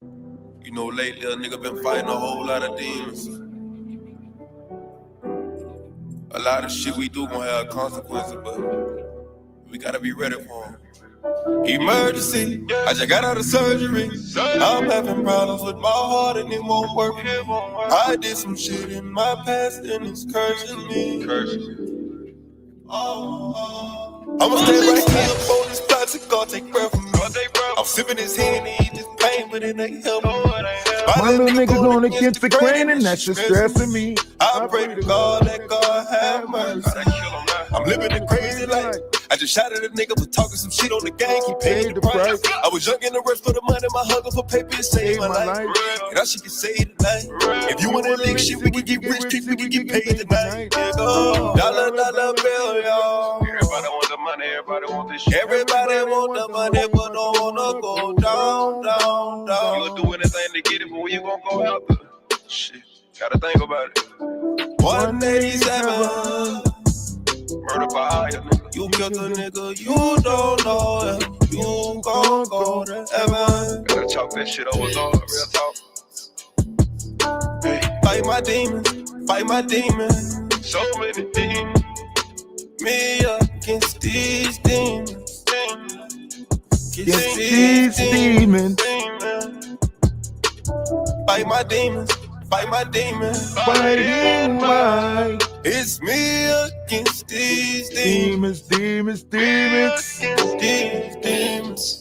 You know, lately a nigga been fighting a whole lot of demons. A lot of shit we do gon' have consequences, but we gotta be ready for them. Emergency, I just got out of surgery. I'm having problems with my heart and it won't work. I did some shit in my past and it's cursing me. I'ma stay right here up on this project, God take breath from me. I'm sipping his Henny, just pain, but it ain't helping. My little nigga going against the grain and that's just stressing me. I pray to God, let God have mercy. I'm living a crazy life. I just shot at a nigga for talking some shit on the gang. He paid the price. I was young in the rush for the money. My hunger for paper it saved my life. And all she can say tonight. If you wanna lick shit, we can get rich, we can get paid tonight. Dollar bill, y'all. Everybody want the money, everybody want this shit. Everybody want the money, but don't wanna go down. You'll do anything to get it, but where you gonna go after? Shit, gotta think about it. 187. Murder by hire, nigga. You killed a nigga, you don't know if you gon' go to heaven. Gotta chalk that shit over, Lord, real talk. Hey, fight my demons. So many demons. Me against these demons. Against these demons. Fight my demons. Fighting my. It's me against these demons. Demons. Against these demons.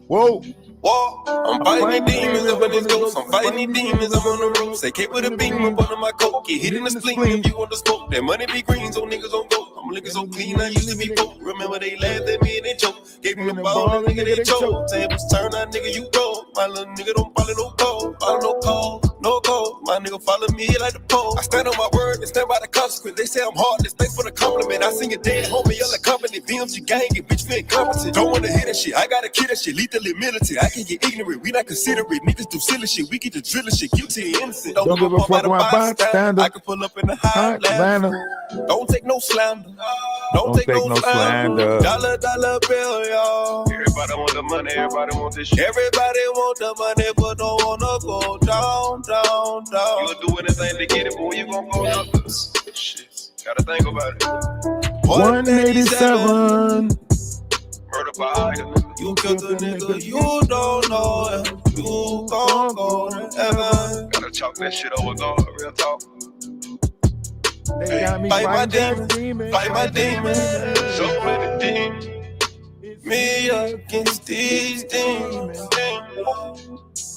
Whoa. I'm fighting demons up in this ghost. I'm fighting demons. I'm on the road. Say K with a beam up under my coat. Get hit in the spleen if you want to smoke. That money be green, so niggas on go. I'm looking so clean, I used to be broke. Remember they laughed at me and they choked. Gave me a ball, that nigga they choked. Tables turn, that nigga you go. My little nigga don't follow no code. Follow no code. My nigga follow me like the pole. I stand on my word and stand by the consequence. They say I'm heartless, thanks for the compliment. I sing it dead, homie, y'all a company. VMG gang, it bitch feel incompetent. Don't wanna hear that shit, I gotta kill that shit. Lethally militant, I can get ignorant. We not considerate, niggas do silly shit. We get the drilling shit, guilty and innocent. Don't give a fuck about bystander. I can pull up in the Highlander. Don't take no slander. Don't take no slander. Dollar bill, y'all. Everybody want the money, everybody want this shit. Everybody want the money, but don't wanna go down. You'll do anything to get it, but where you gonna go up? Shit, gotta think about it. 187. Murder by hire. You killed a nigga, you don't know if you gon' go to heaven. Gotta chalk that shit over, God, real talk. They got me Fight my demons. So many demons. Me against these demons.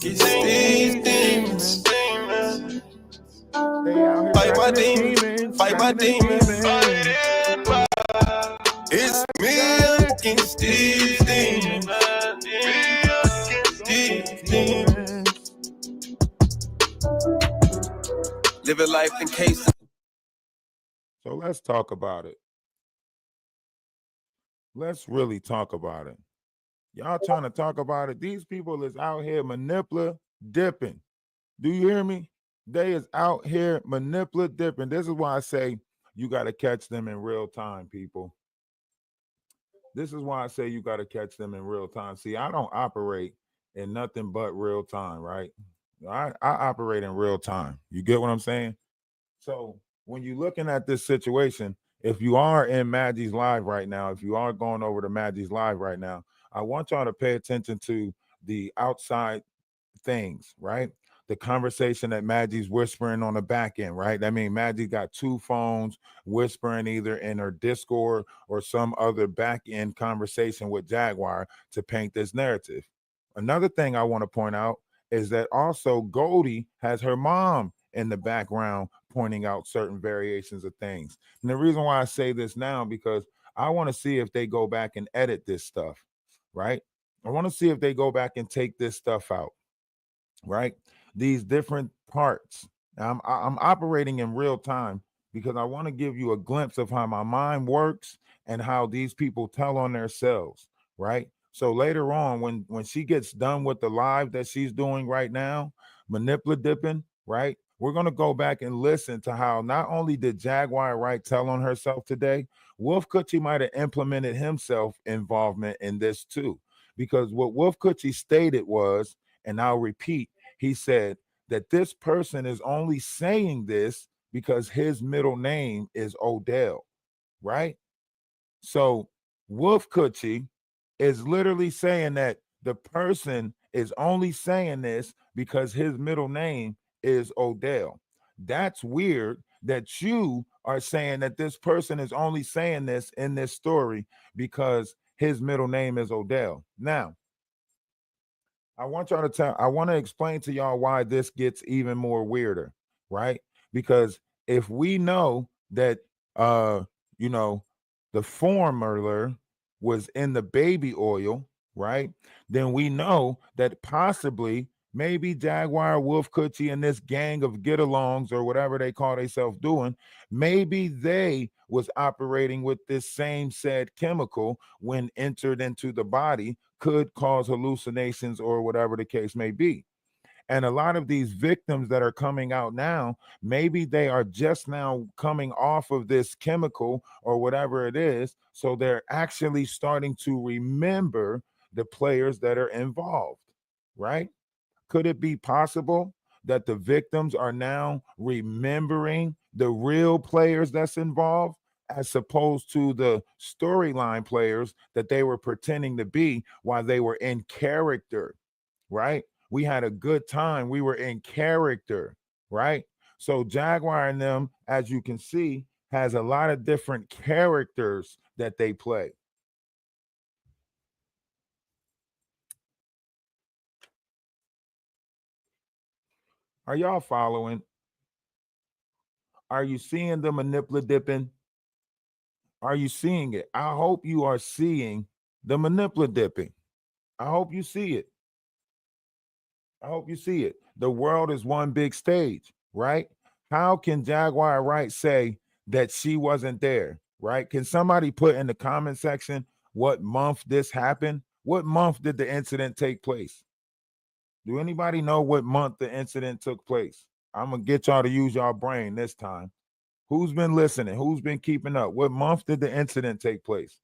Against these demons. Fight my demons. It's me against these demons. Living life in case. So let's talk about it. Let's really talk about it. Y'all trying to talk about it. These people is out here dipping. Do you hear me? They is out here dipping. This is why I say you got to catch them in real time, people. This is why I say you got to catch them in real time. See, I don't operate in nothing but real time, right? I operate in real time. You get what I'm saying? So when you're looking at this situation, if you are in Maggie's Live right now, if you are going over to Maggie's Live right now, I want y'all to pay attention to the outside things, right? The conversation that Maggie's whispering on the back end, right? I mean, Maggie got two phones whispering either in her Discord or some other back end conversation with Jaguar to paint this narrative. Another thing I want to point out is that also Goldie has her mom in the background pointing out certain variations of things. And the reason why I say this now, because I want to see if they go back and edit this stuff, right? I want to see if they go back and take this stuff out, right? These different parts. I'm operating in real time because I want to give you a glimpse of how my mind works and how these people tell on themselves, right? So later on, when she gets done with the live that she's doing right now, manipulating, right? We're going to go back and listen to how not only did Jaguar Wright tell on herself today, Wolf Coochie might have implemented himself involvement in this too. Because what Wolf Coochie stated was, And I'll repeat, he said that this person is only saying this because his middle name is Odell, right? So Wolf Coochie is literally saying that the person is only saying this because his middle name is Odell. That's weird that you are saying that this person is only saying this in this story because his middle name is Odell. Now, I want to explain to y'all why this gets even more weirder, right? Because if we know that you know, the former was in the baby oil, right? Then we know that possibly maybe Jaguar, Wolf Coochie, and this gang of get-alongs or whatever they call themselves doing, maybe they was operating with this same said chemical when entered into the body could cause hallucinations or whatever the case may be. And a lot of these victims that are coming out now, maybe they are just now coming off of this chemical or whatever it is. So they're actually starting to remember the players that are involved, right? Could it be possible that the victims are now remembering the real players that's involved as opposed to the storyline players that they were pretending to be while they were in character, right? We had a good time. We were in character, right? So Jaguar and them, as you can see, has a lot of different characters that they play. Are y'all following? Are you seeing the manipulative dipping? Are you seeing it? I hope you are seeing the manipulative dipping. I hope you see it. I hope you see it. The world is one big stage, right? How can Jaguar Wright say that she wasn't there, right? Can somebody put in the comment section what month this happened? What month did the incident take place? Do anybody know what month the incident took place? I'm going to get y'all to use y'all brain this time. Who's been listening? Who's been keeping up? What month did the incident take place?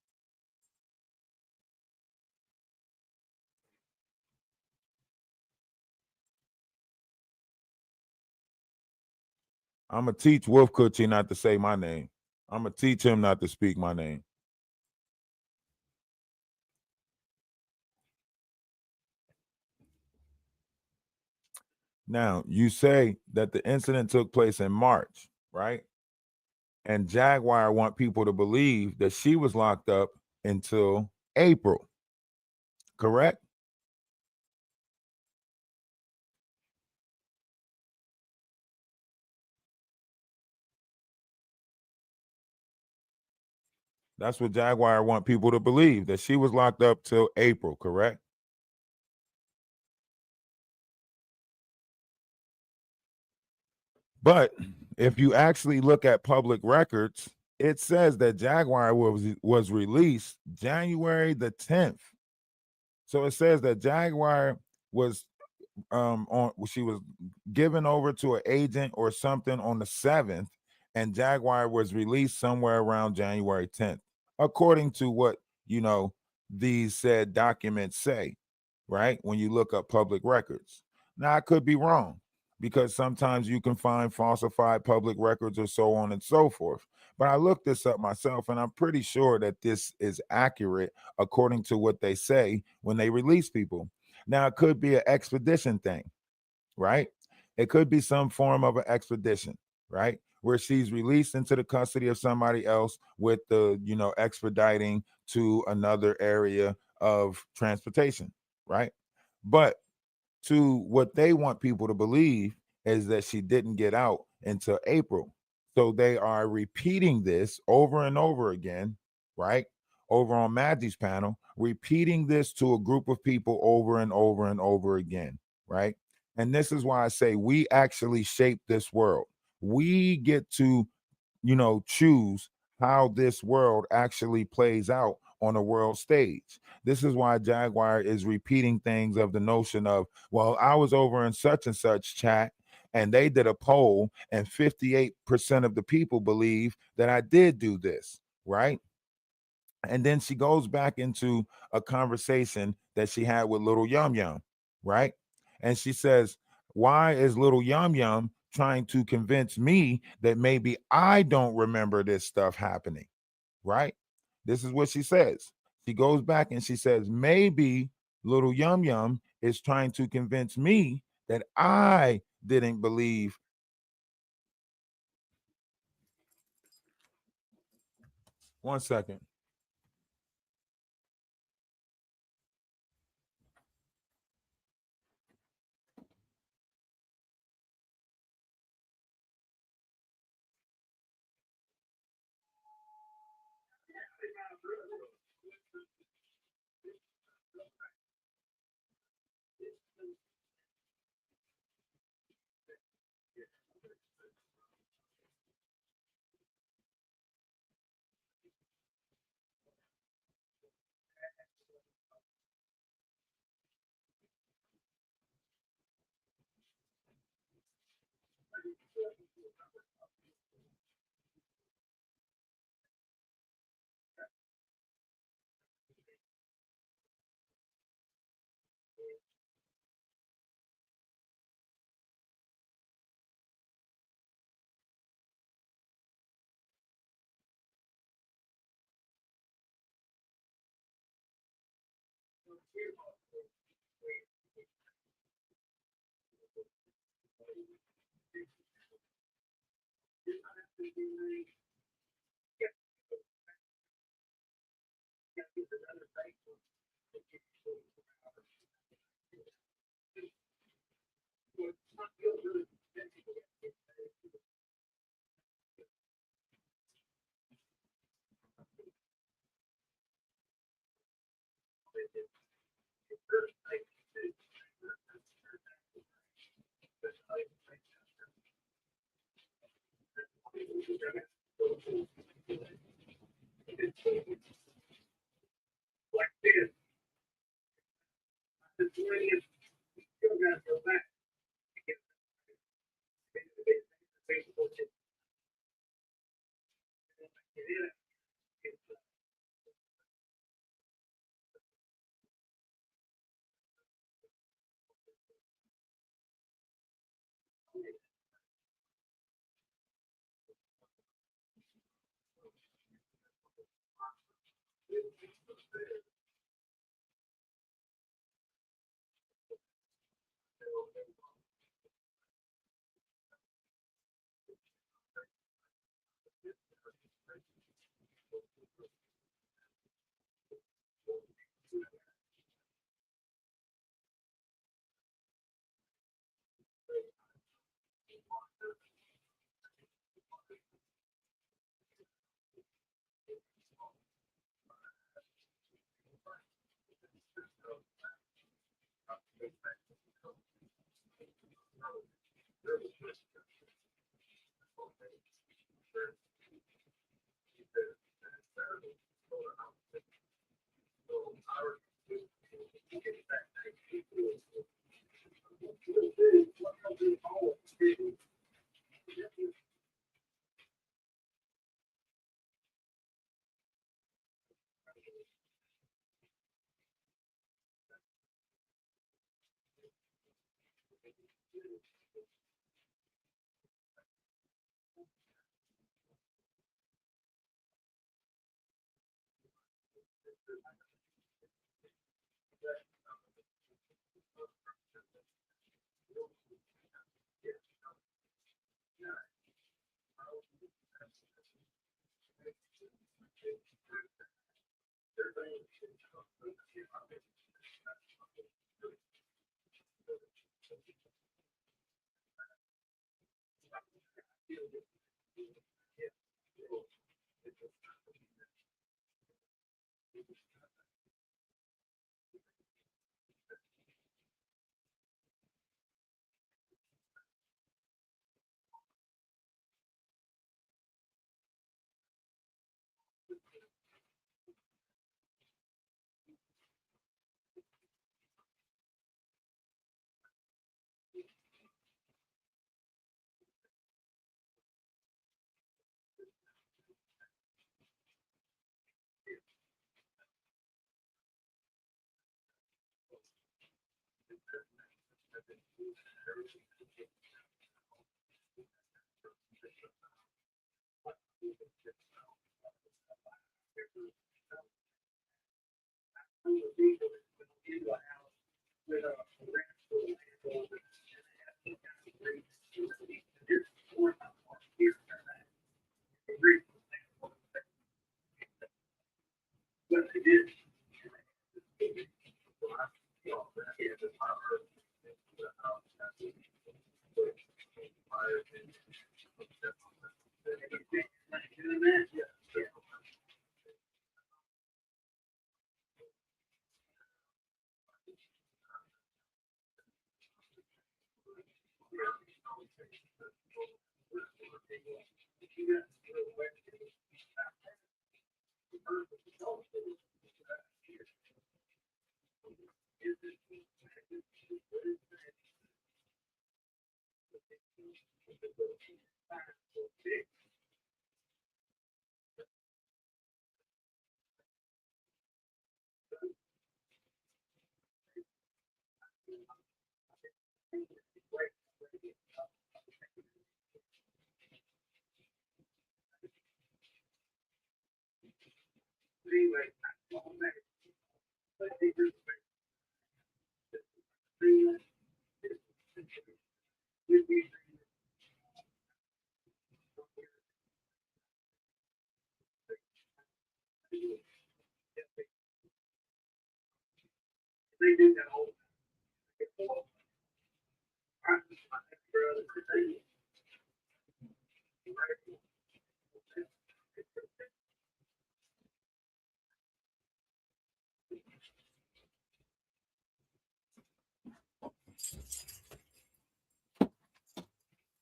I'm going to teach Wolf Coochie not to say my name. I'm going to teach him not to speak my name. Now, you say that the incident took place in March, right? And Jaguar want people to believe that she was locked up until April, correct? That's what Jaguar want people to believe, that she was locked up till April, correct? But if you actually look at public records, it says that Jaguar was released January the 10th. So it says that Jaguar was she was given over to an agent or something on the 7th, and Jaguar was released somewhere around January 10th, according to what these said documents say, right? When you look up public records. Now I could be wrong, because sometimes you can find falsified public records or so on and so forth. But I looked this up myself, and I'm pretty sure that this is accurate according to what they say when they release people. Now, it could be an expedition thing, right? It could be some form of an expedition, right? Where she's released into the custody of somebody else with the, expediting to another area of transportation, right? But to what they want people to believe is that she didn't get out until April. So they are repeating this over and over again, right? Over on Maggie's panel, repeating this to a group of people over and over and over again, right? And this is why I say we actually shape this world. We get to, choose how this world actually plays out on a world stage. This is why Jaguar is repeating things of the notion of, well, I was over in such and such chat and they did a poll and 58% of the people believe that I did do this, right? And then she goes back into a conversation that she had with Little Yum Yum, right? And she says, why is little Yum Yum trying to convince me that maybe I don't remember this stuff happening? Right? This is what she says. She goes back and she says, maybe little Yum Yum is trying to convince me that I didn't believe. One second.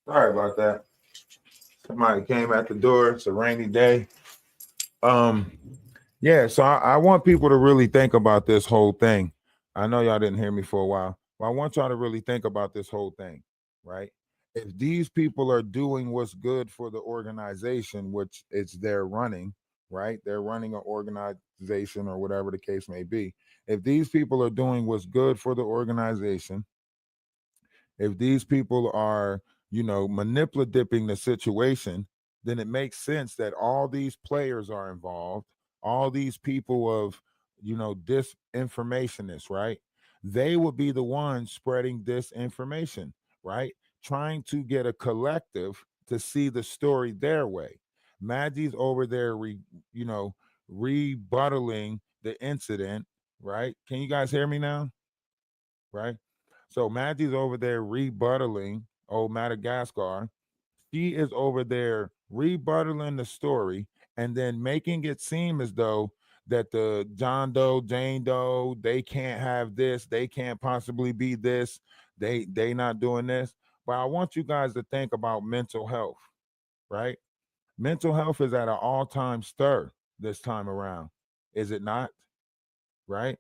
Sorry about that. Somebody came at the door. It's a rainy day. Yeah, so I want people to really think about this whole thing. I know y'all didn't hear me for a while, but I want y'all to really think about this whole thing, right? If these people are doing what's good for the organization, which it's they're running, right? They're running an organization or whatever the case may be. If these people are doing what's good for the organization, if these people are, manipulating the situation, then it makes sense that all these players are involved, all these people of, disinformationists, right? They would be the ones spreading disinformation, right? Trying to get a collective to see the story their way. Maggie's over there, rebuttaling the incident, right? Can you guys hear me now? Right? So Maggie's over there rebuttaling old Madagascar. She is over there rebuttaling the story and then making it seem as though that the John Doe, Jane Doe, they can't have this, they can't possibly be this, they not doing this. But I want you guys to think about mental health, right? Mental health is at an all-time stir this time around, is it not? Right?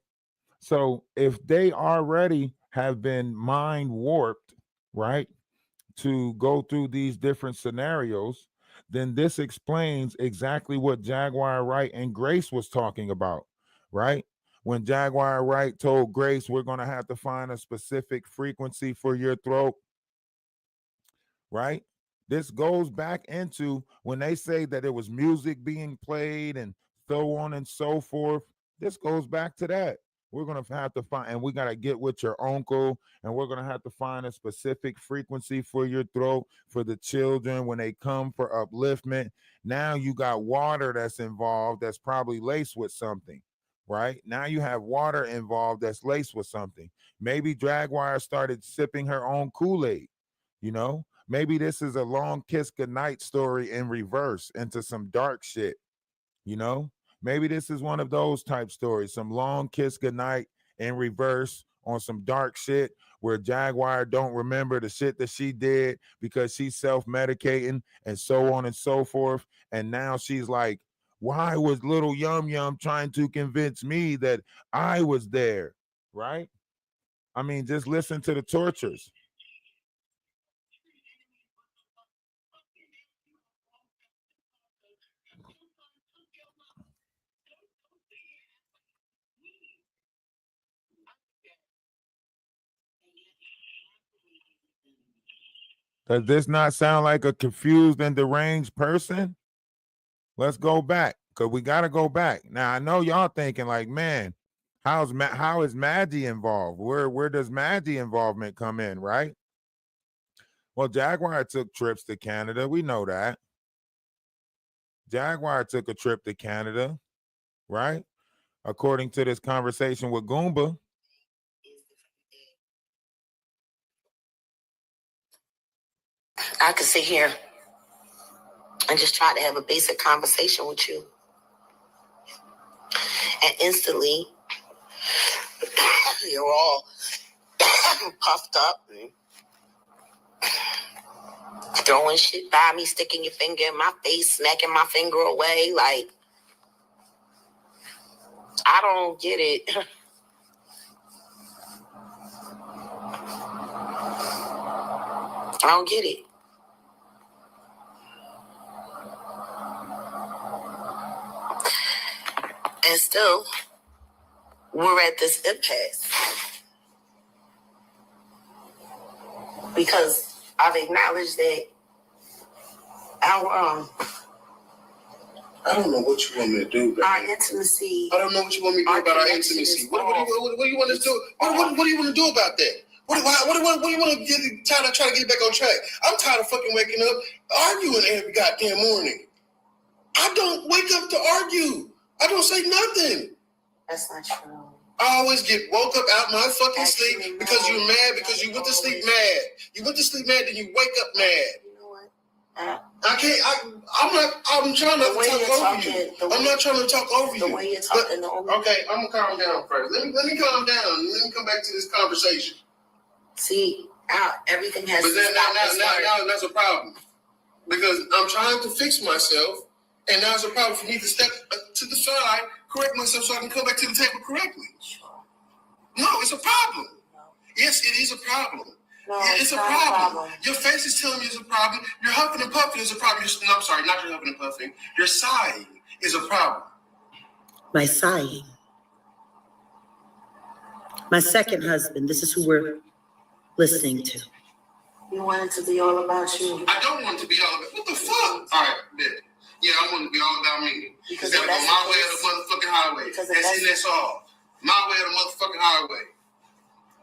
So if they already have been mind warped, right, to go through these different scenarios, then this explains exactly what Jaguar Wright and Grace was talking about, right? When Jaguar Wright told Grace, we're going to have to find a specific frequency for your throat, right? This goes back into when they say that it was music being played and so on and so forth. This goes back to that. We're going to have to find, and we got to get with your uncle, and we're going to have to find a specific frequency for your throat for the children when they come for upliftment. Now you got water that's involved that's probably laced with something, right? Now you have water involved that's laced with something. Maybe Jaguar started sipping her own Kool-Aid, you know? Maybe this is a long kiss goodnight story in reverse into some dark shit, you know? Maybe this is one of those type stories, some long kiss goodnight in reverse on some dark shit where Jaguar don't remember the shit that she did because she's self-medicating and so on and so forth. And now she's like, why was little Yum Yum trying to convince me that I was there, right? I mean, just listen to the tortures. Does this not sound like a confused and deranged person? Let's go back, because we got to go back. Now, I know y'all thinking like, man, how is Maggie involved? Where does Maggie involvement come in, right? Well, Jaguar took trips to Canada. We know that. Jaguar took a trip to Canada, right? According to this conversation with Goomba. I could sit here and just try to have a basic conversation with you. And instantly, you're all puffed up and throwing shit by me, sticking your finger in my face, smacking my finger away. Like, I don't get it. I don't get it. And still, we're at this impasse. Because I've acknowledged that our I don't know what you want me to do, baby. our intimacy. I don't know what you want me to do about our intimacy. What do you want us to do? What do you want to do about that? What do you want to try to get back on track? I'm tired of fucking waking up arguing every goddamn morning. I don't wake up to argue. I don't say nothing. That's not true. I always get woke up out my fucking sleep because you're mad, because you went to sleep mad. You went to sleep mad, then you wake up mad. You know what? I'm trying not to talk over you. I'm not trying to talk over you. The way you're talking, okay, I'm gonna calm down first. Let me calm down. Let me come back to this conversation. See, everything has. But then now that's a problem because I'm trying to fix myself, and now it's a problem for me to step to the side, correct myself, so I can come back to the table correctly. No, it's a problem. No. Yes, it is a problem. No, it's a problem. Your face is telling me it's a problem. You're huffing and puffing is a problem. No, I'm sorry, not your huffing and puffing. Your sighing is a problem. My sighing. My second husband. This is who we're listening to. You want it to be all about you. I don't want it to be all about. What the fuck? All right, bitch. Yeah, I want it to be all about me. Because gotta go my way or the motherfucking highway. That's all. My way or the motherfucking highway.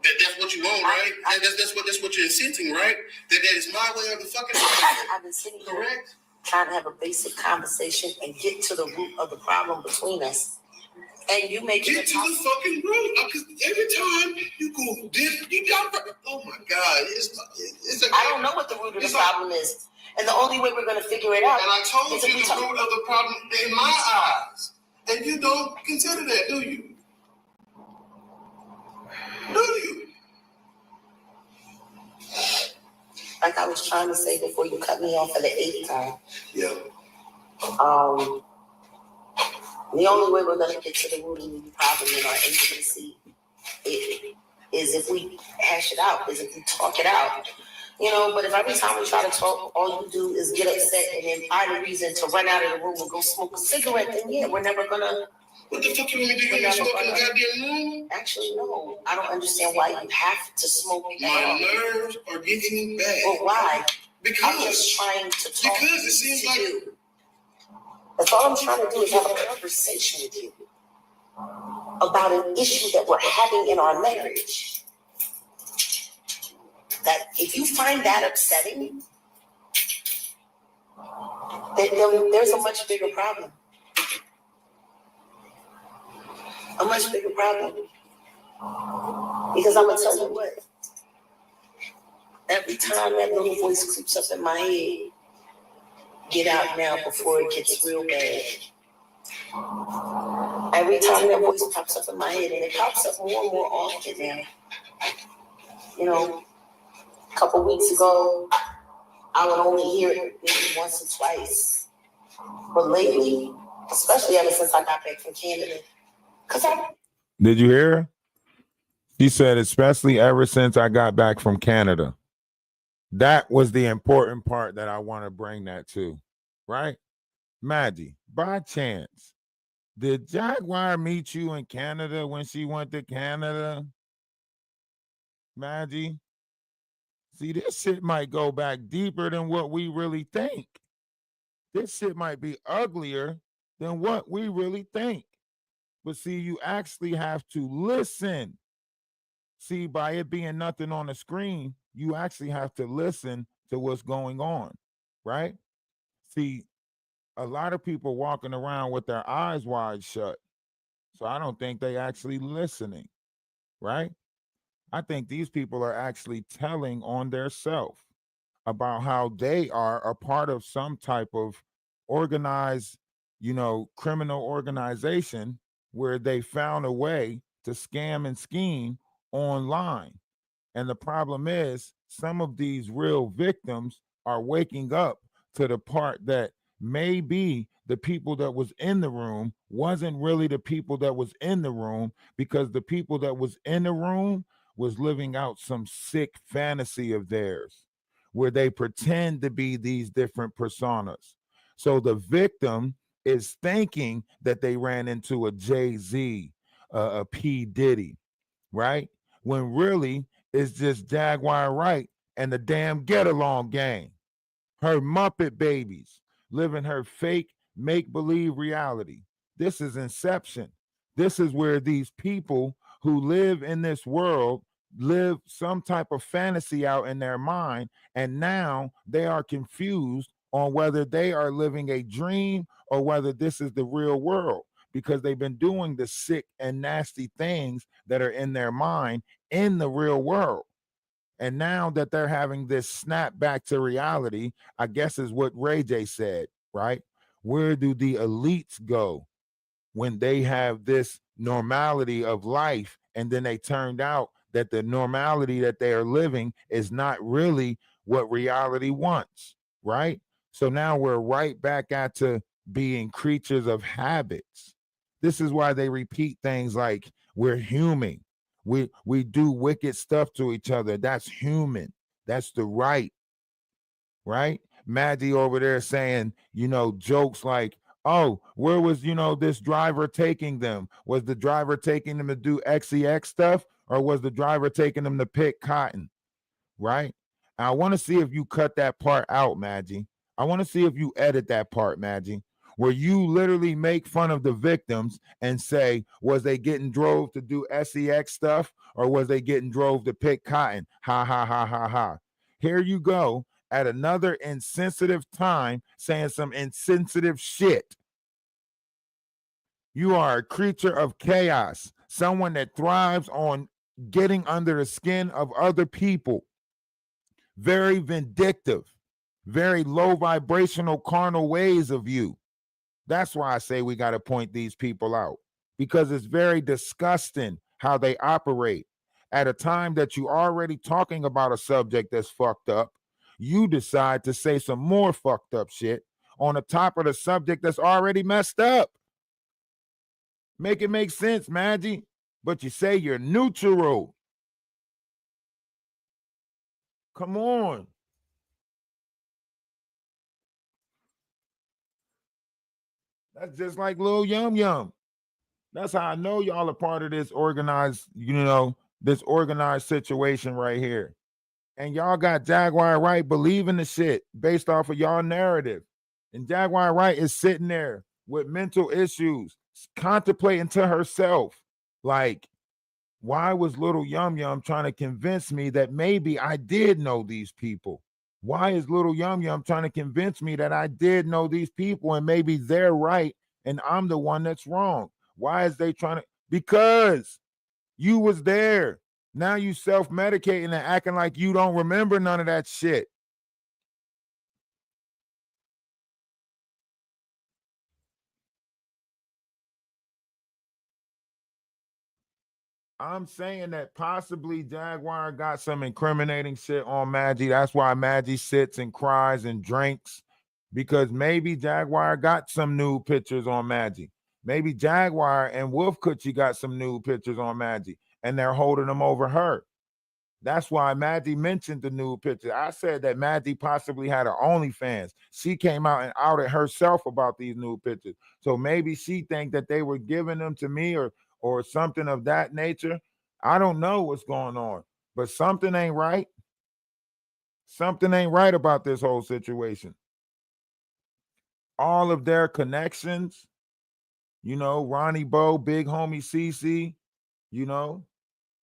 That's what you want, right? That's what you're incenting, right? That is my way or the fucking highway. I've been sitting here trying to have a basic conversation and get to the root of the problem between us. And you make it to the fucking root. Because every time you go this, you got. Oh my God! I don't know what the root of the problem is. And the only way we're going to figure it out. And I told you the root of the problem in my eyes. And you don't consider that, do you? Do you? Like I was trying to say before you cut me off for the 8th time. Yeah. The only way we're going to get to the root of the problem in our intimacy is if we hash it out, is if we talk it out. You know, but if every time we try to talk, all you do is get upset and then find a reason to run out of the room and go smoke a cigarette, then yeah, we're never gonna. What the fuck you want me to do? You smoke in the goddamn room? Actually, no. I don't understand why you have to smoke. My nerves are getting bad. Well, why? Because I'm just trying to talk. Because it seems like you. That's all I'm trying to do is have a conversation with you about an issue that we're having in our marriage. That if you find that upsetting, then there's a much bigger problem. A much bigger problem. Because I'm going to tell you what. Every time that little voice creeps up in my head, get out now before it gets real bad. Every time that voice pops up in my head, and it pops up more and more often now. You know, a couple weeks ago, I would only hear it maybe once or twice. But lately, especially ever since I got back from Canada, Did you hear her? She said, especially ever since I got back from Canada. That was the important part that I want to bring that to, right? Maggie, by chance, did Jaguar meet you in Canada when she went to Canada? Maggie? See, this shit might go back deeper than what we really think. This shit might be uglier than what we really think. But see, you actually have to listen. See, by it being nothing on the screen, you actually have to listen to what's going on, right? See, a lot of people walking around with their eyes wide shut. So I don't think they actually listening, right? I think these people are actually telling on their self about how they are a part of some type of organized, criminal organization where they found a way to scam and scheme online. And the problem is, some of these real victims are waking up to the part that maybe the people that was in the room wasn't really the people that was in the room, because the people that was in the room was living out some sick fantasy of theirs where they pretend to be these different personas. So the victim is thinking that they ran into a Jay-Z, a P. Diddy, right? When really it's just Jaguar Wright and the damn Get Along gang, her Muppet babies, living her fake make-believe reality. This is Inception. This is where these people who live in this world live some type of fantasy out in their mind, and now they are confused on whether they are living a dream or whether this is the real world, because they've been doing the sick and nasty things that are in their mind in the real world. And now that they're having this snap back to reality, I guess is what Ray J said, right? Where do the elites go when they have this normality of life, and then they turned out that the normality that they are living is not really what reality wants, right? So now we're right back at to being creatures of habits. This is why they repeat things like we're human. We do wicked stuff to each other. That's human. That's the right? Maddie over there saying, jokes like, oh, where was, this driver taking them? Was the driver taking them to do XEX stuff, or was the driver taking them to pick cotton? Right? I want to see if you cut that part out, Maggie. I want to see if you edit that part, Maggie, where you literally make fun of the victims and say, was they getting drove to do SEX stuff, or was they getting drove to pick cotton? Ha, ha, ha, ha, ha. Here you go at another insensitive time saying some insensitive shit. You are a creature of chaos, someone that thrives on getting under the skin of other people. Very vindictive, very low vibrational carnal ways of you. That's why I say we got to point these people out, because it's very disgusting how they operate. At a time that you already talking about a subject that's fucked up, you decide to say some more fucked up shit on the top of the subject that's already messed up. Make it make sense, Maggie. But you say you're neutral. Come on. That's just like Lil Yum Yum. That's how I know y'all are part of this organized, this organized situation right here. And y'all got Jaguar Wright believing the shit based off of y'all narrative. And Jaguar Wright is sitting there with mental issues, contemplating to herself, like, why was Little Yum Yum trying to convince me that maybe I did know these people? Why is Little Yum Yum trying to convince me that I did know these people and maybe they're right and I'm the one that's wrong? Why is they trying to? Because you was there. Now you self-medicating and acting like you don't remember none of that shit. I'm saying that possibly Jaguar got some incriminating shit on Maggie. That's why Maggie sits and cries and drinks, because maybe Jaguar got some nude pictures on Maggie. Maybe Jaguar and Wolf Coochie got some nude pictures on Maggie, and they're holding them over her. That's why Maddie mentioned the nude picture. I said that Maddie possibly had her OnlyFans. She came out and outed herself about these nude pictures. So maybe she think that they were giving them to me or something of that nature. I don't know what's going on, but something ain't right. Something ain't right about this whole situation. All of their connections, you know, Ronnie Bo, Big Homie CC, you know,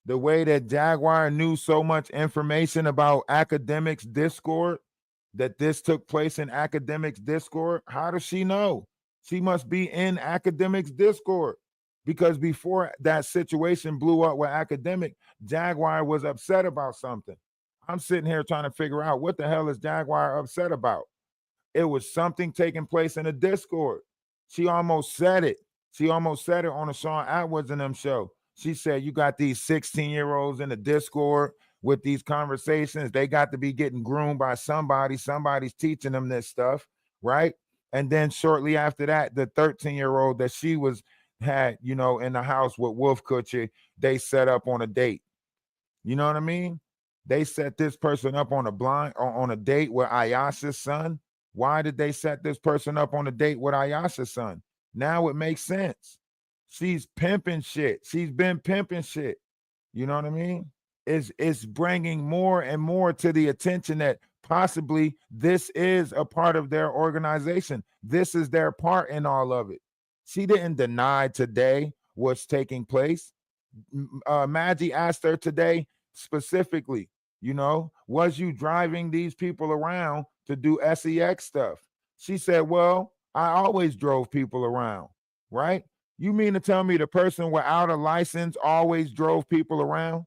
the way that Jaguar knew so much information about academics Discord, that this took place in academics Discord. How does she know? She must be in academics Discord, because before that situation blew up with academic, Jaguar was upset about something. I'm sitting here trying to figure out what the hell is Jaguar upset about. It was something taking place in a Discord. She almost said it. She almost said it on the Sean Atwoods and them show. She said, you got these 16-year-olds in the Discord with these conversations. They got to be getting groomed by somebody. Somebody's teaching them this stuff, right? And then shortly after that, the 13-year-old that she had, you know, in the house with Wolf Kutcher, they set up on a date. You know what I mean? They set this person up on a date with Ayasha's son. Why did they set this person up on a date with Ayasha's son? Now it makes sense. She's pimping shit. She's been pimping shit. You know what I mean? It's bringing more and more to the attention that possibly this is a part of their organization. This is their part in all of it. She didn't deny today what's taking place. Maggie asked her today specifically, you know, was you driving these people around to do SEX stuff? She said, well, I always drove people around, right? You mean to tell me the person without a license always drove people around?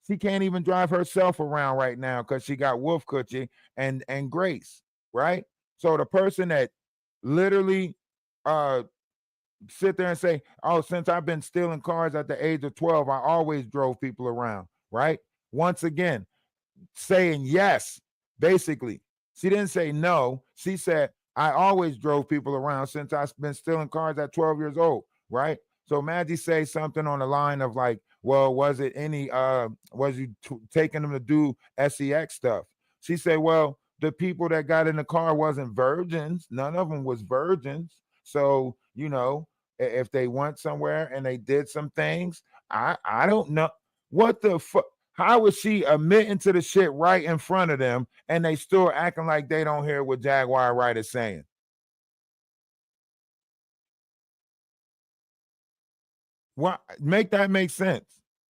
She can't even drive herself around right now because she got Wolf Kutcher and Grace, right? So the person that literally sit there and say, oh, since I've been stealing cars at the age of 12, I always drove people around, right? Once again, saying yes, basically. She didn't say no. She said, I always drove people around since I've been stealing cars at 12 years old, right? So Maggie say something on the line of like, well, was you taking them to do SEX stuff? She said, well, the people that got in the car wasn't virgins. None of them was virgins. So, you know, if they went somewhere and they did some things, I don't know. What the fuck? How was she admitting to the shit right in front of them and they still acting like they don't hear what Jaguar Wright is saying? What, make that make sense?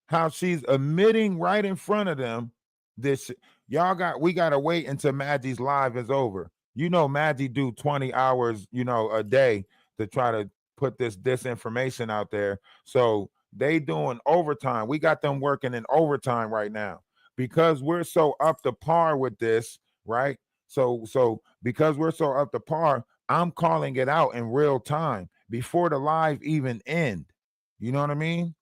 How she's admitting right in front of them this shit. We gotta wait until Maggie's live is over. You know, Maggie do 20 hours, you know, a day to try to put this disinformation out there. So they doing overtime. We got them working in overtime right now because we're so up to par with this, right? So because we're so up to par, I'm calling it out in real time before the live even end. You know what I mean?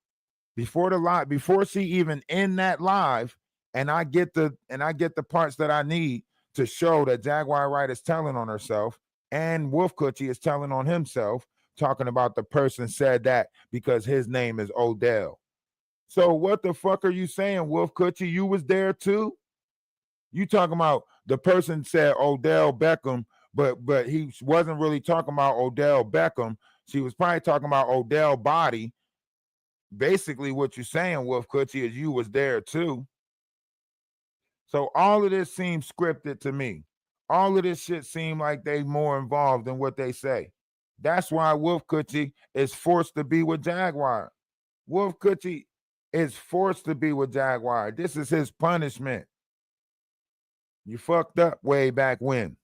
Before she even end that live, and I get the parts that I need to show that Jaguar Wright is telling on herself and Wolf Kutcher is telling on himself, talking about the person said that because his name is Odell. So what the fuck are you saying, Wolf Kutcher? You was there too? You talking about the person said Odell Beckham, but he wasn't really talking about Odell Beckham. She was probably talking about Odell Body. Basically, what you're saying, Wolf Kutcher, is you was there too. So all of this seems scripted to me. All of this shit seemed like they more involved than what they say. That's why Wolf Kutcher is forced to be with Jaguar. Wolf Kutcher is forced to be with Jaguar. This is his punishment. You fucked up way back when.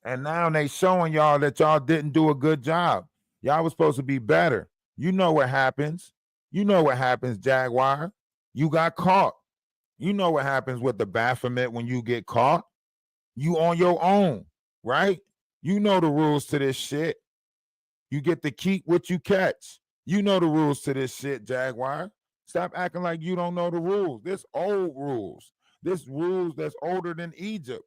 And now they showing y'all that y'all didn't do a good job. Y'all was supposed to be better. You know what happens. You know what happens, Jaguar. You got caught. You know what happens with the Baphomet when you get caught. You on your own, right? You know the rules to this shit. You get to keep what you catch. You know the rules to this shit, Jaguar. Stop acting like you don't know the rules. This old rules. This rules that's older than Egypt,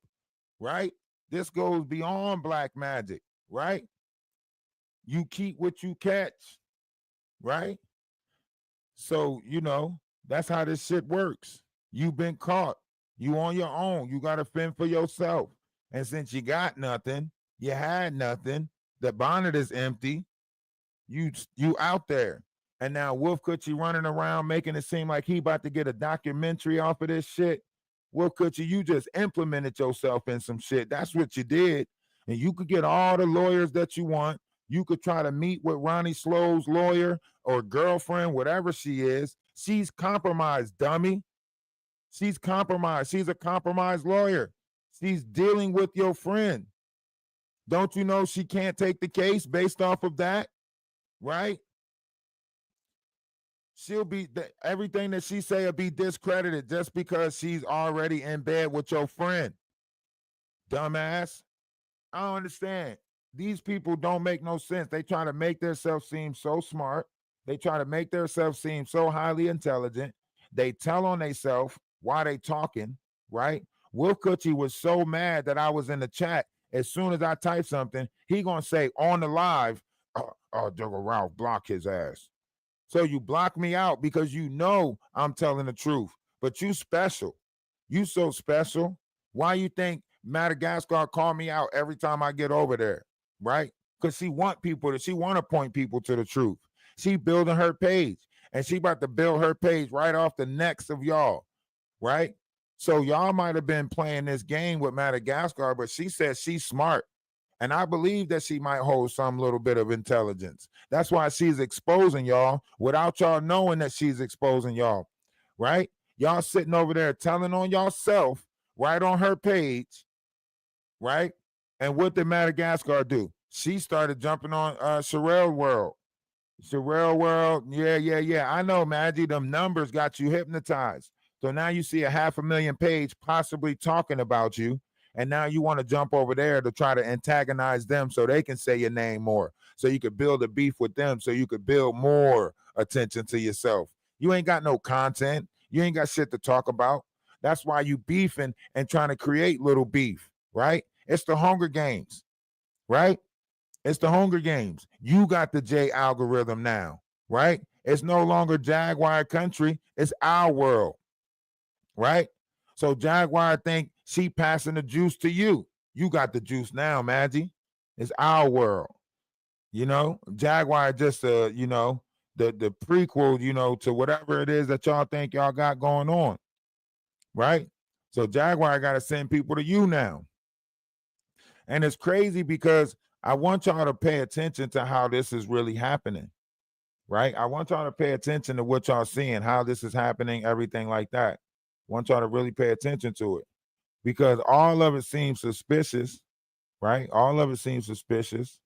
right? This goes beyond black magic, right? You keep what you catch, right? So, you know, that's how this shit works. You've been caught. You on your own. You got to fend for yourself. And since you got nothing, you had nothing, the bonnet is empty, you out there. And now Wolf Kutcher running around making it seem like he about to get a documentary off of this shit. Well, Kutcher, you just implemented yourself in some shit. That's what you did. And you could get all the lawyers that you want. You could try to meet with Ronnie Slow's lawyer or girlfriend, whatever she is. She's compromised, dummy. She's compromised. She's a compromised lawyer. She's dealing with your friend. Don't you know she can't take the case based off of that? Right? She'll be, everything that she say will be discredited just because she's already in bed with your friend. Dumbass. I don't understand. These people don't make no sense. They try to make themselves seem so smart. They try to make themselves seem so highly intelligent. They tell on themselves why they talking, right? Will Coochie was so mad that I was in the chat. As soon as I type something, he gonna say on the live, Jaguar Ralph, block his ass. So you block me out because you know I'm telling the truth. But you special. You so special. Why you think Madagascar call me out every time I get over there, right? Because she want to point people to the truth. She building her page, and she about to build her page right off the necks of y'all, right? So y'all might have been playing this game with Madagascar, but she says she's smart. And I believe that she might hold some little bit of intelligence. That's why she's exposing y'all without y'all knowing that she's exposing y'all, right? Y'all sitting over there telling on yourself right on her page, right? And what did Madagascar do? She started jumping on Sherelle World. Sherelle World, yeah. I know, Maggie, them numbers got you hypnotized. So now you see a 500,000 page possibly talking about you. And now you want to jump over there to try to antagonize them so they can say your name more. So you could build a beef with them so you could build more attention to yourself. You ain't got no content. You ain't got shit to talk about. That's why you beefing and trying to create little beef, right? It's the Hunger Games, right? It's the Hunger Games. You got the J algorithm now, right? It's no longer Jaguar country. It's our world, right? So Jaguar think she passing the juice to you. You got the juice now, Maggie. It's our world. You know, Jaguar just the prequel, to whatever it is that y'all think y'all got going on. Right? So Jaguar got to send people to you now. And it's crazy because I want y'all to pay attention to how this is really happening. Right? I want y'all to pay attention to what y'all seeing, how this is happening, everything like that. I want y'all to really pay attention to it. Because all of it seems suspicious, right? All of it seems suspicious.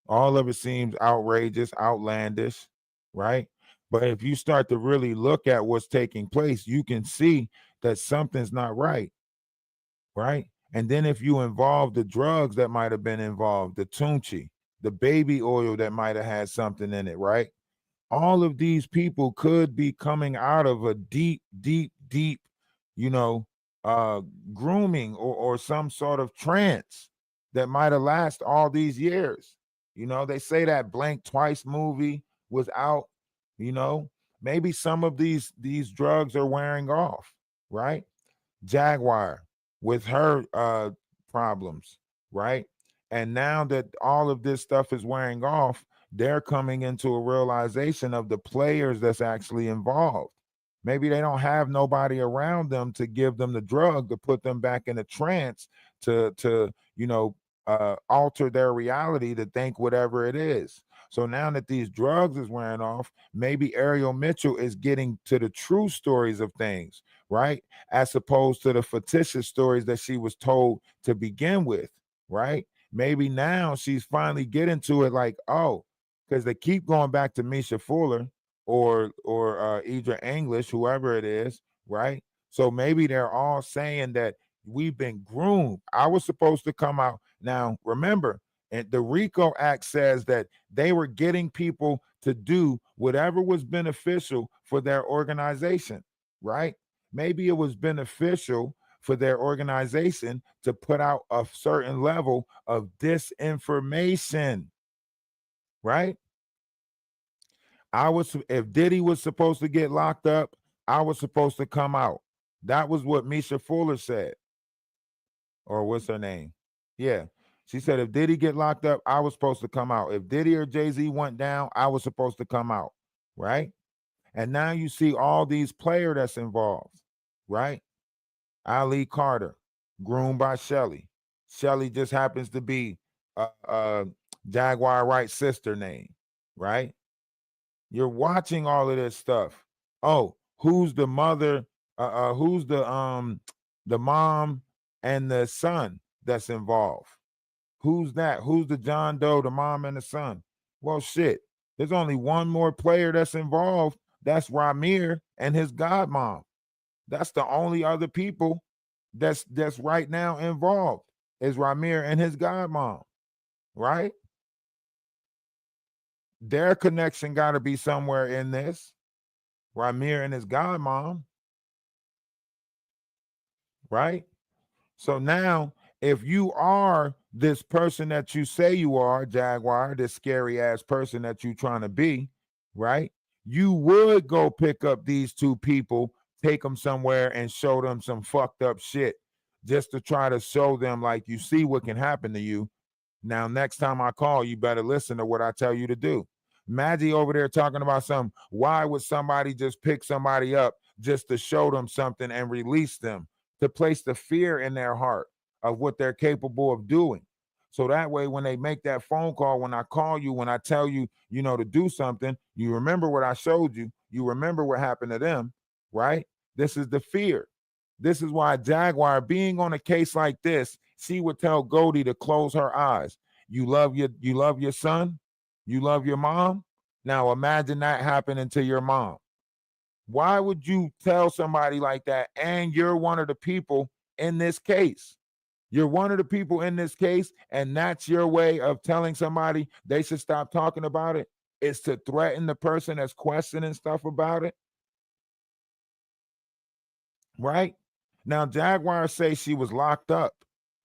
All of it seems outrageous, outlandish, right? But if you start to really look at what's taking place, you can see that something's not right, right? And then if you involve the drugs that might have been involved, the tunchi, the baby oil that might have had something in it, right? All of these people could be coming out of a deep, grooming or some sort of trance that might have lasted all these years. They say that Blank Twice movie was out, maybe some of these drugs are wearing off, right? Jaguar with her problems, right? And now that all of this stuff is wearing off, they're coming into a realization of the players that's actually involved. Maybe they don't have nobody around them to give them the drug to put them back in a trance to alter their reality to think whatever it is. So now that these drugs is wearing off, maybe Ariel Mitchell is getting to the true stories of things, right? As opposed to the fictitious stories that she was told to begin with, right? Maybe now she's finally getting to it like, oh, because they keep going back to Misha Fuller or Idra English, whoever it is, right? So maybe they're all saying that we've been groomed. I was supposed to come out. Now, remember, and the RICO Act says that they were getting people to do whatever was beneficial for their organization, right? Maybe it was beneficial for their organization to put out a certain level of disinformation, right? If Diddy was supposed to get locked up, I was supposed to come out. That was what Misha Fuller said. Or what's her name? Yeah. She said, if Diddy get locked up, I was supposed to come out. If Diddy or Jay-Z went down, I was supposed to come out, right? And now you see all these players that's involved, right? Ali Carter, groomed by Shelly. Shelly just happens to be Jaguar Wright's sister name, right? You're watching all of this stuff. Oh, who's the mother? Who's the mom and the son that's involved? Who's that? Who's the John Doe, the mom and the son? Well, shit. There's only one more player that's involved. That's Ramir and his godmom. That's the only other people that's right now involved is Ramir and his godmom, right? Their connection got to be somewhere in this. Ramir and his godmom, right? So now, if you are this person that you say you are, Jaguar, this scary ass person that you trying to be, right? You would go pick up these two people, take them somewhere and show them some fucked up shit just to try to show them like, you see what can happen to you. Now, next time I call, you better listen to what I tell you to do. Maggie over there talking about something. Why would somebody just pick somebody up just to show them something and release them, to place the fear in their heart of what they're capable of doing? So that way, when they make that phone call, when I call you, when I tell you, you know, to do something, you remember what I showed you. You remember what happened to them, right? This is the fear. This is why Jaguar, being on a case like this, she would tell Goldie to close her eyes. You love your son? You love your mom? Now imagine that happening to your mom. Why would you tell somebody like that? And you're one of the people in this case. You're one of the people in this case, and that's your way of telling somebody they should stop talking about it, is to threaten the person that's questioning stuff about it. Right? Now, Jaguar says she was locked up.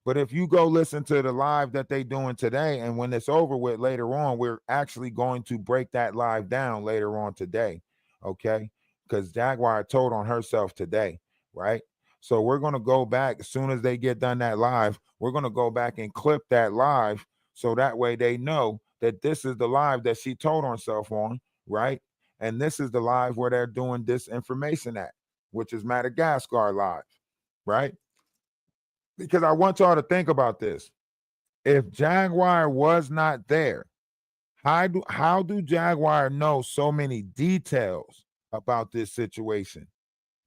But if you go listen to the live that they doing today, and when it's over with later on, we're actually going to break that live down later on today, okay? Because Jaguar told on herself today, right? So we're going to go back as soon as they get done that live. We're going to go back and clip that live so that way they know that this is the live that she told on herself on, right? And this is the live where they're doing disinformation at, which is Madagascar live, right? Because I want y'all to think about this. If Jaguar was not there, how do Jaguar know so many details about this situation?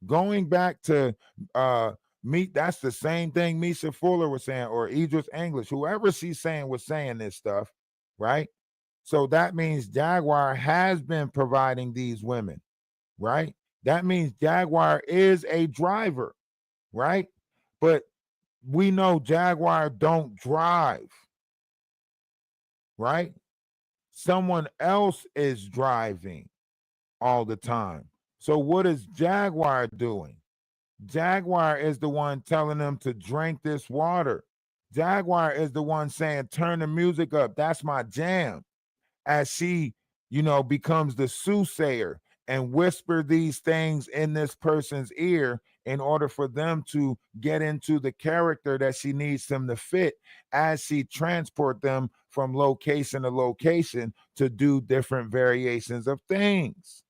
Going back to that's the same thing Misha Fuller was saying, or Idris English, whoever she's saying was saying this stuff, right? So that means Jaguar has been providing these women, right? That means Jaguar is a driver, right? But we know Jaguar don't drive, right? Someone else is driving all the time. So what is Jaguar doing? Jaguar is the one telling them to drink this water. Jaguar is the one saying, turn the music up. That's my jam. As she, becomes the soothsayer and whisper these things in this person's ear in order for them to get into the character that she needs them to fit as she transport them from location to location to do different variations of things.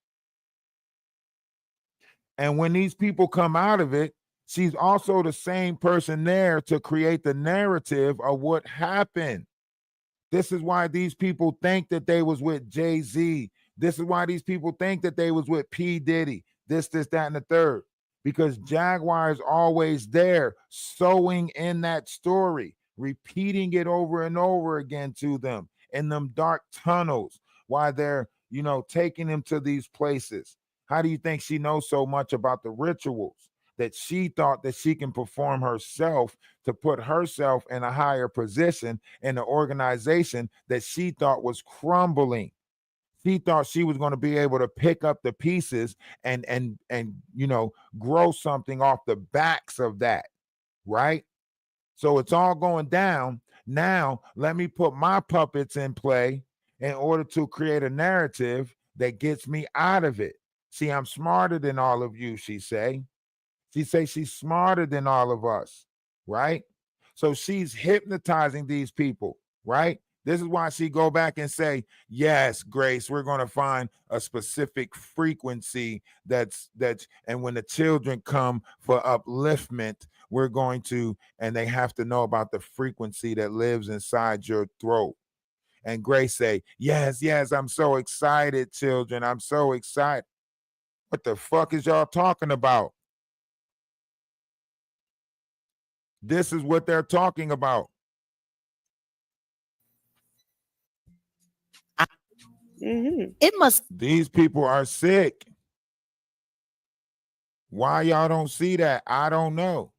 And when these people come out of it, she's also the same person there to create the narrative of what happened. This is why these people think that they was with Jay-Z. This is why these people think that they was with P. Diddy. This, that, and the third. Because Jaguar is always there, sewing in that story, repeating it over and over again to them in them dark tunnels while they're, taking them to these places. How do you think she knows so much about the rituals that she thought that she can perform herself to put herself in a higher position in an organization that she thought was crumbling? She thought she was going to be able to pick up the pieces and grow something off the backs of that, right? So it's all going down. Now, let me put my puppets in play in order to create a narrative that gets me out of it. See, I'm smarter than all of you, she say. She say she's smarter than all of us, right? So she's hypnotizing these people, right? This is why she go back and say, yes, Grace, we're going to find a specific frequency that's, and when the children come for upliftment, we're going to, and they have to know about the frequency that lives inside your throat. And Grace say, yes, yes, I'm so excited, children. I'm so excited. What the fuck is y'all talking about? This is what they're talking about. It must. These people are sick. Why y'all don't see that? I don't know.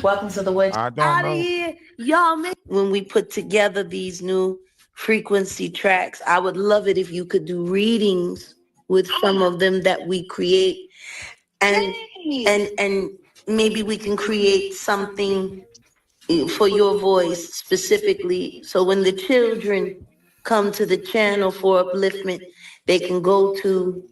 Welcome to the Wedge. I don't know. Here. Y'all, when we put together these new frequency tracks, I would love it if you could do readings with some of them that we create, and maybe we can create something for your voice specifically, so when the children come to the channel for upliftment, they can go to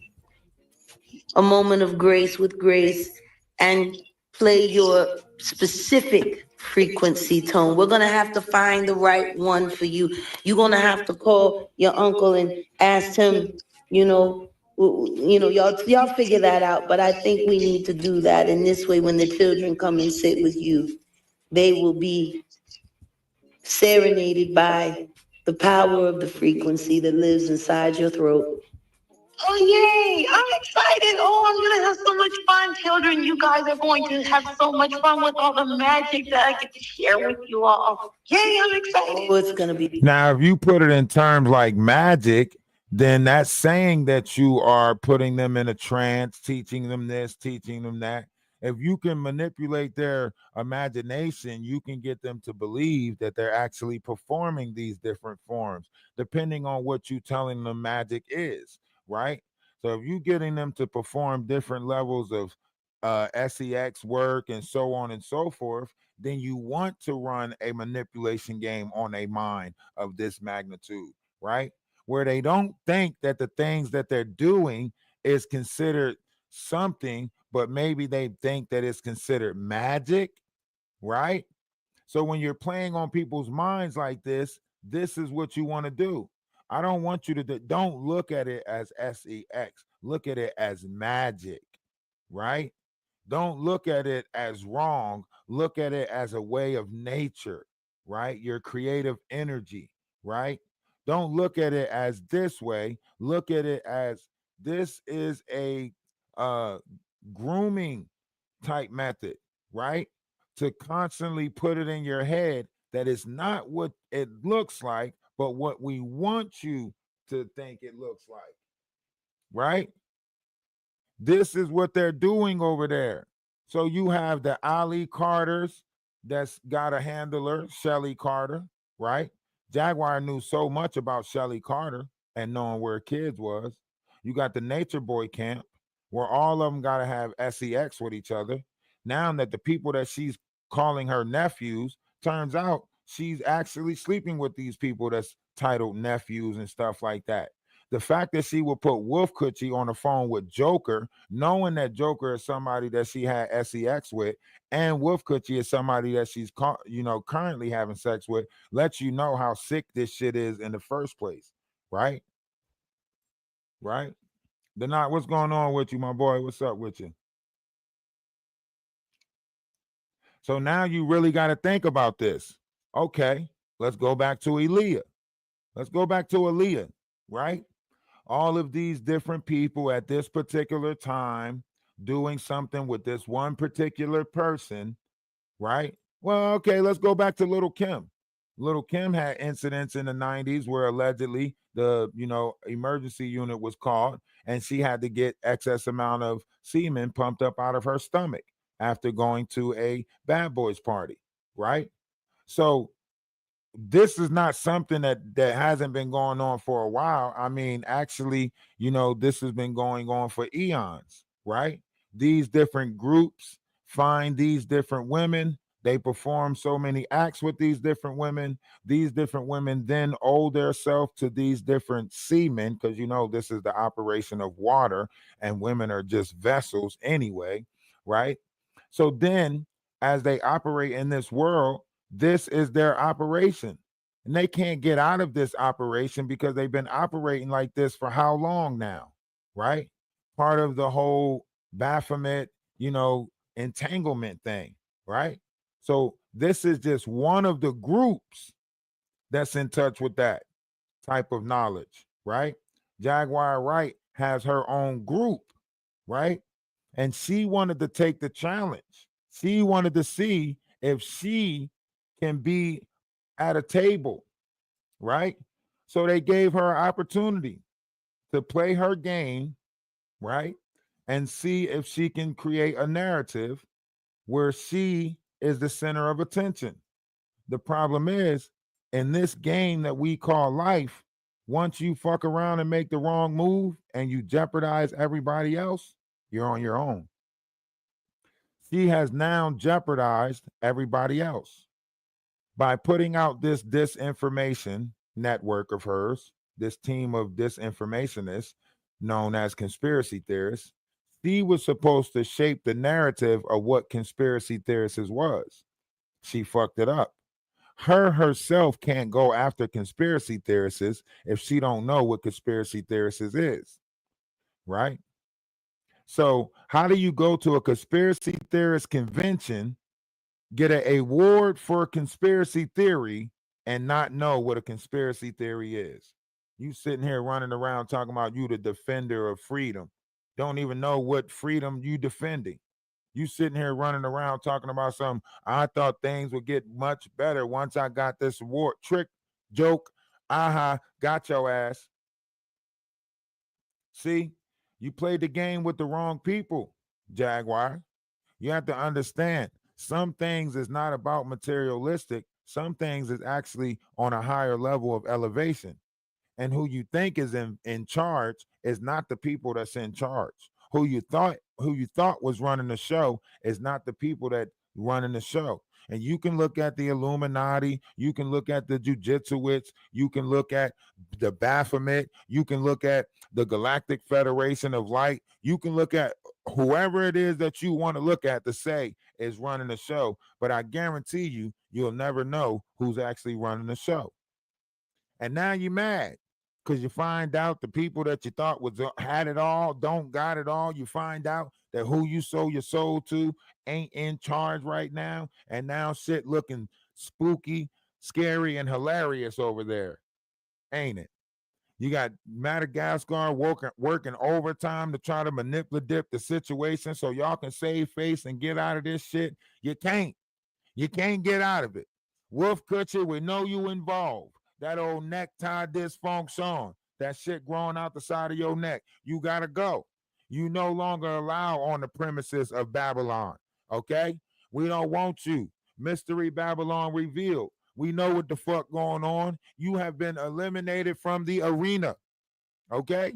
a moment of grace with Grace and play your specific frequency tone. We're going to have to find the right one for you. You're going to have to call your uncle and ask him, y'all figure that out. But I think we need to do that. And this way, when the children come and sit with you, they will be serenaded by the power of the frequency that lives inside your throat. Oh, yay! I'm excited. Oh, I'm going to have so much fun. Children, you guys are going to have so much fun with all the magic that I get to share with you all. Yay, I'm excited. Oh, it's going to be. Now, if you put it in terms like magic, then that's saying that you are putting them in a trance, teaching them this, teaching them that. If you can manipulate their imagination, you can get them to believe that they're actually performing these different forms, depending on what you're telling them magic is, right? So if you're getting them to perform different levels of sex work and so on and so forth, then you want to run a manipulation game on a mind of this magnitude, right? Where they don't think that the things that they're doing is considered something, but maybe they think that it's considered magic, right? So when you're playing on people's minds like this is what you want to do. I don't want you to don't look at it as sex. Look at it as magic, right? Don't look at it as wrong. Look at it as a way of nature, right? Your creative energy, right? Don't look at it as this way. Look at it as this is a grooming type method, right? To constantly put it in your head that it's not what it looks like, but what we want you to think it looks like, right? This is what they're doing over there. So you have the Ali Carters that's got a handler, Shelly Carter, right? Jaguar knew so much about Shelly Carter and knowing where kids was. You got the Nature Boy camp where all of them got to have sex with each other. Now that the people that she's calling her nephews, turns out she's actually sleeping with these people that's titled nephews and stuff like that. The fact that she would put Wolf Coochie on the phone with Joker, knowing that Joker is somebody that she had sex with, and Wolf Coochie is somebody that she's currently having sex with, lets you know how sick this shit is in the first place, right? Right? Denot, what's going on with you, my boy? What's up with you? So now you really got to think about this. Okay, let's go back to Aaliyah. Let's go back to Aaliyah, right? All of these different people at this particular time doing something with this one particular person, right? Well, okay, let's go back to Little Kim. Little Kim had incidents in the 90s where allegedly the, emergency unit was called and she had to get excess amount of semen pumped up out of her stomach after going to a Bad Boys party, right? So this is not something that hasn't been going on for a while. I mean, actually, this has been going on for eons, right? These different groups find these different women. They perform so many acts with these different women. These different women then owe themselves to these different seamen because, this is the operation of water and women are just vessels anyway, right? So then as they operate in this world, this is their operation. And they can't get out of this operation because they've been operating like this for how long now, right? Part of the whole Baphomet, entanglement thing, right? So this is just one of the groups that's in touch with that type of knowledge, right? Jaguar Wright has her own group, right? And she wanted to take the challenge. She wanted to see if she can be at a table, right? So they gave her an opportunity to play her game, right? And see if she can create a narrative where she is the center of attention. The problem is, in this game that we call life, once you fuck around and make the wrong move and you jeopardize everybody else, you're on your own. She has now jeopardized everybody else by putting out this disinformation network of hers, this team of disinformationists known as conspiracy theorists. She was supposed to shape the narrative of what conspiracy theorists was. She fucked it up. Her herself can't go after conspiracy theorists if she don't know what conspiracy theorists is, right? So how do you go to a conspiracy theorist convention, get an award for conspiracy theory, and not know what a conspiracy theory is? You sitting here running around talking about you the defender of freedom. Don't even know what freedom you defending. You sitting here running around talking about something. I thought things would get much better once I got this award. Trick, joke, got your ass. See, you played the game with the wrong people, Jaguar. You have to understand, some things is not about materialistic. Some things is actually on a higher level of elevation. And who you think is in charge is not the people that's in charge. Who you thought was running the show is not the people that running the show. And you can look at the Illuminati, you can look at the Jujitsuites, you can look at the Baphomet, you can look at the Galactic Federation of Light, you can look at whoever it is that you want to look at to say is running the show. But I guarantee you, you'll never know who's actually running the show. And now you're mad because you find out the people that you thought had it all, don't got it all. You find out that who you sold your soul to ain't in charge right now. And now shit looking spooky, scary, and hilarious over there. Ain't it? You got Madagascar working overtime to try to manipulate the situation so y'all can save face and get out of this shit. You can't. You can't get out of it. Wolf Kutcher, we know you involved. That old necktie dysfunction, that shit growing out the side of your neck. You got to go. You no longer allow on the premises of Babylon, okay? We don't want you. Mystery Babylon revealed. We know what the fuck going on. You have been eliminated from the arena, okay?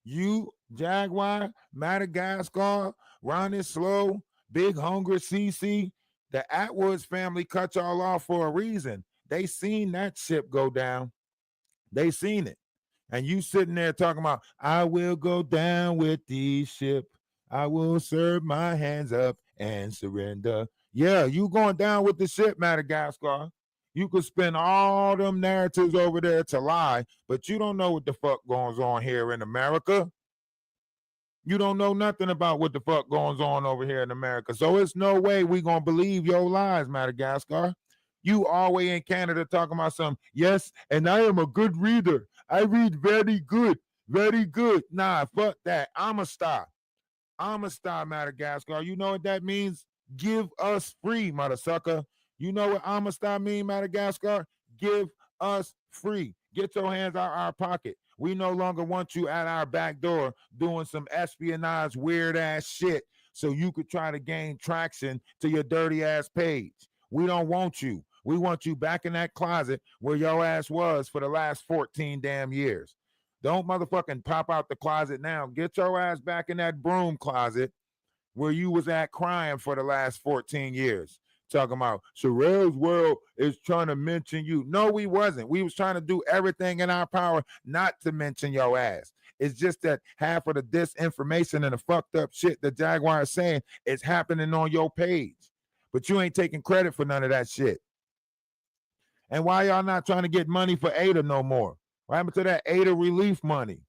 You, Jaguar, Madagascar, Ronnie Slow, Big Hungry CC, the Atwoods family cut y'all off for a reason. They seen that ship go down. They seen it. And you sitting there talking about, I will go down with the ship. I will serve my hands up and surrender. Yeah, you going down with the ship, Madagascar. You could spend all them narratives over there to lie, but you don't know what the fuck goes on here in America. You don't know nothing about what the fuck goes on over here in America. So it's no way we gonna believe your lies, Madagascar. You always in Canada talking about something. Yes, and I am a good reader. I read very good, very good. Nah, fuck that. I'm a star. I'm a star, Madagascar. You know what that means? Give us free, mother sucker. You know what I'm a star mean, Madagascar? Give us free. Get your hands out our pocket. We no longer want you at our back door doing some espionage, weird ass shit so you could try to gain traction to your dirty ass page. We don't want you. We want you back in that closet where your ass was for the last 14 damn years. Don't motherfucking pop out the closet now. Get your ass back in that broom closet where you was at crying for the last 14 years. Talking about Sherelle's World is trying to mention you. No, we wasn't. We was trying to do everything in our power not to mention your ass. It's just that half of the disinformation and the fucked up shit that Jaguar is saying is happening on your page. But you ain't taking credit for none of that shit. And why y'all not trying to get money for Ada no more? What happened to that Ada relief money?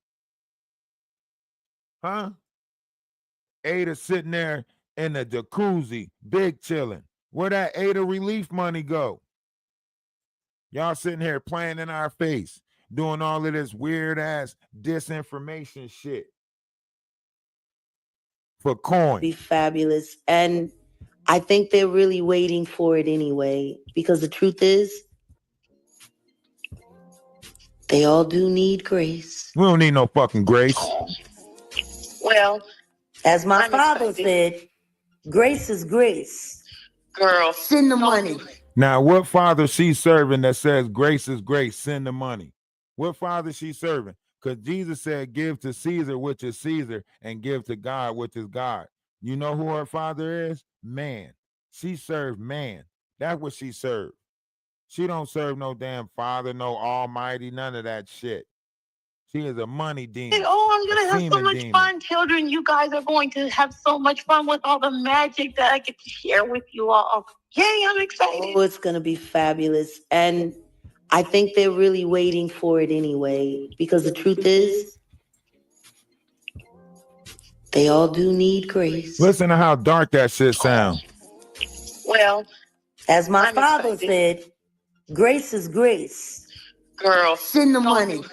Huh? Ada sitting there in the jacuzzi, big chilling. Where that Ada relief money go? Y'all sitting here playing in our face, doing all of this weird ass disinformation shit for coin. Be fabulous. And I think they're really waiting for it anyway, because the truth is, they all do need grace. We don't need no fucking grace. Well, As my I'm father excited. said, grace is grace. Girl, Send the money. Now, what father she serving that says grace is grace, send the money? What father she serving? Because Jesus said, give to Caesar, which is Caesar, and give to God, which is God. You know who her father is? Man. She served man. That's what she served. She don't serve no damn father, no almighty, none of that shit. She is a money demon. oh, I'm going a to have so semen much demon. fun, children. You guys are going to have so much fun with all the magic that I get to share with you all. Yay, I'm excited. Oh, it's going to be fabulous. And I think they're really waiting for it anyway, because the truth is, they all do need grace. Listen to how dark that shit sounds. Well, As my I'm father excited. said, grace is grace. Girl, Send the money.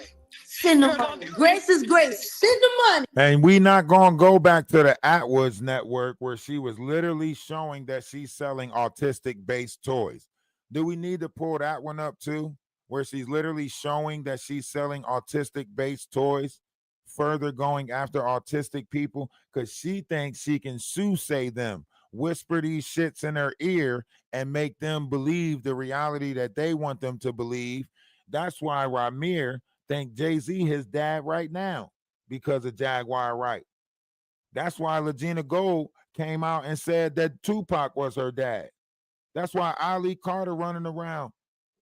Send the money. Grace is grace. Send the money. And we not going to go back to the Atwoods network where she was literally showing that she's selling autistic-based toys. Do we need to pull that one up too, where she's literally showing that she's selling autistic-based toys, further going after autistic people because she thinks she can soothsay them, whisper these shits in her ear and make them believe the reality that they want them to believe. That's why Ramir think Jay-Z his dad right now because of Jaguar Wright. That's why Legina Gold came out and said that Tupac was her dad. That's why Ali Carter running around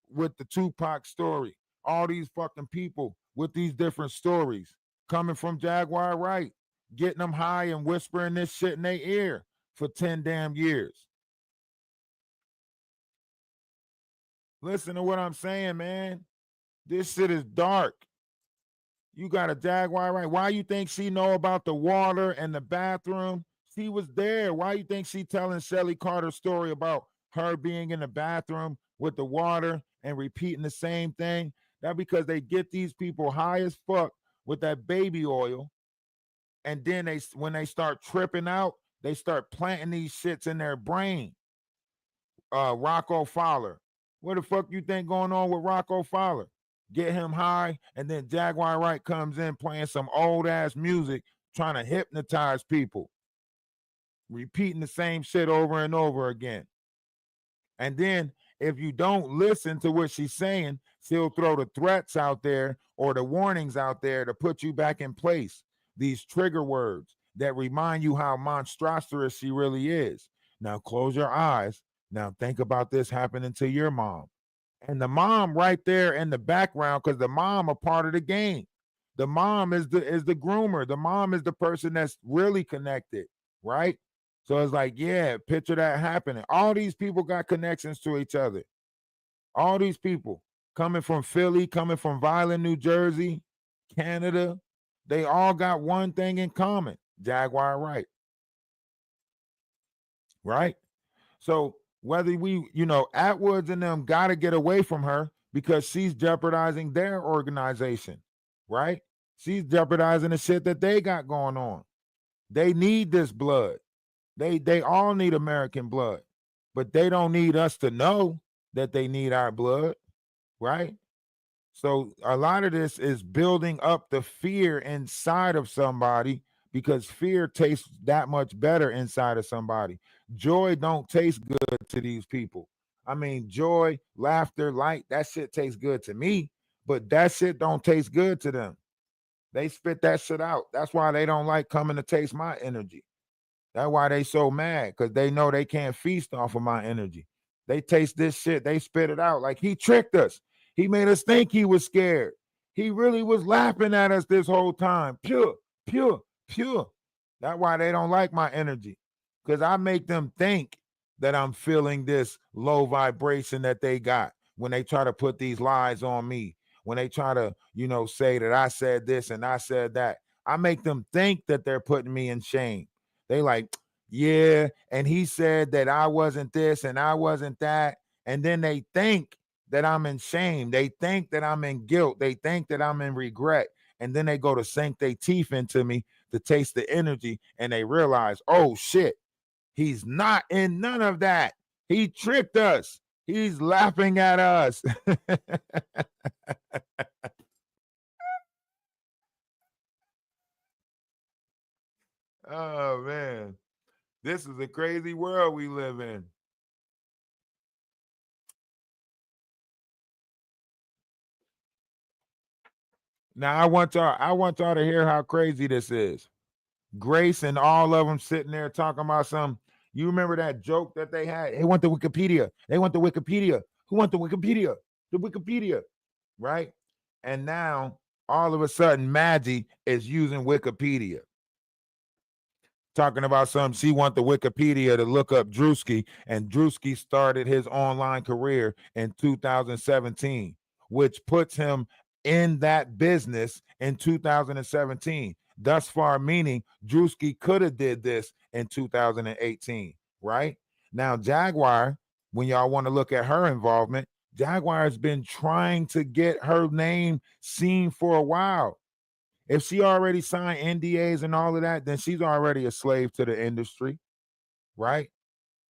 with the Tupac story. All these fucking people with these different stories coming from Jaguar Wright, getting them high and whispering this shit in their ear for 10 damn years. Listen to what I'm saying, man. This shit is dark. You got a Jaguar Wright. Why you think she know about the water and the bathroom? She was there. Why you think she telling Shelly Carter's story about her being in the bathroom with the water and repeating the same thing? That's because they get these people high as fuck with that baby oil. And then when they start tripping out, they start planting these shits in their brain. Rocco Fowler. What the fuck you think going on with Rocco Fowler? Get him high, and then Jaguar Wright comes in playing some old-ass music, trying to hypnotize people, repeating the same shit over and over again. And then if you don't listen to what she's saying, she'll throw the threats out there or the warnings out there to put you back in place. These trigger words that remind you how monstrous she really is. Now close your eyes. Now think about this happening to your mom. And the mom right there in the background, because the mom a part of the game. The mom is the groomer. The mom is the person that's really connected, right? So it's like, yeah, picture that happening. All these people got connections to each other. All these people coming from Philly, coming from Violin, New Jersey, Canada, they all got one thing in common, Jaguar Wright. Right? So whether we, Atwoods and them got to get away from her because she's jeopardizing their organization, right? She's jeopardizing the shit that they got going on. They need this blood. They all need American blood, but they don't need us to know that they need our blood, right? So a lot of this is building up the fear inside of somebody because fear tastes that much better inside of somebody. Joy don't taste good to these people. I mean, joy, laughter, light, that shit tastes good to me, but that shit don't taste good to them. They spit that shit out. That's why they don't like coming to taste my energy. That's why they so mad, because they know they can't feast off of my energy. They taste this shit, they spit it out. Like, he tricked us. He made us think he was scared. He really was laughing at us this whole time. Pure, pure, pure. That's why they don't like my energy, because I make them think that I'm feeling this low vibration that they got. when they try to put these lies on me, when they try to, you know, say that I said this and I said that, I make them think that they're putting me in shame. They like, yeah, and he said that I wasn't this and I wasn't that. And then they think that I'm in shame. They think that I'm in guilt. They think that I'm in regret. And then they go to sink their teeth into me to taste the energy, and they realize, oh shit, he's not in none of that. He tricked us. He's laughing at us. Oh man, this is a crazy world we live in. Now I want y'all to hear how crazy this is. Grace and all of them sitting there talking about some. You remember that joke that they had? They want the Wikipedia. They want the Wikipedia. Who want the Wikipedia? The Wikipedia, right? And now all of a sudden, Maggie is using Wikipedia, talking about something. She want the Wikipedia to look up Drewski, and Drewski started his online career in 2017, which puts him in that business in 2017. Thus far, meaning Drewski could have did this in 2018, right? Now, Jaguar, when y'all want to look at her involvement, Jaguar has been trying to get her name seen for a while. If she already signed NDAs and all of that, then she's already a slave to the industry, right?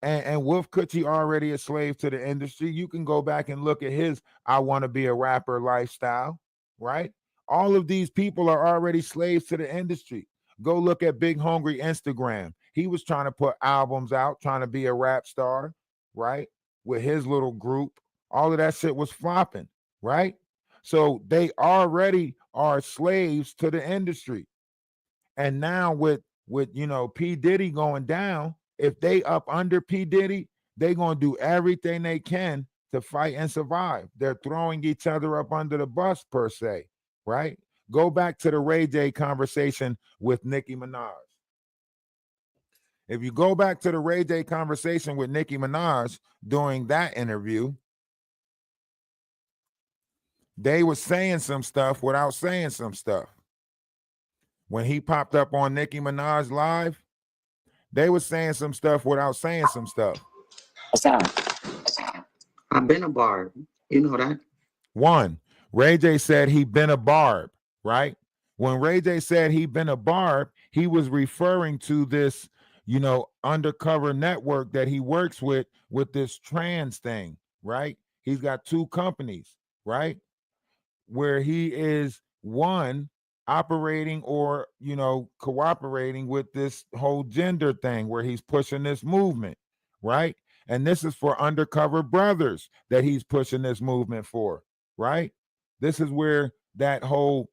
And Wolf Coochie already a slave to the industry. You can go back and look at his I want to be a rapper lifestyle, right? All of these people are already slaves to the industry. Go look at Big Hungry Instagram. He was trying to put albums out, trying to be a rap star, right? With his little group. All of that shit was flopping, right? So they already are slaves to the industry. And now with you know, P. Diddy going down, if they up under P. Diddy, they're going to do everything they can to fight and survive. They're throwing each other up under the bus, per se, right? Go back to the Ray J conversation with Nicki Minaj. If you go back to the Ray J conversation with Nicki Minaj during that interview, they were saying some stuff without saying some stuff. When he popped up on Nicki Minaj live, they were saying some stuff without saying some stuff. What's up? I've been a barb. You know that. One, Ray J said he been a barb, right? When Ray J said he been a barb, he was referring to this, you know, undercover network that he works with this trans thing, right? He's got two companies, right? Where he is one operating or, you know, cooperating with this whole gender thing where he's pushing this movement, right? And this is for undercover brothers that he's pushing this movement for, right? This is where that whole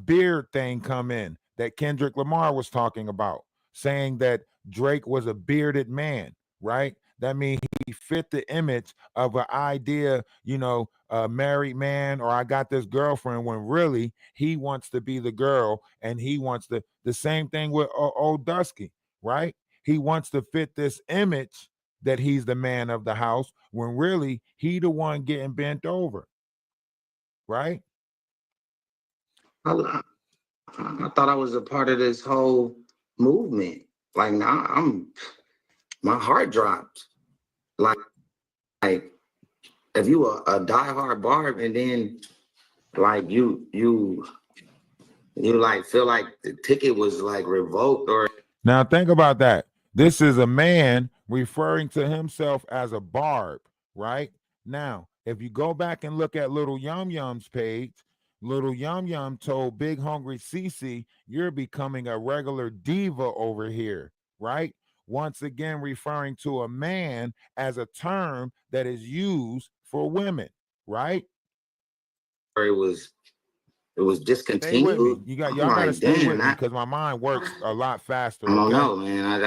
beard thing come in that Kendrick Lamar was talking about, saying that Drake was a bearded man, right? That means he fit the image of an idea, you know, a married man, or I got this girlfriend, when really he wants to be the girl, and he wants the same thing with Old Dusky, right? He wants to fit this image that he's the man of the house, when really he the one getting bent over, right? I thought I was a part of this whole movement. Like now, my heart dropped. Like if you were a diehard barb, and then like you like feel like the ticket was like revoked, or now think about that. This is a man referring to himself as a barb, right? Now, if you go back and look at Little Yum Yum's page, Little Yum Yum told Big Hungry CC, you're becoming a regular diva over here, right? Once again, referring to a man as a term that is used for women, right? it was discontinued. Stay with me. Y'all gotta stay with me, because my mind works a lot faster. I don't know, man. I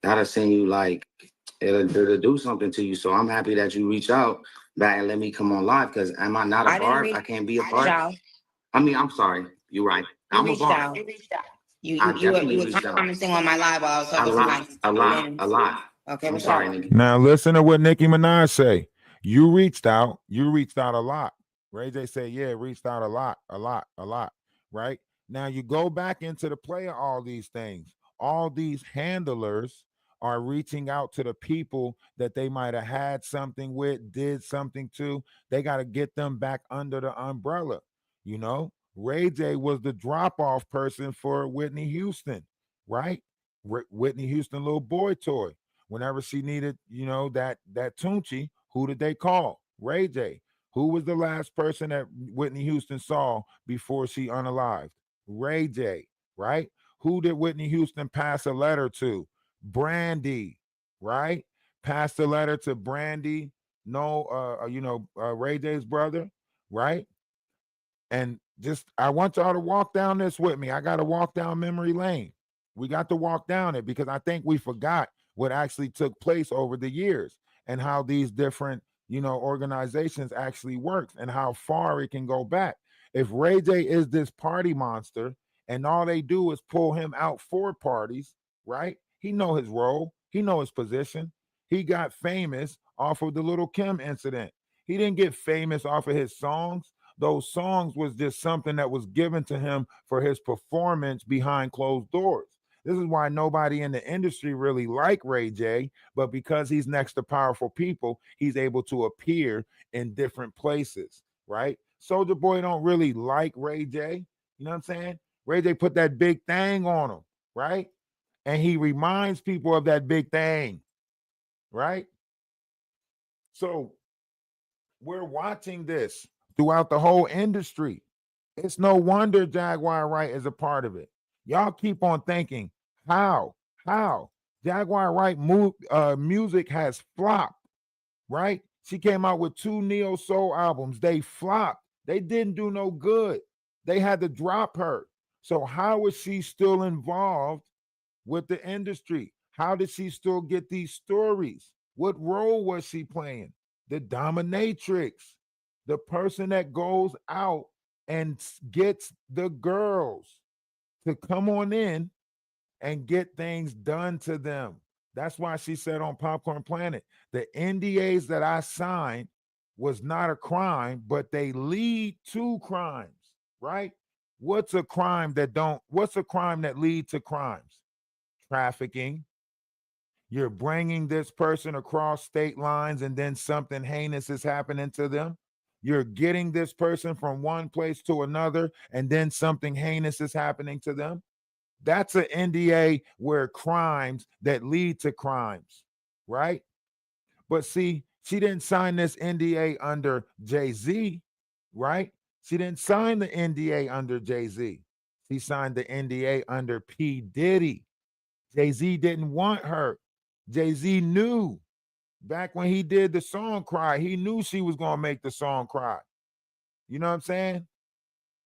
gotta send you, like, it'll do something to you. So I'm happy that you reach out back and let me come on live, because am I not a barb? I can't be a barb. I mean, I'm sorry. You're right. I'm a barb. You reached out. You were commenting on my live while I was talking a lot. Okay, I'm sorry, Nikki. Now listen to what Nicki Minaj say. You reached out a lot. Ray J said, yeah, reached out a lot, right? Now you go back into the play of all these things. All these handlers are reaching out to the people that they might have had something with, did something to. They got to get them back under the umbrella. You know, Ray J was the drop-off person for Whitney Houston, right? Whitney Houston little boy toy. Whenever she needed, that Tunchi, who did they call? Ray J. Who was the last person that Whitney Houston saw before she unalived? Ray J, right? Who did Whitney Houston pass a letter to? Brandy, right? Passed the letter to Brandy, Ray J's brother, right? And just, I want y'all to walk down this with me. I got to walk down memory lane. We got to walk down it because I think we forgot what actually took place over the years and how these different, organizations actually works and how far it can go back. If Ray J is this party monster and all they do is pull him out for parties, right? He know his role. He know his position. He got famous off of the Little Kim incident. He didn't get famous off of his songs. Those songs was just something that was given to him for his performance behind closed doors. This is why nobody in the industry really like Ray J, but because he's next to powerful people, he's able to appear in different places, right? Soulja Boy don't really like Ray J, you know what I'm saying? Ray J put that big thing on him, right? And he reminds people of that big thing, right? So we're watching this throughout the whole industry. It's no wonder Jaguar Wright is a part of it. Y'all keep on thinking, how? Jaguar Wright music has flopped, right? She came out with 2 neo soul albums. They flopped. They didn't do no good. They had to drop her. So how is she still involved with the industry? How did she still get these stories? What role was she playing? The dominatrix, the person that goes out and gets the girls to come on in and get things done to them. That's why she said on Popcorn Planet, the NDAs that I signed was not a crime, but they lead to crimes, right? What's a crime that leads to crimes? Trafficking. You're bringing this person across state lines and then something heinous is happening to them. You're getting this person from one place to another and then something heinous is happening to them. That's an NDA where crimes that lead to crimes, right? But see, she didn't sign this NDA under Jay-Z, right? She didn't sign the NDA under Jay-Z. She signed the NDA under P. Diddy. Jay-Z didn't want her. Jay-Z knew back when he did the song Cry, he knew she was going to make the song cry. You know what I'm saying?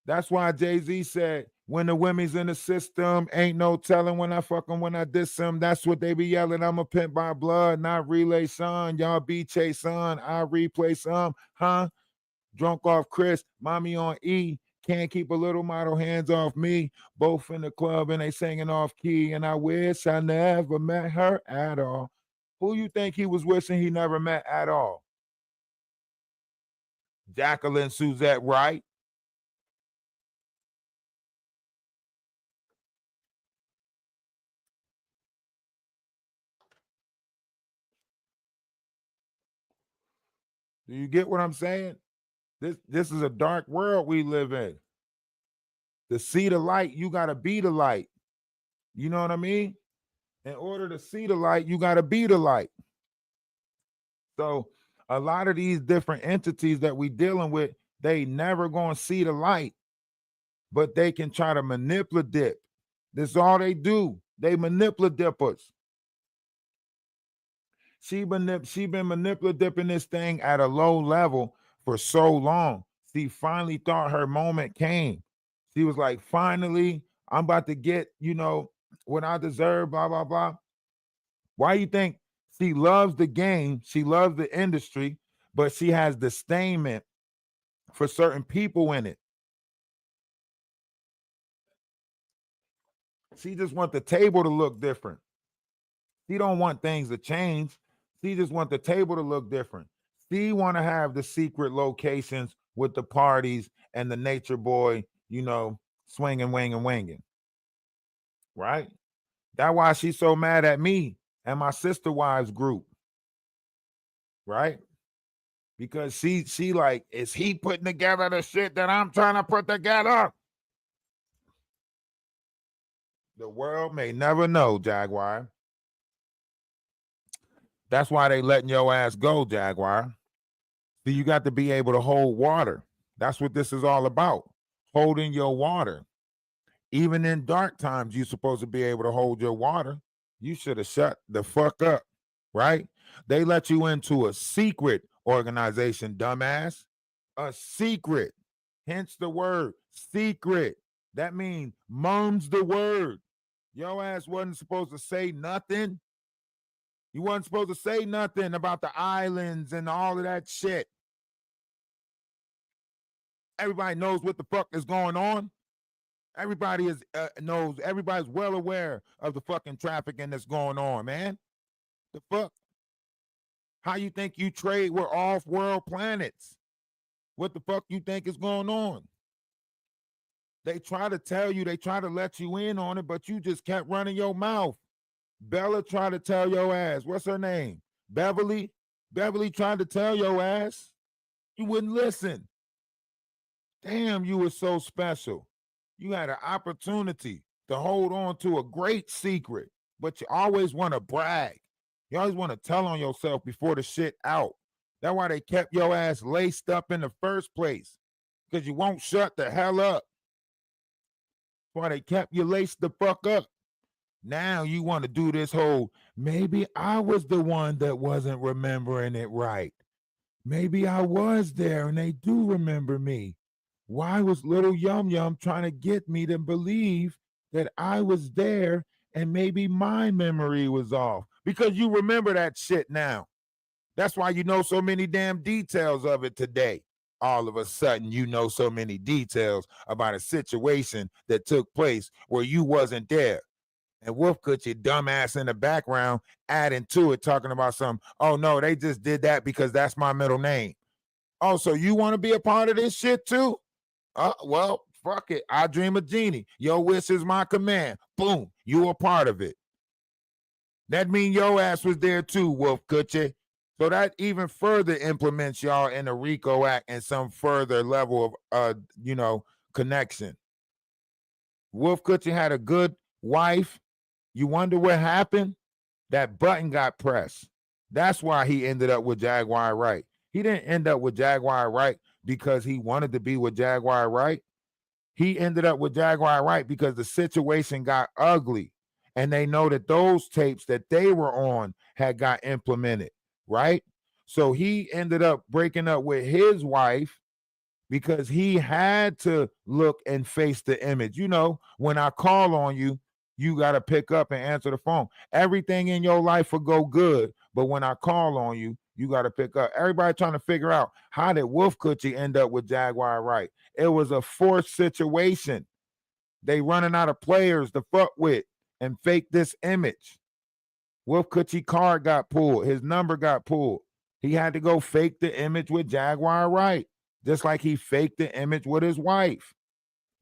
That's why Jay-Z said, when the women's in the system, ain't no telling when I fuck them, when I diss them. That's what they be yelling. I'm a pimp by blood, not relay son. Y'all be chase son. I replay some. Huh? Drunk off Chris. Mommy on E. Can't keep a little model hands off me. Both in the club and they singing off key. And I wish I never met her at all. Who you think he was wishing he never met at all? Jacqueline Suzette Wright. Do you get what I'm saying? This is a dark world we live in. To see the light, you got to be the light. You know what I mean? In order to see the light, you got to be the light. So a lot of these different entities that we dealing with, they never going to see the light, but they can try to manipulate dip. This is all they do. They manipulate dippers. She been manipulative dipping this thing at a low level for so long. She finally thought her moment came. She was like, finally, I'm about to get, what I deserve, blah, blah, blah. Why you think she loves the game? She loves the industry, but she has disdainment for certain people in it. She just want the table to look different. She don't want things to change. She just want the table to look different. She want to have the secret locations with the parties and the nature boy, you know, swinging, wanging. Right? That's why she's so mad at me and my sister wives group. Right? Because she like, is he putting together the shit that I'm trying to put together? The world may never know, Jaguar. That's why they letting your ass go, Jaguar. So you got to be able to hold water. That's what this is all about. Holding your water. Even in dark times, you're supposed to be able to hold your water. You should have shut the fuck up, right? They let you into a secret organization, dumbass. A secret. Hence the word secret. That means mum's the word. Your ass wasn't supposed to say nothing. You wasn't supposed to say nothing about the islands and all of that shit. Everybody knows what the fuck is going on. Everybody knows. Everybody's well aware of the fucking trafficking that's going on, man. The fuck? How you think you trade with off-world planets? What the fuck you think is going on? They try to tell you, they try to let you in on it, but you just kept running your mouth. Bella tried to tell your ass. What's her name? Beverly? Beverly tried to tell your ass. You wouldn't listen. Damn, you were so special. You had an opportunity to hold on to a great secret, but you always want to brag. You always want to tell on yourself before the shit out. That's why they kept your ass laced up in the first place, because you won't shut the hell up. That's why they kept you laced the fuck up. Now you want to do this whole, maybe I was the one that wasn't remembering it right. Maybe I was there and they do remember me. Why was little Yum Yum trying to get me to believe that I was there and maybe my memory was off? Because you remember that shit now. That's why you know so many damn details of it today. All of a sudden, you know so many details about a situation that took place where you wasn't there. And Wolf Cut your dumbass in the background, adding to it, talking about some, oh no, they just did that because that's my middle name. Oh, so you want to be a part of this shit too? Well, fuck it. I dream of genie. Your wish is my command. Boom, you a part of it. That mean your ass was there too, Wolf Kutcher. So that even further implements y'all in the RICO Act and some further level of, connection. Wolf Kutcher had a good wife. You wonder what happened? That button got pressed. That's why he ended up with Jaguar Wright. He didn't end up with Jaguar Wright because he wanted to be with Jaguar Wright. He ended up with Jaguar Wright because the situation got ugly. And they know that those tapes that they were on had got implemented, right? So he ended up breaking up with his wife because he had to look and face the image. You know, when I call on you, you got to pick up and answer the phone. Everything in your life will go good, but when I call on you, you got to pick up. Everybody trying to figure out, how did Wolf Coochie end up with Jaguar Wright? It was a forced situation. They running out of players to fuck with and fake this image. Wolf Coochie card got pulled. His number got pulled. He had to go fake the image with Jaguar Wright, just like he faked the image with his wife.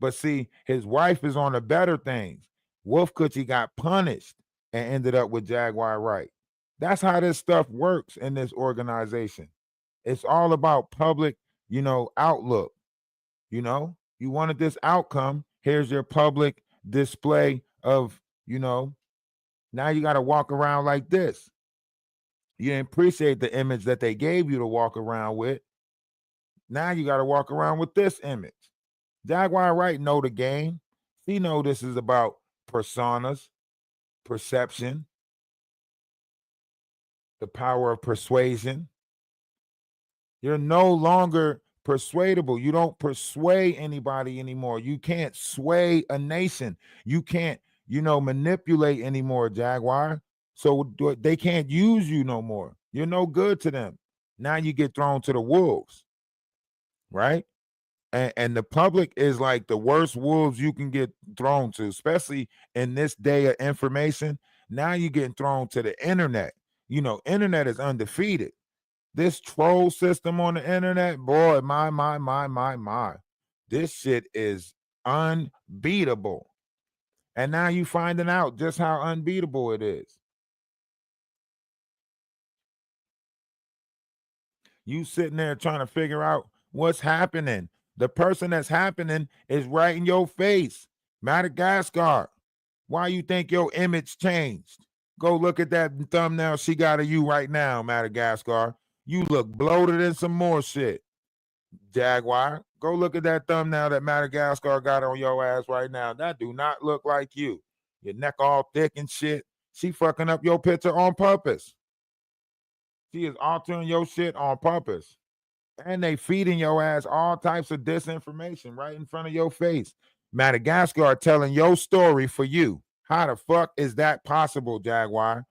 But see, his wife is on the better things. Wolf Coochie got punished and ended up with Jaguar Wright. That's how this stuff works in this organization. It's all about public, outlook. You wanted this outcome. Here's your public display of, now you got to walk around like this. You didn't appreciate the image that they gave you to walk around with. Now you got to walk around with this image. Jaguar Wright know the game. He know this is about personas, perception, the power of persuasion. You're no longer persuadable. You don't persuade anybody anymore. You can't sway a nation. You can't, manipulate anymore, Jaguar. So they can't use you no more. You're no good to them. Now you get thrown to the wolves, right? And the public is like the worst wolves you can get thrown to, especially in this day of information. Now you're getting thrown to the internet. Internet is undefeated. This troll system on the internet, boy, my. This shit is unbeatable. And now you finding out just how unbeatable it is. You sitting there trying to figure out what's happening. The person that's happening is right in your face. Madagascar. Why you think your image changed? Go look at that thumbnail she got of you right now, Madagascar. You look bloated and some more shit. Jaguar, go look at that thumbnail that Madagascar got on your ass right now. That do not look like you. Your neck all thick and shit. She fucking up your picture on purpose. She is altering your shit on purpose. And they feeding your ass all types of disinformation right in front of your face. Madagascar telling your story for you. How the fuck is that possible, Jaguar?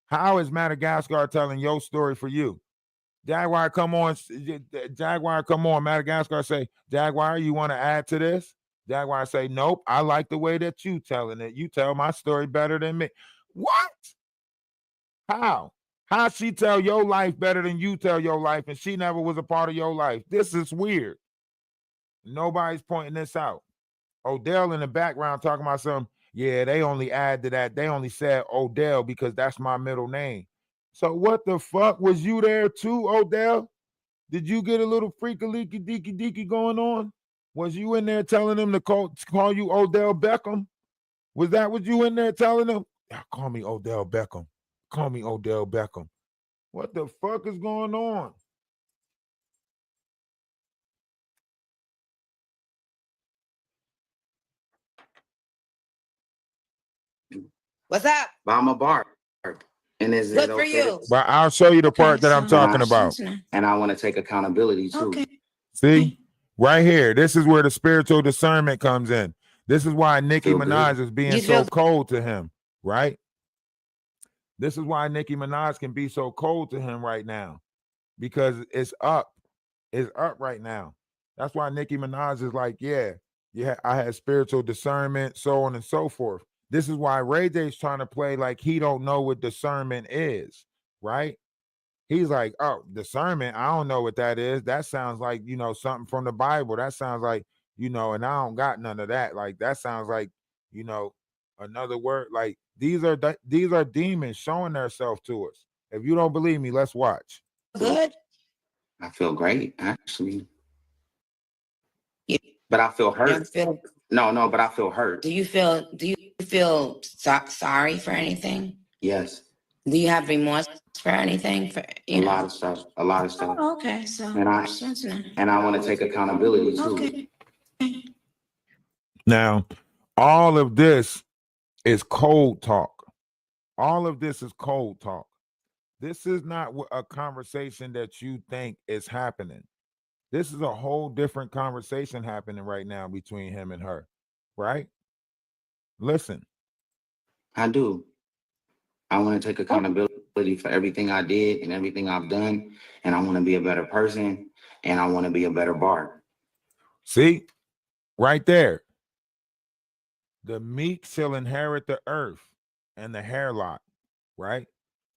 How is Madagascar telling your story for you? Jaguar, come on. Jaguar, come on. Madagascar say, Jaguar, you want to add to this? Jaguar say, nope, I like the way that you telling it. You tell my story better than me. What? How? How she tell your life better than you tell your life and she never was a part of your life? This is weird. Nobody's pointing this out. Odell in the background talking about something. Yeah, they only add to that. They only said Odell because that's my middle name. So what the fuck? Was you there too, Odell? Did you get a little freaky-leaky deaky going on? Was you in there telling them to call you Odell Beckham? Was that what you in there telling them? Yeah, call me Odell Beckham. Call me Odell Beckham. What the fuck is going on? What's up? I'm a bar. And is Good it for okay? you. But I'll show you the part that I'm talking about. And I want to take accountability too. Okay. See? Right here. This is where the spiritual discernment comes in. This is why Nicki Minaj is being so cold to him, right? This is why Nicki Minaj can be so cold to him right now. Because it's up. It's up right now. That's why Nicki Minaj is like, yeah, I had spiritual discernment, so on and so forth. This is why Ray J's trying to play like he don't know what discernment is, right? He's like, oh, discernment, I don't know what that is. That sounds like, something from the Bible. That sounds like, and I don't got none of that. Like, that sounds like, another word. Like, these are demons showing themselves to us. If you don't believe me, let's watch. Good. I feel great, actually. Yeah. But I feel hurt. No, but I feel hurt. Do you feel sorry for anything? Yes. Do you have remorse for anything? A lot of stuff. Oh, okay. So and I want to take accountability too. Okay. Now, all of this is cold talk. All of this is cold talk. This is not a conversation that you think is happening. This is a whole different conversation happening right now between him and her, right? Listen. I do. I want to take accountability for everything I did and everything I've done, and I want to be a better person, and I want to be a better bar. See? Right there. The meek shall inherit the earth and the hair lot, right?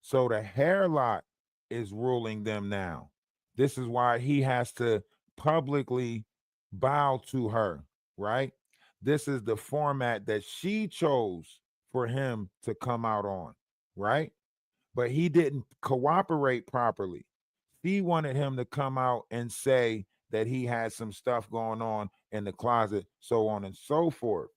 So the hair lot is ruling them now. This is why he has to publicly bow to her, right? This is the format that she chose for him to come out on, right? But he didn't cooperate properly. She wanted him to come out and say that he had some stuff going on in the closet, so on and so forth.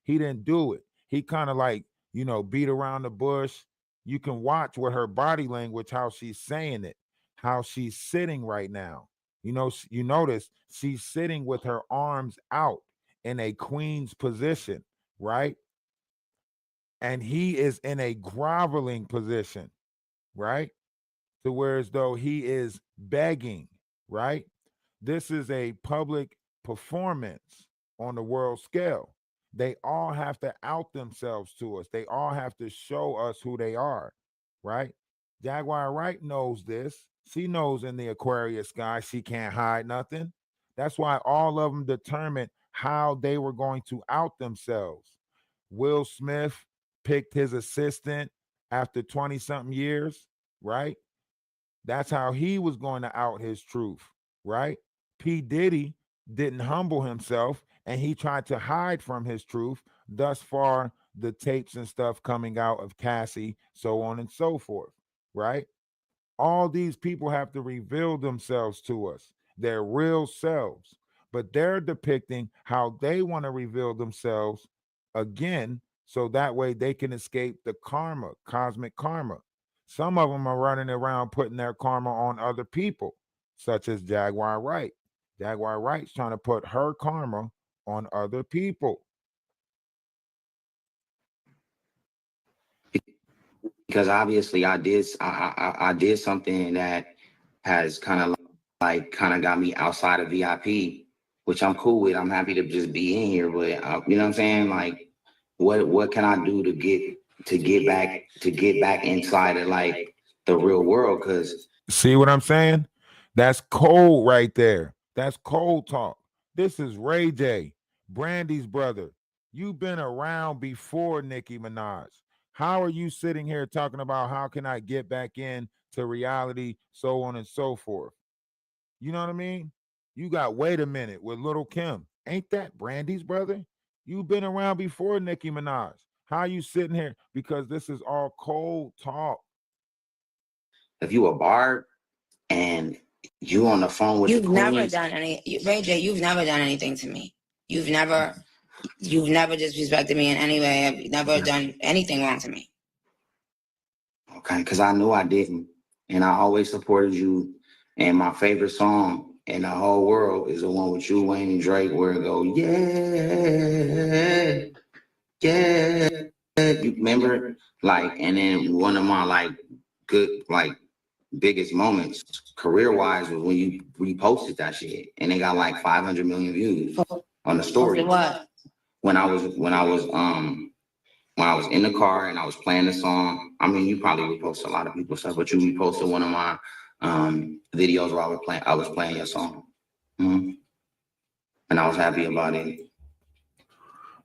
He didn't do it. He kind of like, beat around the bush. You can watch with her body language how she's saying it, how she's sitting right now. You notice she's sitting with her arms out in a queen's position, right? And he is in a groveling position, right? To where as though he is begging, right? This is a public performance on the world scale. They all have to out themselves to us. They all have to show us who they are, right? Jaguar Wright knows this. She knows in the Aquarius sky she can't hide nothing. That's why all of them determined how they were going to out themselves. Will Smith picked his assistant after 20-something years, right? That's how he was going to out his truth, right? P. Diddy didn't humble himself and he tried to hide from his truth. Thus far, the tapes and stuff coming out of Cassie, so on and so forth, right? All these people have to reveal themselves to us, their real selves, but they're depicting how they want to reveal themselves again, so that way they can escape the karma, cosmic karma. Some of them are running around putting their karma on other people, such as Jaguar Wright. Jaguar Wright's trying to put her karma on other people. Because obviously I did something that has kind of got me outside of VIP, which I'm cool with. I'm happy to just be in here, but you know what I'm saying? Like, what can I do to get back inside of like the real world? Because see what I'm saying? That's cold right there. That's cold talk. This is Ray J, Brandy's brother. You've been around before Nicki Minaj. How are you sitting here talking about how can I get back in to reality, so on and so forth? You know what I mean? You got Wait a Minute with Little Kim. Ain't that Brandy's brother? You've been around before Nicki Minaj. How are you sitting here? Because this is all cold talk. if you a barb and you on the phone with You've the never queens, done Ray J, you've never done anything to me. You've never disrespected me in any way. I've never done anything wrong to me. okay, because I knew I didn't. And I always supported you. And my favorite song in the whole world is the one with you, Wayne, and Drake, where it goes, yeah, yeah. You remember? Like, and then one of my like good, like biggest moments career-wise was when you reposted that shit. And they got like 500 million views on the story. What? When I was in the car and I was playing the song. I mean, you probably repost a lot of people's stuff, but you reposted one of my videos where I was playing your song. Mm-hmm. And I was happy about it.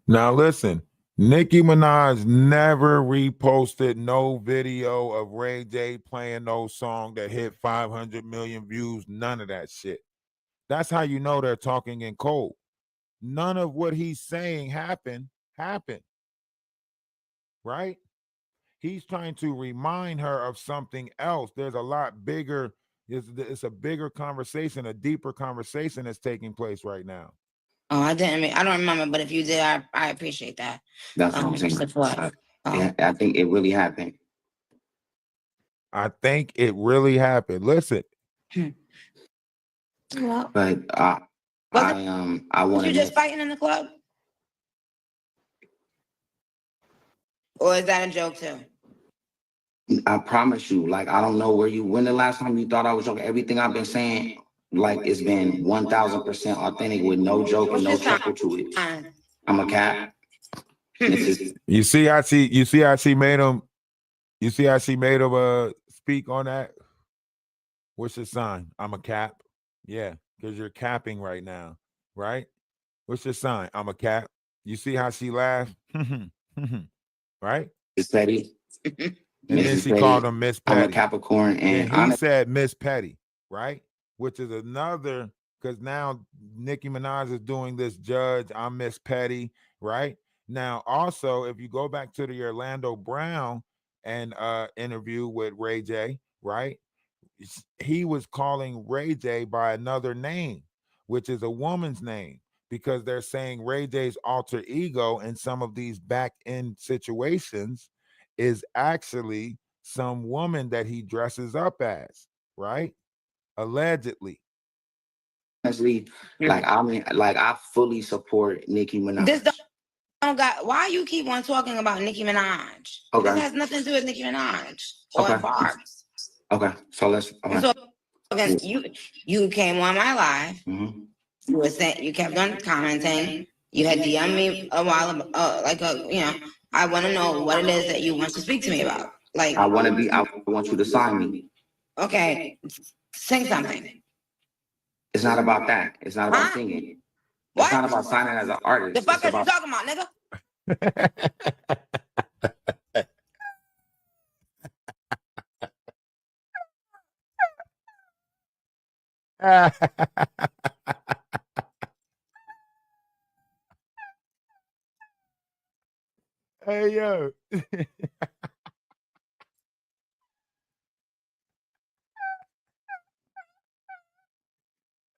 Now listen, Nicki Minaj never reposted no video of Ray J playing no song that hit 500 million views. None of that shit. That's how you know they're talking in code. None of what he's saying happened. Right? He's trying to remind her of something else. There's a lot bigger, it's a bigger conversation, a deeper conversation that's taking place right now. Oh, I don't remember, but if you did, I appreciate that. That's what I'm saying. I think it really happened. I think it really happened. Listen. Well, but I want you just fighting in the club? Or is that a joke too? I promise you, like, I don't know when the last time you thought I was joking. Everything I've been saying, like, it's been 1000% authentic with no joke and no chuckle to it. I'm a cat. You see how she made him speak on that? What's your sign? I'm a cap. Yeah, because you're capping right now, right? What's your sign? I'm a cap. You see how she laughed? Right? It's petty. And then she called him Miss Petty. I'm a Capricorn, and he said Miss Petty, right? Which is another, because now Nicki Minaj is doing this judge, I'm Miss Petty, right? Now, also, if you go back to the Orlando Brown and interview with Ray J, right? He was calling Ray J by another name, which is a woman's name, because they're saying Ray J's alter ego in some of these back end situations is actually some woman that he dresses up as, right? Allegedly. Honestly, I fully support Nicki Minaj. Why you keep on talking about Nicki Minaj? Okay. This has nothing to do with Nicki Minaj or Barb's. Okay, so let's. Okay. So again, you came on my live. Mm-hmm. You were saying, you kept on commenting. You had DM'd me a while ago, I want to know what it is that you want to speak to me about. Like, I want you to sign me. Okay, sing something. It's not about that. It's not about singing. What? It's not about signing as an artist. The fuck are you talking about, nigga? Hey, yo.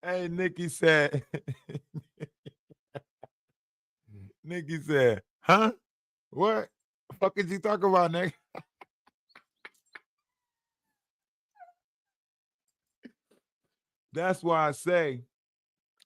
Hey, Nikki said, Nikki said, huh? What? The fuck is you talking about, Nick? That's why I say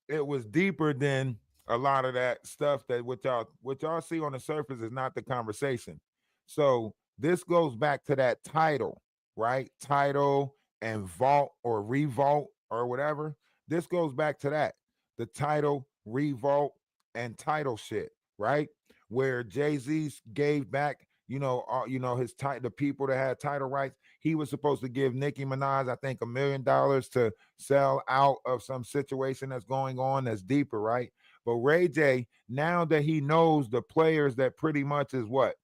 it was deeper than a lot of that stuff that what y'all see on the surface is not the conversation. So this goes back to that title, right? Title and vault or revolt or whatever. This goes back to that. The title, revolt, and title shit, right? Where Jay-Z gave back, his the people that had title rights. He was supposed to give Nicki Minaj, I think, $1 million to sell out of some situation that's going on that's deeper, right? But Ray J, now that he knows the players that pretty much is what?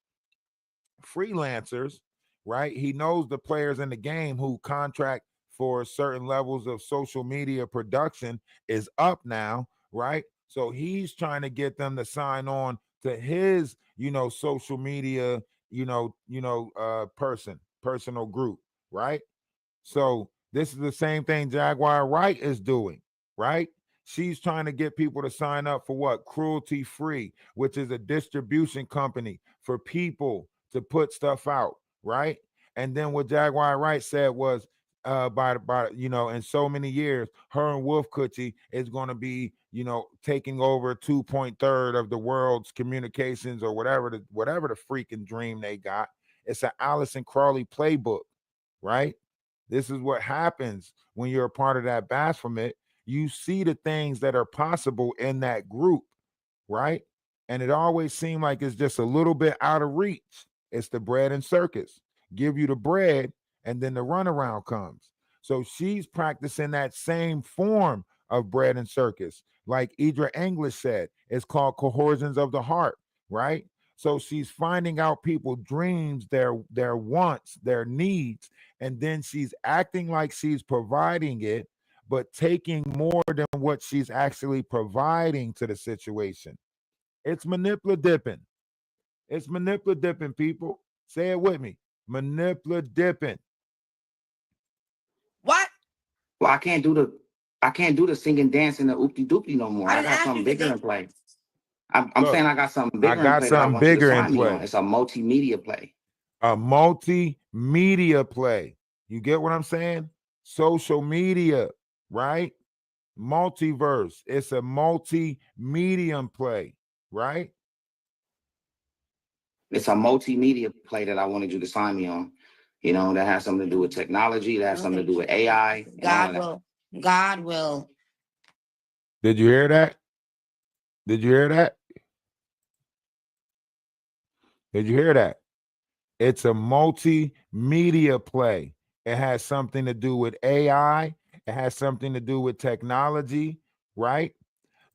Freelancers, right? He knows the players in the game who contract for certain levels of social media production is up now, right? So he's trying to get them to sign on to his, social media, personal group, right? So this is the same thing Jaguar Wright is doing, right? She's trying to get people to sign up for what? Cruelty Free, which is a distribution company for people to put stuff out, right? And then what Jaguar Wright said was, by in so many years, her and Wolf Coochie is going to be, taking over 2.3 of the world's communications or whatever the freaking dream they got. It's an Allison Crawley playbook, right? This is what happens when you're a part of that Baphomet. You see the things that are possible in that group, right? And it always seems like it's just a little bit out of reach. It's the bread and circus. Give you the bread, and then the runaround comes. So she's practicing that same form of bread and circus. Like Idra English said, it's called coercions of the heart, right? So she's finding out people's dreams, their wants, their needs, and then she's acting like she's providing it, but taking more than what she's actually providing to the situation. It's manipulative. It's manipulative, people. Say it with me. Manipulative. What? Well, I can't do the singing, dancing, the oopty doopty no more. I got something bigger in play. I'm saying I got something bigger in play that I want you to sign me on. It's a multimedia play. A multimedia play. You get what I'm saying? Social media, right? Multiverse. It's a multi-medium play, right? It's a multimedia play that I wanted you to sign me on. That has something to do with technology, that has something to do with AI. God will. Did you hear that? Did you hear that? Did you hear that? It's a multimedia play. It has something to do with AI. It has something to do with technology, right?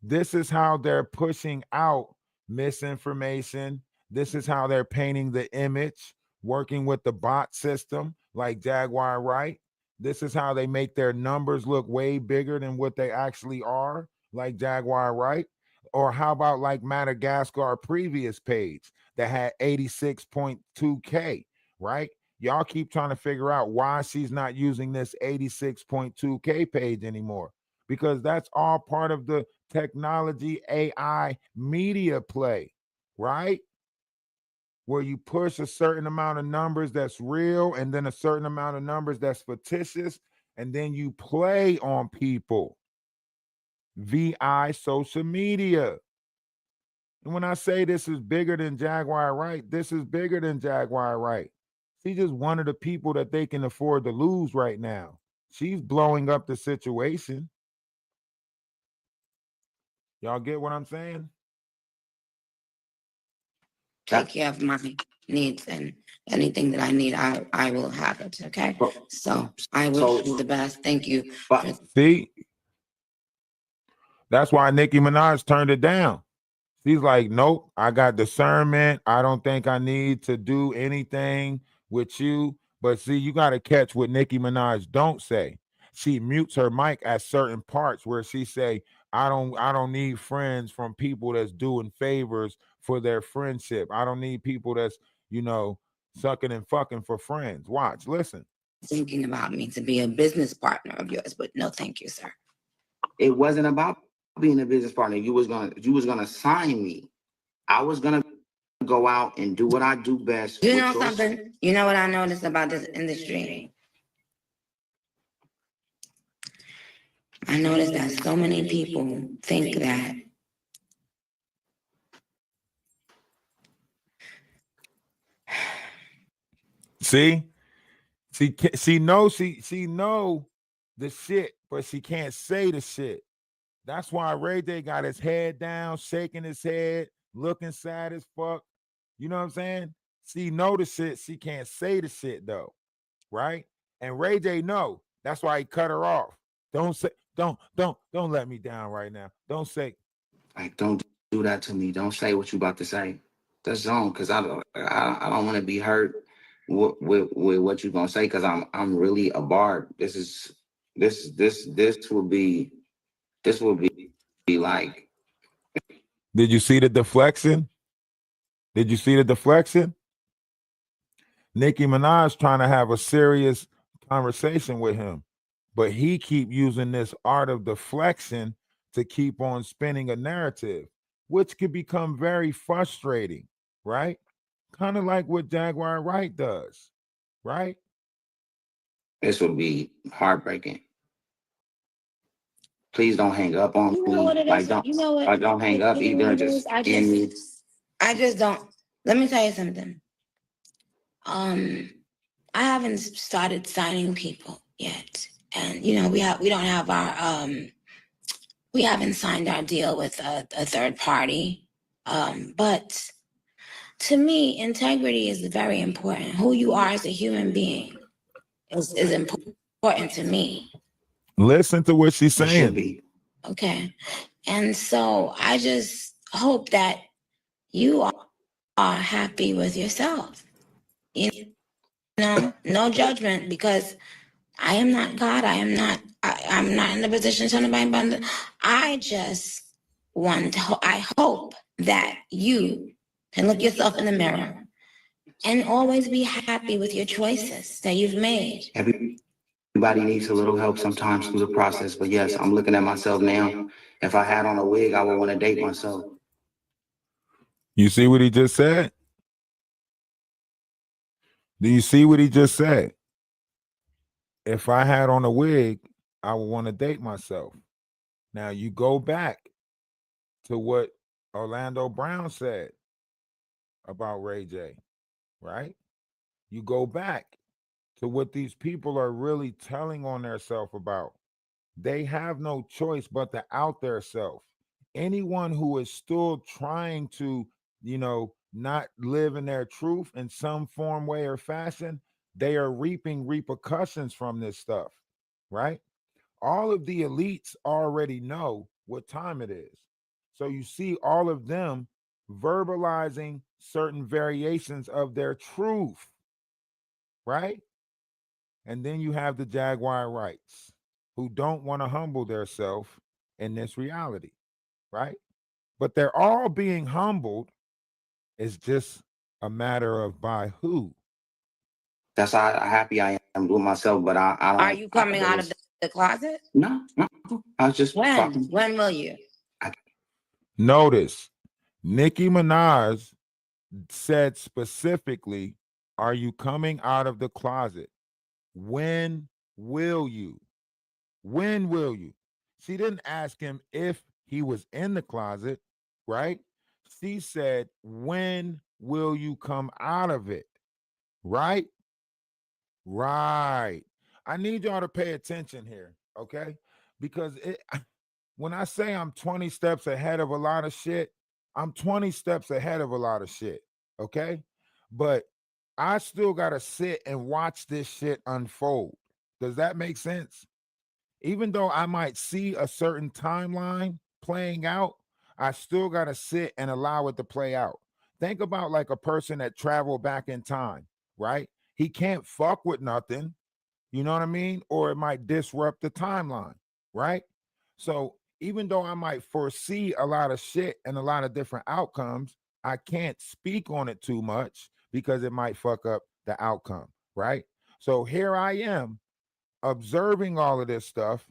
This is how they're pushing out misinformation. This is how they're painting the image, working with the bot system like Jaguar Wright. This is how they make their numbers look way bigger than what they actually are, like Jaguar Wright. Or how about like Madagascar previous page that had 86.2K, right? Y'all keep trying to figure out why she's not using this 86.2K page anymore, because that's all part of the technology AI media play, right? Where you push a certain amount of numbers that's real and then a certain amount of numbers that's fictitious, and then you play on people. VI social media. And when I say this is bigger than Jaguar Wright, this is bigger than Jaguar Wright. She's just one of the people that they can afford to lose right now. She's blowing up the situation. Y'all get what I'm saying? Take care of my needs, and anything that I need, I will have it. Okay. So I wish you the best. Thank you. See? That's why Nicki Minaj turned it down. She's like, nope, I got discernment. I don't think I need to do anything with you. But see, you got to catch what Nicki Minaj don't say. she mutes her mic at certain parts where she say, I don't need friends from people that's doing favors for their friendship. I don't need people that's, sucking and fucking for friends. Watch, listen. Thinking about me to be a business partner of yours, but no, thank you, sir. It wasn't about being a business partner. You was gonna sign me. I was gonna go out and do what I do best. You know something? You know what I noticed about this industry? I noticed that so many people think that See know the shit, but she can't say the shit. That's why Ray J got his head down, shaking his head, looking sad as fuck. You know what I'm saying? She know the shit, she can't say the shit though, right? And Ray J know. That's why he cut her off. Don't let me down right now. Don't say. Like, don't do that to me. Don't say what you about to say. That's wrong, because I don't want to be hurt with what you gonna say, because I'm really a bard. This will be like. Did you see the deflection? Nicki Minaj trying to have a serious conversation with him, but he keep using this art of deflection to keep on spinning a narrative, which could become very frustrating, right? Kind of like what Jaguar Wright does, right? This would be heartbreaking. Please don't hang up on me. Like, don't hang up either. Just end me. I just don't. Let me tell you something. I haven't started signing people yet, and we don't have our we haven't signed our deal with a third party. But to me, integrity is very important. Who you are as a human being is important to me. Listen to what she's saying. Okay. And so I just hope that you are happy with yourself. No judgment, because I am not God. I'm not in a position to tell anybody about it. I just I hope that you can look yourself in the mirror and always be happy with your choices that you've made. Everybody needs a little help sometimes through the process, but yes, I'm looking at myself now. If I had on a wig, I would want to date myself. You see what he just said? Do you see what he just said? If I had on a wig, I would want to date myself. Now you go back to what Orlando Brown said about Ray J, right? You go back to what these people are really telling on themselves about. They have no choice but to out their self. Anyone who is still trying to, not live in their truth in some form, way, or fashion, they are reaping repercussions from this stuff, right? All of the elites already know what time it is. So you see all of them verbalizing certain variations of their truth, right? And then you have the Jaguar Wrights who don't want to humble themselves in this reality, right? But they're all being humbled. It's just a matter of by who. That's how happy I am with myself, but I don't. Are you coming out of the closet? No. I was just when will you? Notice Nicki Minaj said specifically, are you coming out of the closet? When will you? When will you? She didn't ask him if he was in the closet, right? She said, when will you come out of it? Right? Right. I need y'all to pay attention here, okay? Because when I say I'm 20 steps ahead of a lot of shit, I'm 20 steps ahead of a lot of shit, okay? But I still got to sit and watch this shit unfold. Does that make sense? Even though I might see a certain timeline playing out, I still got to sit and allow it to play out. Think about like a person that traveled back in time, right? He can't fuck with nothing. You know what I mean? Or it might disrupt the timeline, right? So even though I might foresee a lot of shit and a lot of different outcomes, I can't speak on it too much because it might fuck up the outcome, right? So here I am observing all of this stuff,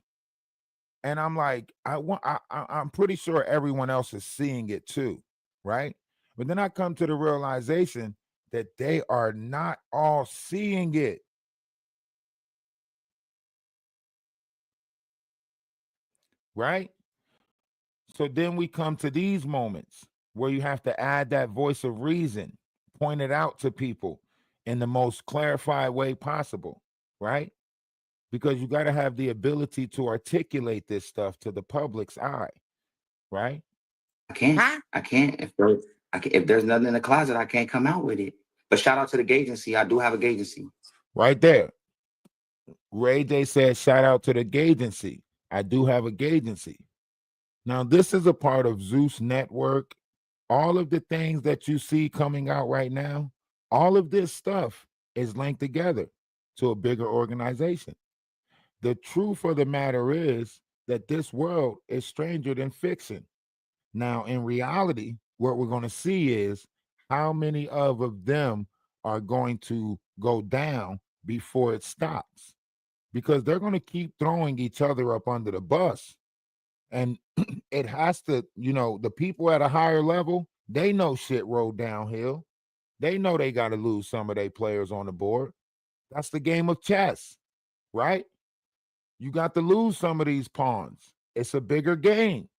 and I'm like, I'm pretty sure everyone else is seeing it too, right? But then I come to the realization that they are not all seeing it. Right? So then we come to these moments where you have to add that voice of reason, point it out to people in the most clarified way possible, right? Because you got to have the ability to articulate this stuff to the public's eye, right? I can't. If there's nothing in the closet, I can't come out with it. But shout out to the gagency. I do have a gagency. Right there. Ray J said, shout out to the gagency. I do have a gagency. Now, this is a part of Zeus Network. All of the things that you see coming out right now, all of this stuff is linked together to a bigger organization. The truth of the matter is that this world is stranger than fiction. Now, in reality, what we're going to see is how many of them are going to go down before it stops, because they're going to keep throwing each other up under the bus. And it has to, the people at a higher level, they know shit rolled downhill. They know they got to lose some of their players on the board. That's the game of chess, right? You got to lose some of these pawns. It's a bigger game.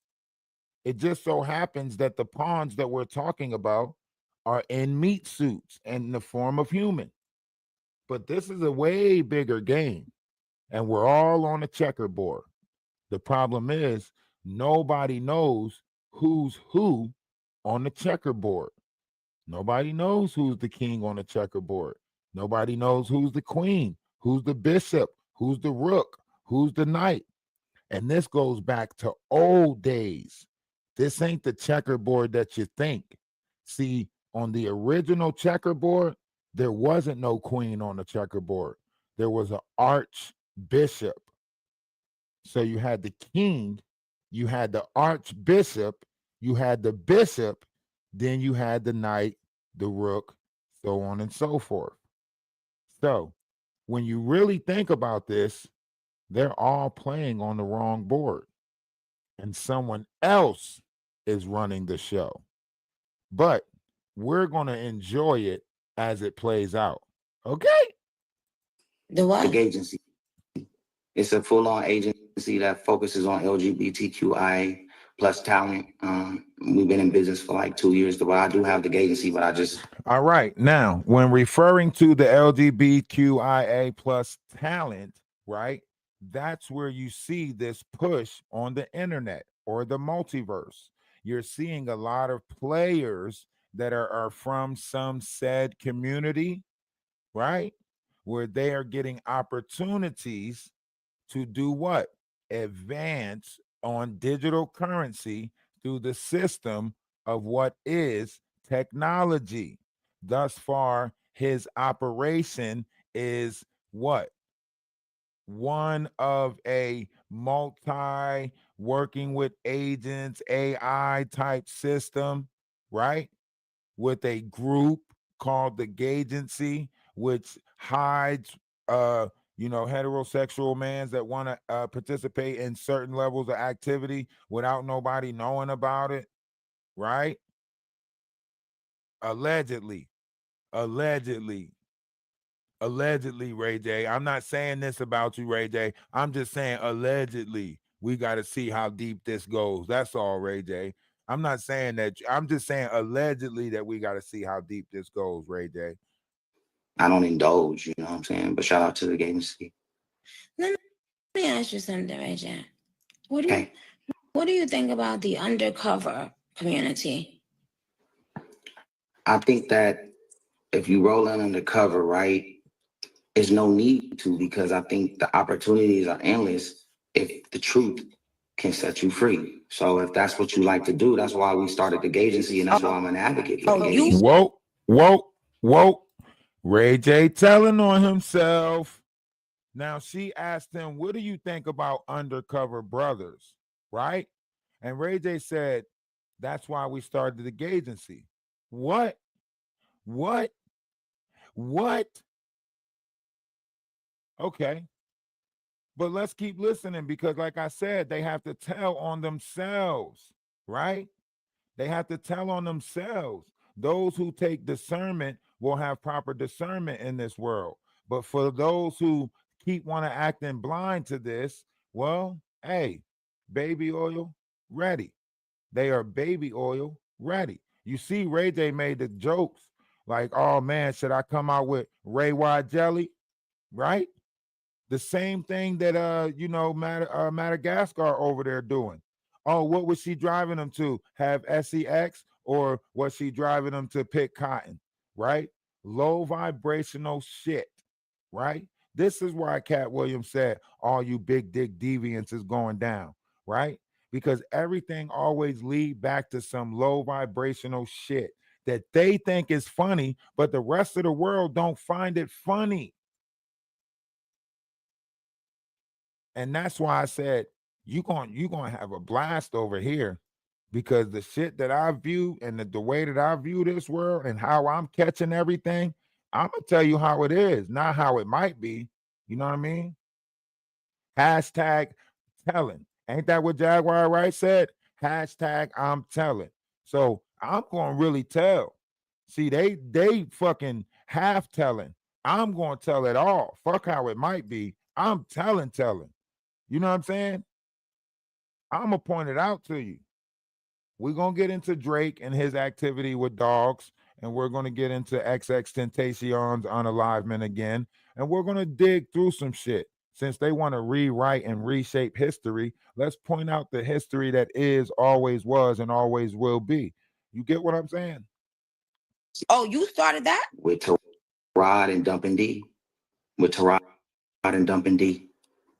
It just so happens that the pawns that we're talking about are in meat suits and in the form of human. But this is a way bigger game, and we're all on a checkerboard. The problem is nobody knows who's who on the checkerboard. Nobody knows who's the king on the checkerboard. Nobody knows who's the queen, who's the bishop, who's the rook, who's the knight. And this goes back to old days. This ain't the checkerboard that you think. See, on the original checkerboard, there wasn't no queen on the checkerboard. There was an archbishop. So you had the king, you had the archbishop, you had the bishop, then you had the knight, the rook, so on and so forth. So when you really think about this, they're all playing on the wrong board, and someone else is running the show. But we're going to enjoy it as it plays out. Okay? The what? The agency. It's a full-on agency that focuses on LGBTQI plus talent. We've been in business for like 2 years. But I do have the agency, but I just... All right. Now, when referring to the LGBTQIA plus talent, right, that's where you see this push on the internet or the multiverse. You're seeing a lot of players that are from some said community, right, where they are getting opportunities to do what? Advance on digital currency through the system of what is technology. Thus far, his operation is what? One of a multi working with agents, AI type system, right? With a group called the Gagency, which hides heterosexual mans that want to participate in certain levels of activity without nobody knowing about it, right? Allegedly, Ray J. I'm not saying this about you, Ray J. I'm just saying allegedly. We got to see how deep this goes. That's all, Ray J. I'm not saying that. I'm just saying allegedly that we got to see how deep this goes, Ray J. I don't indulge, you know what I'm saying? But shout out to the agency. Let me ask you something, Ray J. What do you think about the undercover community? I think that if you roll in undercover, right, there's no need to, because I think the opportunities are endless if the truth can set you free. So if that's what you like to do, that's why we started the agency, and that's why I'm an advocate for the agency. Whoa. Ray J telling on himself. Now she asked him, what do you think about undercover brothers? Right? And Ray J said, that's why we started the agency. What? What? What? Okay. But let's keep listening because, like I said, they have to tell on themselves, right? They have to tell on themselves. Those who take discernment will have proper discernment in this world. But for those who keep want to acting blind to this, well, hey, baby oil ready. They are baby oil ready. You see, Ray J made the jokes like, oh man, should I come out with Ray Y jelly? Right? The same thing that Madagascar over there doing. Oh, what was she driving them to? Have SEX, or was she driving them to pick cotton? Right? Low vibrational shit. Right? This is why Cat Williams said all you big dick deviants is going down. Right? Because everything always lead back to some low vibrational shit that they think is funny, but the rest of the world don't find it funny. And that's why I said you're gonna have a blast over here, because the shit that I view and the way that I view this world and how I'm catching everything, I'm gonna tell you how it is, not how it might be. You know what I mean? Hashtag telling. Ain't that what Jaguar Wright said? Hashtag I'm telling. So I'm gonna really tell. See, they fucking half telling. I'm gonna tell it all. Fuck how it might be. I'm telling. You know what I'm saying? I'm going to point it out to you. We're going to get into Drake and his activity with dogs, and we're going to get into XX Tentacion's Unalive again, and we're going to dig through some shit. Since they want to rewrite and reshape history, let's point out the history that is, always was, and always will be. You get what I'm saying? Oh, you started that? With Tarod and Dumpin' D. With Tarod and Dumpin' D.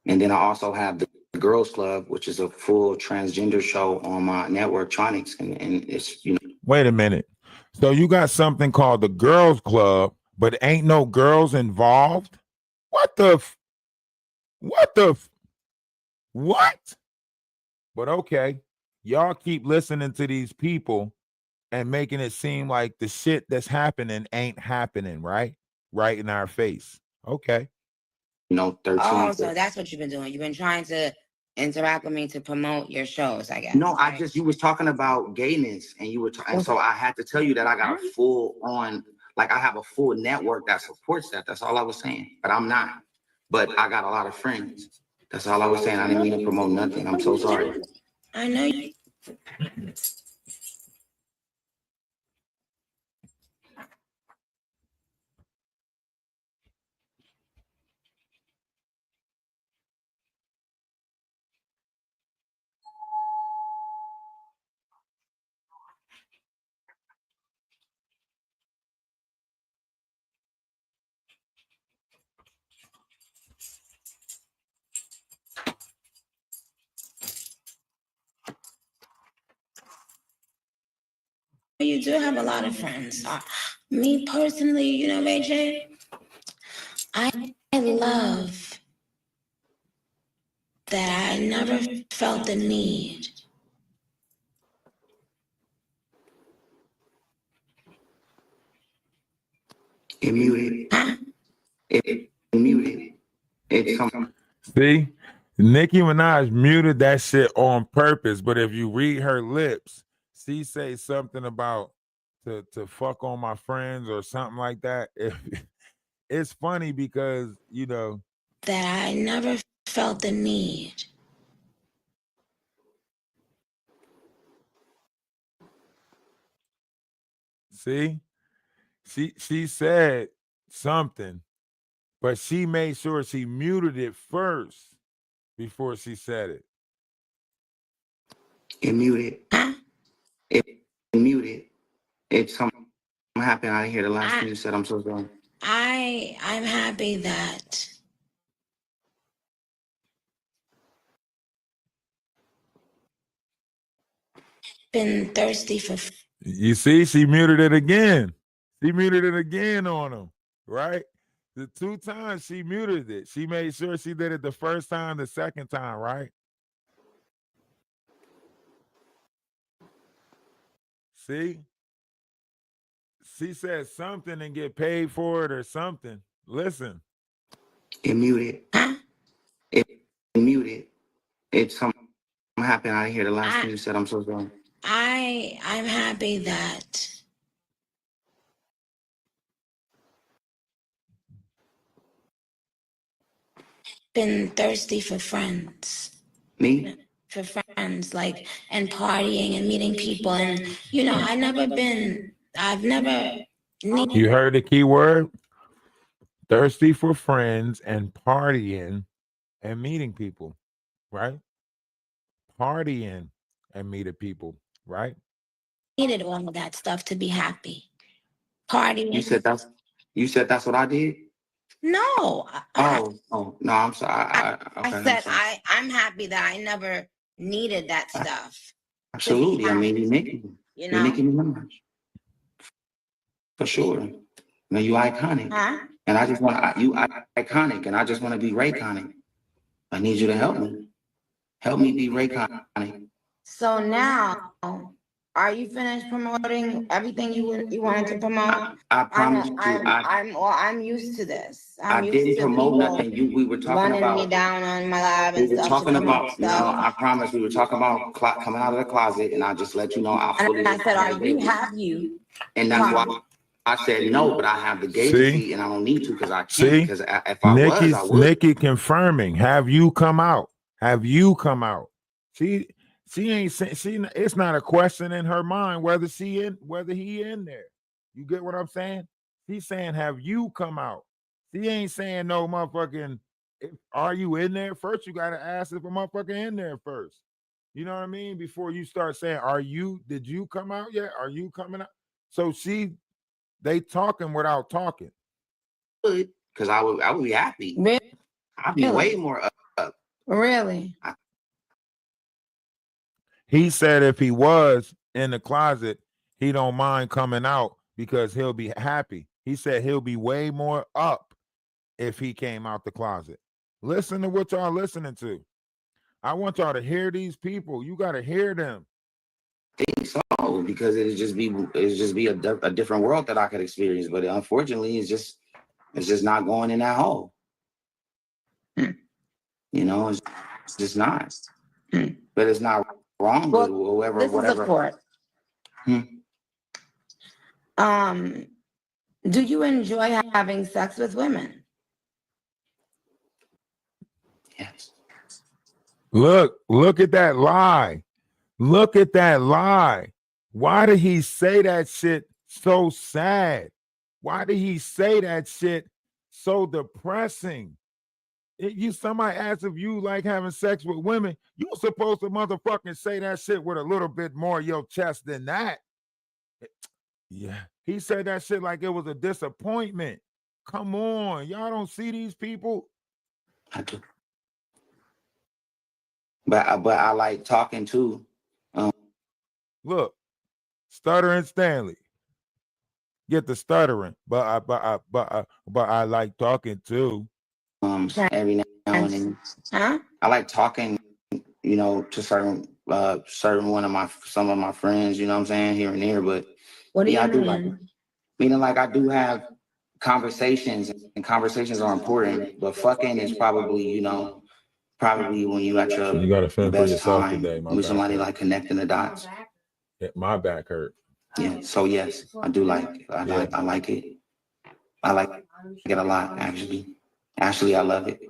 And then I also have the Girls Club, which is a full transgender show on my network, Tronics, and it's, you know. Wait a minute. So you got something called the Girls Club, but ain't no girls involved? What? But okay, y'all keep listening to these people and making it seem like the shit that's happening ain't happening, right? Right in our face. Okay. You know, 13. Oh, so that's what you've been doing. You've been trying to interact with me to promote your shows, I guess. No, you was talking about gayness, and you were and so I had to tell you that I got a full on, like I have a full network that supports that. That's all I was saying. But I'm not. But I got a lot of friends. That's all I was saying. I didn't mean to promote nothing. I'm so sorry. I know you. You do have a lot of friends. Me personally, you know, Ray J, I love that I never felt the need It muted. It muted. It's something. See, Nicki Minaj muted that shit on purpose, but if you read her lips, she say something about to fuck on my friends or something like that. It's funny because, you know, that I never felt the need. See, she said something, but she made sure she muted it first before she said it. It muted. It muted. It's something happened. I didn't hear the last thing you said. I'm so sorry. I'm happy that been thirsty for. You see, she muted it again. She muted it again on him, right? The 2 times she muted it. She made sure she did it the first time, the second time, right? See? She said something and get paid for it or something. Listen. It muted. It muted. It's something happened. I didn't hear the last thing you said. I'm so sorry. I'm happy that been thirsty for friends. Me? For friends, like, and partying and meeting people. And, you know, I've never You heard the key word? Thirsty for friends and partying and meeting people, right? Partying and meeting people, right? needed all of that stuff to be happy. Partying. You said that's what I did? No. No, I'm sorry. I said I'm happy that I never needed that stuff. Absolutely. I mean, you're making me numbers. For sure. Now you iconic. Huh? And I just want you iconic, and I just want to be Rayconic. I need you to help me. Help me be Rayconic. So now, are you finished promoting everything you wanted to promote? I promise you. I'm used to this. I didn't promote nothing. We were talking running about me down on my live and we were stuff. talking about no. I promise we were talking about coming out of the closet, and I just let you know I fully. And I said, have you? And that's why I said no, but I have the agency, and I don't need to because I can't. Because if I was, I would. Nikki confirming. Have you come out? Have you come out? She ain't saying. It's not a question in her mind whether he in there. You get what I'm saying? She's saying, have you come out? She ain't saying no motherfucking. Are you in there first? You gotta ask if a motherfucker in there first. You know what I mean? Before you start saying, did you come out yet? Are you coming out? So they talking without talking. Because I would be happy. Really? I'd be way more up. Really? He said if he was in the closet, he don't mind coming out because he'll be happy. He said he'll be way more up if he came out the closet. Listen to what y'all listening to. I want y'all to hear these people. You got to hear them. I think so, because it'd just be a different world that I could experience. But unfortunately, it's just not going in that hole. You know, it's just not. But it's not wrong with whoever. This whatever. is a court. Do you enjoy having sex with women? Yes. Look at that lie. Look at that lie. Why did he say that shit so sad? Why did he say that shit so depressing? Somebody asked if you like having sex with women. You supposed to motherfucking say that shit with a little bit more of your chest than that. Yeah. He said that shit like it was a disappointment. Come on. Y'all don't see these people? I do. But I like talking too. Look, Stuttering Stanley. Get the stuttering, but I like talking too. Every now and then. Huh? I like talking, to certain some of my friends, you know what I'm saying, here and there. But What do you I do mean? like it. Meaning like I do have conversations, and conversations are important, but fucking is probably, probably when you at your You gotta fend for best yourself time today, with somebody like connecting the dots. My back hurt. Yeah. So yes, I do like it. I like it. I like it a lot, actually. Actually, I love it.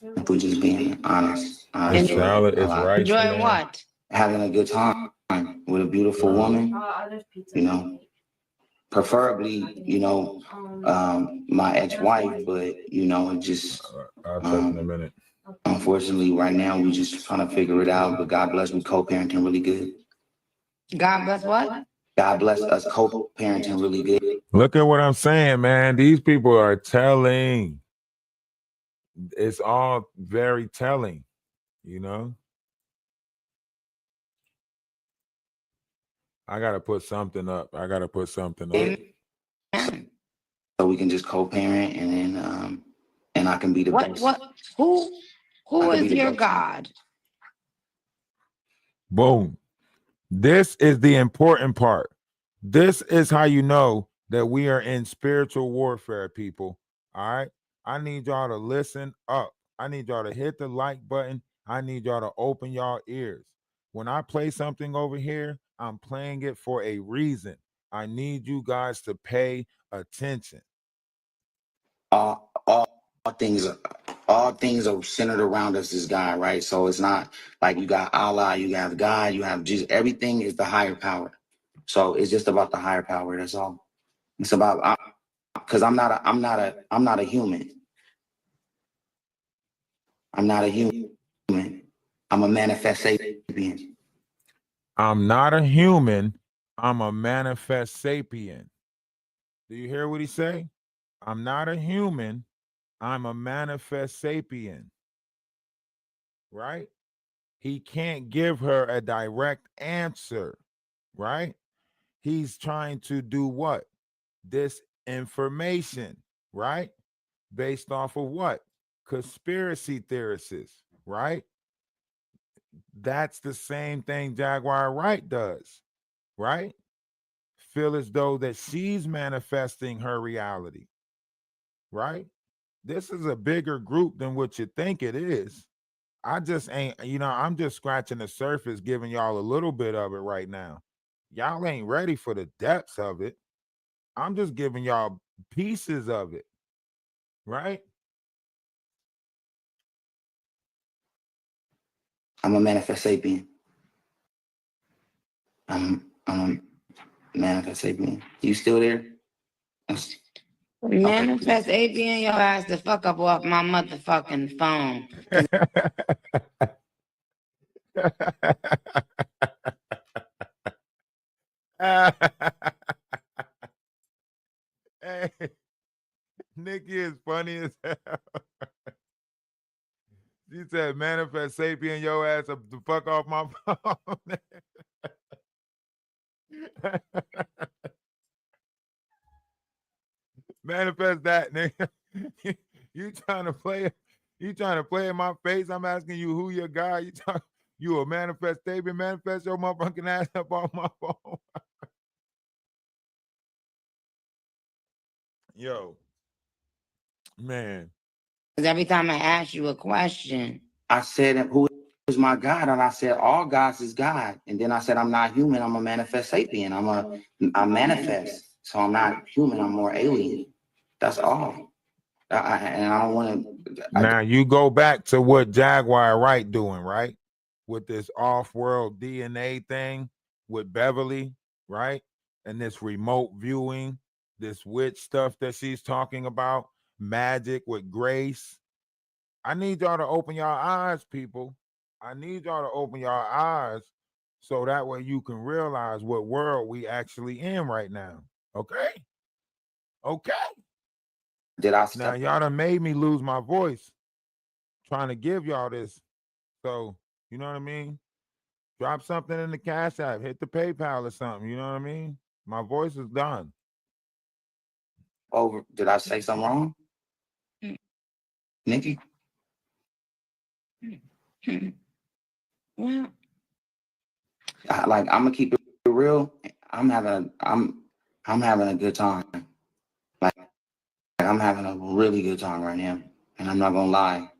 If we're just being honest. It's valid. It's right. Enjoy what? Having a good time with a beautiful woman, preferably, my ex-wife, but it just I'll check in a minute. Unfortunately, right now we just trying to figure it out. But God bless, we co-parenting really good. God bless what? God bless us co-parenting really good. Look at what I'm saying, man. These people are telling. It's all very telling, I gotta put something up. we can just co-parent, and then and I can be the best. Who is your God? Boom. This is the important part. This is how you know that we are in spiritual warfare, people. All right. I need y'all to listen up. I need y'all to hit the like button. I need y'all to open y'all ears. When I play something over here, I'm playing it for a reason. I need you guys to pay attention. All things are centered around us, this God, right? So it's not like you got Allah, you have God, you have Jesus. Everything is the higher power. So it's just about the higher power. That's all. It's about, because I'm not a human. I'm not a human. I'm a manifest sapien. I'm not a human. I'm a manifest sapien. Do you hear what he say? I'm not a human. I'm a manifest sapien. Right? He can't give her a direct answer. Right? He's trying to do what? This information. Right? Based off of what? Conspiracy theorists. Right? That's the same thing Jaguar Wright does. Right? Feel as though that she's manifesting her reality. Right? This is a bigger group than what you think it is. I just ain't, I'm just scratching the surface, giving y'all a little bit of it right now. Y'all ain't ready for the depths of it. I'm just giving y'all pieces of it. Right? I'm a manifest sapien. I'm a manifest sapien. You still there? Manifest ABN your ass the fuck up off my motherfucking phone. Hey, Nikki is funny as hell. She said, manifest sapien your ass up the fuck off my phone. Manifest that, nigga. You trying to play in my face? I'm asking you who your guy. You a manifest statement, manifest your motherfucking ass up on my phone. Yo, man. Because every time I ask you a question, I said, who is my God? And I said, all gods is God. And then I said, I'm not human. I'm a manifest sapien. I manifest. So I'm not human. I'm more alien. That's all. And I don't want to. Now you go back to what Jaguar Wright doing, right? With this off-world DNA thing with Beverly, right? And this remote viewing, this witch stuff that she's talking about, magic with Grace. I need y'all to open y'all eyes, people. I need y'all to open y'all eyes so that way you can realize what world we actually in right now. Okay? Okay. Did I Now y'all done made me lose my voice trying to give y'all this. So, you know what I mean? Drop something in the Cash App, hit the PayPal or something, you know what I mean? My voice is done. Oh, did I say something wrong? Nikki? well, I'm gonna keep it real. I'm having a good time. Like I'm having a really good time right now. And I'm not gonna lie.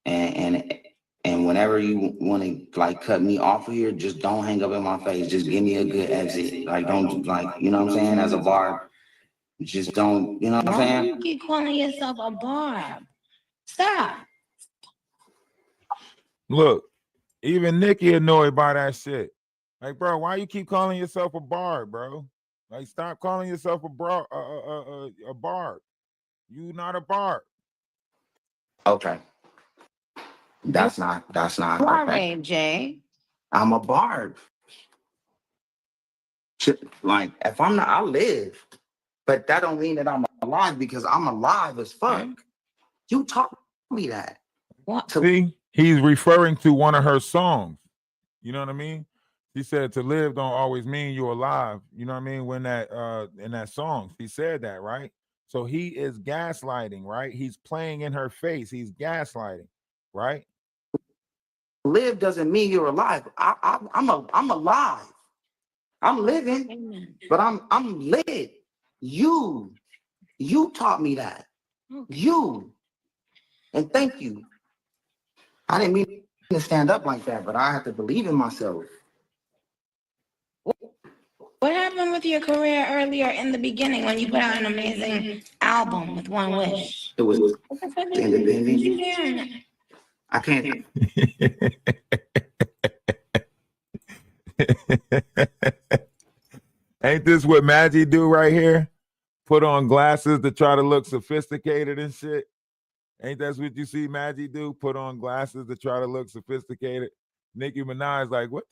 And whenever you want to like cut me off of here, just don't hang up in my face. Just give me a good exit. Like don't like, you know what I'm saying? As a barb, just don't, you know what I'm saying? Why do you keep calling yourself a barb? Stop. Look, even Nikki annoyed by that shit. Like, bro, why you keep calling yourself a barb, bro? Like, stop calling yourself a barb. You not a barb. Okay. That's not Why, okay. Ray J? I'm a barb. Like if I'm not, I live. But that don't mean that I'm alive because I'm alive as fuck. You taught me that. What? See, he's referring to one of her songs. You know what I mean? She said to live don't always mean you're alive. You know what I mean? When that in that song, she said that, right? So he is gaslighting, right? He's playing in her face. He's gaslighting, right? Live doesn't mean you're alive. I'm alive. I'm living, but I'm lit. You taught me that. You. And thank you. I didn't mean to stand up like that, but I have to believe in myself. What happened with your career earlier in the beginning when you put out an amazing album with One Wish? It was What the fuck did you do? I can't. Ain't this what Maggie do right here? Put on glasses to try to look sophisticated and shit. Ain't that what you see Maggie do? Put on glasses to try to look sophisticated. Nicki Minaj like, what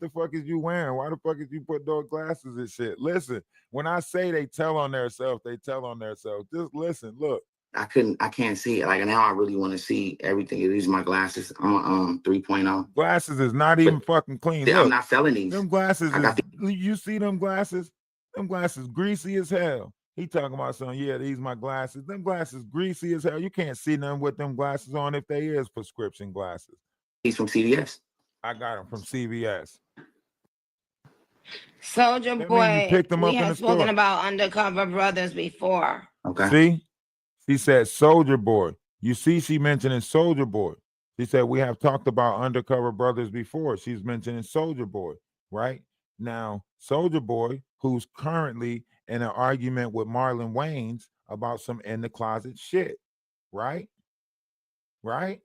the fuck is you wearing? Why the fuck is you put those glasses and shit? Listen, when I say they tell on themselves, they tell on themselves. Just listen, look. I can't see it. Like now I really want to see everything. These are my glasses. I'm 3.0. Glasses is not even fucking clean. Look, I'm not selling these. Them glasses you see them glasses? Them glasses greasy as hell. He talking about something, yeah, these my glasses. Them glasses greasy as hell. You can't see them with them glasses on if they is prescription glasses. He's from CVS. I got them from CVS. Soldier Boy, we have spoken about Undercover Brothers before. Okay. See? She said Soldier Boy. You see she mentioning Soldier Boy. She said we have talked about Undercover Brothers before. She's mentioning Soldier Boy, right? Now, Soldier Boy, who's currently in an argument with Marlon Wayans about some in the closet shit, right? Right?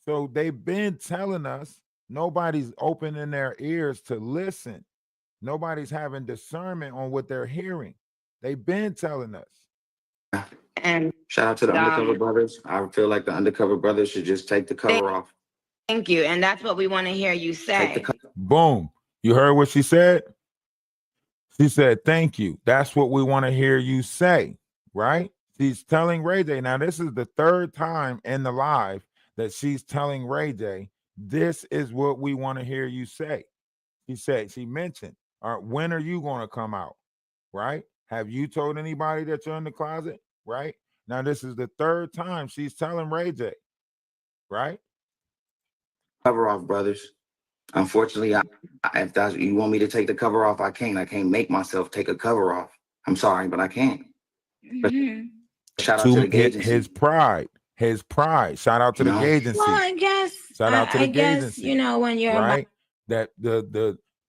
So they've been telling us nobody's opening their ears to listen. Nobody's having discernment on what they're hearing. They've been telling us. And shout out to the Undercover Brothers. I feel like the Undercover Brothers should just take the cover off. Thank you. And that's what we want to hear you say. Boom. You heard what she said? She said, thank you. That's what we want to hear you say, right? She's telling Ray J. Now, this is the third time in the live that she's telling Ray J, this is what we want to hear you say. She mentioned, when are you going to come out, right? Have you told anybody that you're in the closet, right? Now, this is the third time she's telling Ray J, right? Cover off, brothers. Unfortunately, if that's you want me to take the cover off, I can't. I can't make myself take a cover off. I'm sorry, but I can't. Mm-hmm. Shout out to the gauge agency. His pride. Shout out to the gauge agency. Well, I guess. Shout out to the gauge agency. You know, when you're right, that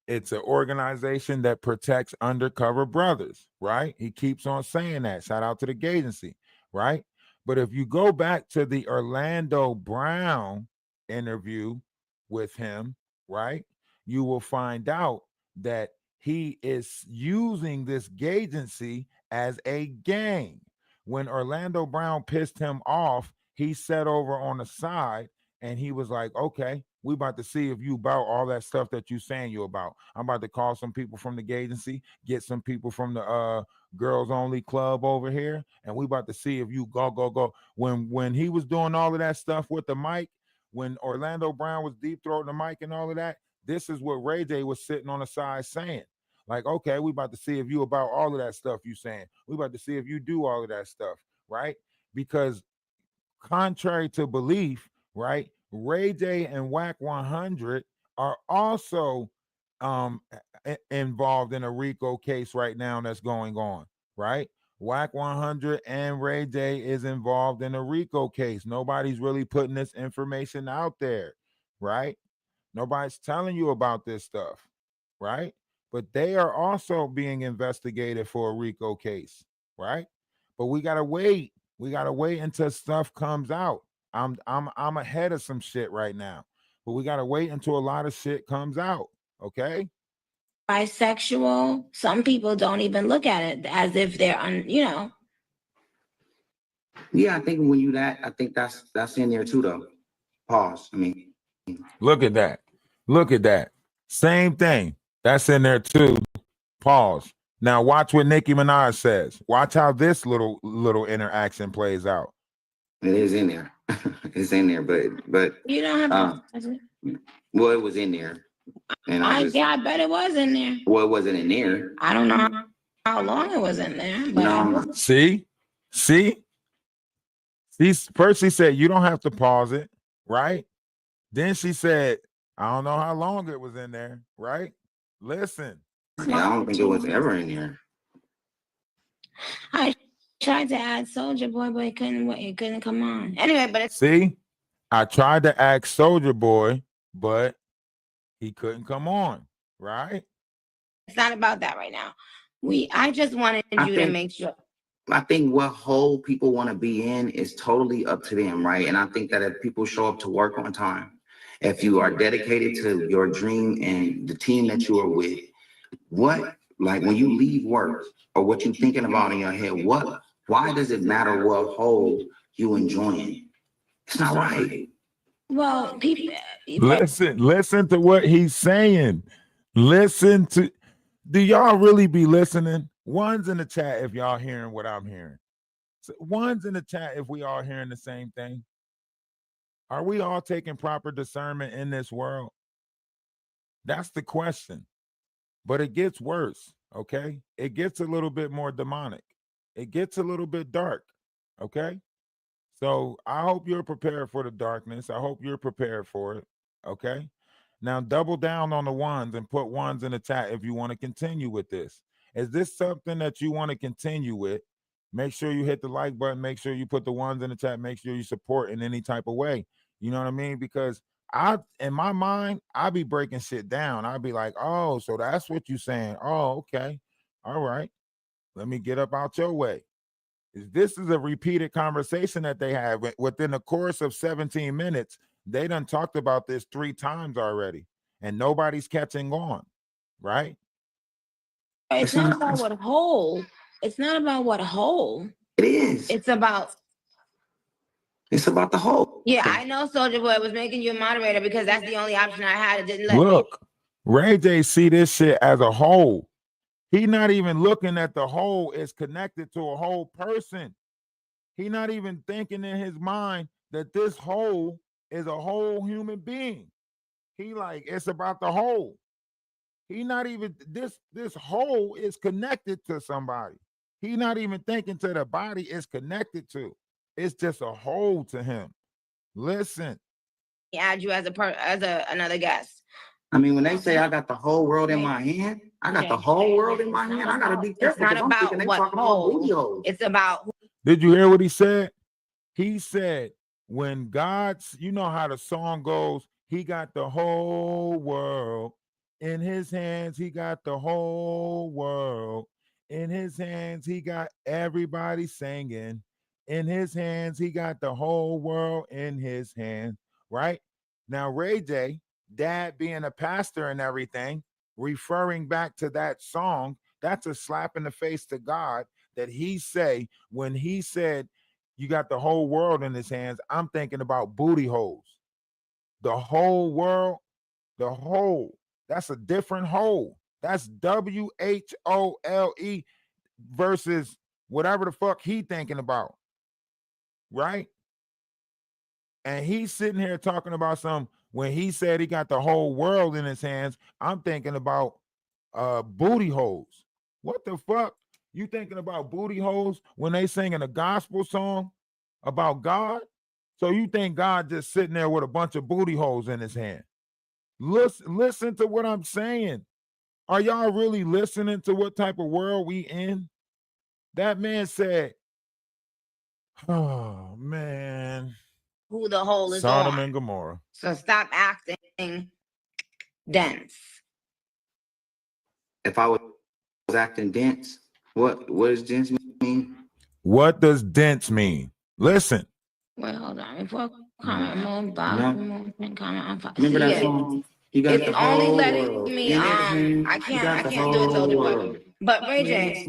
it's an organization that protects undercover brothers. Right. He keeps on saying that. Shout out to the gauge agency. Right. But if you go back to the Orlando Brown interview with him, right, you will find out that he is using this agency as a gang. When Orlando Brown pissed him off, he sat over on the side and he was like, okay, we about to see if you about all that stuff that you saying you about. I'm about to call some people from the agency, get some people from the girls only club over here, and we about to see if you go. When he was doing all of that stuff with the mic, when Orlando Brown was deep throating the mic and all of that, this is what Ray J was sitting on the side saying. Like, okay, we about to see if you about all of that stuff you saying. We about to see if you do all of that stuff, right? Because contrary to belief, right, Ray J and Whack 100 are also involved in a RICO case right now that's going on, right? Whack 100 and Ray J is involved in a RICO case. Nobody's really putting this information out there, right? Nobody's telling you about this stuff, right? But they are also being investigated for a RICO case, right? But we gotta wait. We gotta wait until stuff comes out. I'm ahead of some shit right now, but we gotta wait until a lot of shit comes out. Okay. Bisexual. Some people don't even look at it as if they're you know. Yeah, I think when you I think that's in there too, though. Pause. I mean, look at that. Look at that. Same thing. That's in there too. Pause. Now watch what Nicki Minaj says. Watch how this little interaction plays out. It is in there. It's in there, but you don't have well, it was in there. And I bet it was in there. Well, it wasn't in there. I don't know how long it was in there. But See? See? First she said, you don't have to pause it, right? Then she said, I don't know how long it was in there, right? Listen. Yeah, I don't think it was ever in there. I tried to add Soldier Boy, but it couldn't come on. Anyway, but see, I tried to ask Soldier Boy, but he couldn't come on, right? It's not about that right now. I just wanted you to make sure. I think what hole people want to be in is totally up to them, right? And I think that if people show up to work on time, if you are dedicated to your dream and the team that you are with, like when you leave work or what you're thinking about in your head, why does it matter what hole you enjoying? It's not right. Well, people, listen to what he's saying. Do y'all really be listening? One's in the chat if y'all hearing what I'm hearing. So one's in the chat if we all hearing the same thing. Are we all taking proper discernment in this world? That's the question. But it gets worse, okay? It gets a little bit more demonic. It gets a little bit dark, okay? So I hope you're prepared for the darkness. I hope you're prepared for it, okay? Now double down on the ones and put ones in the chat if you want to continue with this. Is this something that you want to continue with? Make sure you hit the like button. Make sure you put the ones in the chat. Make sure you support in any type of way. You know what I mean? Because in my mind, I be breaking shit down. I'd be like, oh, so that's what you're saying. Oh, okay. All right. Let me get up out your way. This is a repeated conversation that they have within the course of 17 minutes. They done talked about this 3 times already, and nobody's catching on, right? It's not about what hole. It's not about what hole. It is. It's about the hole. Yeah, I know Soldier Boy was making you a moderator because that's the only option I had. It didn't let me. Look, Ray J see this shit as a whole. He not even looking at the whole is connected to a whole person. He not even thinking in his mind that this whole is a whole human being. He like, it's about the whole. He not even, this whole is connected to somebody. He not even thinking to the body is connected to. It's just a whole to him. Listen. Add you as another guest. I mean, when they say I got the whole world in my hand, I got the whole world in my hand. I gotta be careful. It's not about what hole. It's about. Did you hear what he said? He said, when God's, you know how the song goes, he got the whole world in his hands. He got the whole world in his hands. He got everybody singing. In his hands, he got the whole world in his hands, right? Now, Ray J, dad being a pastor and everything, referring back to that song, that's a slap in the face to God that he say, when he said, you got the whole world in his hands, I'm thinking about booty holes. The whole world, the whole, that's a different whole. That's WHOLE versus whatever the fuck he thinking about. Right? And he's sitting here talking about when he said he got the whole world in his hands, I'm thinking about booty holes. What the fuck? You thinking about booty holes when they singing a gospel song about God? So you think God just sitting there with a bunch of booty holes in his hand? Listen to what I'm saying. Are y'all really listening to what type of world we in? That man said, oh man. Who the hole is Sodom on. and Gomorrah. So stop acting dense. If I was acting dense, what does dense mean? What does dense mean? Listen. Well, hold on. Before comment, comment. Remember that song? You got it's only letting me. I can't do it Soldier Boy. But Ray J,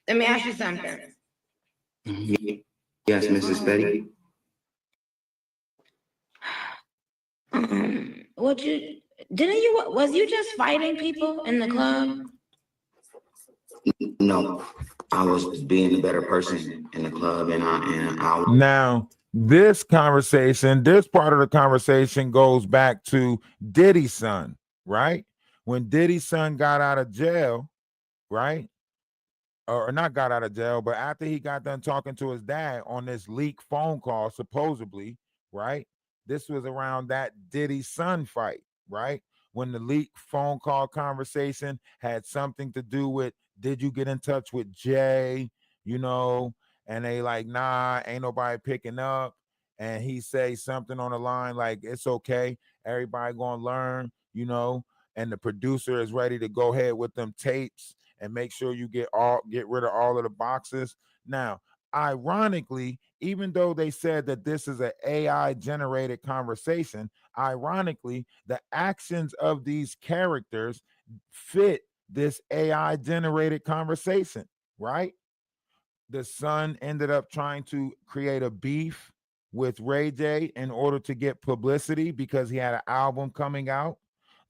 let me ask you something. Yes, Mrs. Betty. Was you just fighting people in the club? No, I was being a better person in the club, and I. Now, this conversation, this part of the conversation goes back to Diddy's son, right? When Diddy's son got out of jail, right? or not got out of jail, but after he got done talking to his dad on this leaked phone call, supposedly, right? This was around that Diddy son fight, right? When the leaked phone call conversation had something to do with, did you get in touch with Jay? You know, and they like, nah, ain't nobody picking up. And he say something on the line like, it's okay, everybody gonna learn, you know, and the producer is ready to go ahead with them tapes and make sure you get rid of all of the boxes. Now, ironically, even though they said that this is an AI generated conversation, ironically, the actions of these characters fit this AI generated conversation, right? The son ended up trying to create a beef with Ray J in order to get publicity because he had an album coming out.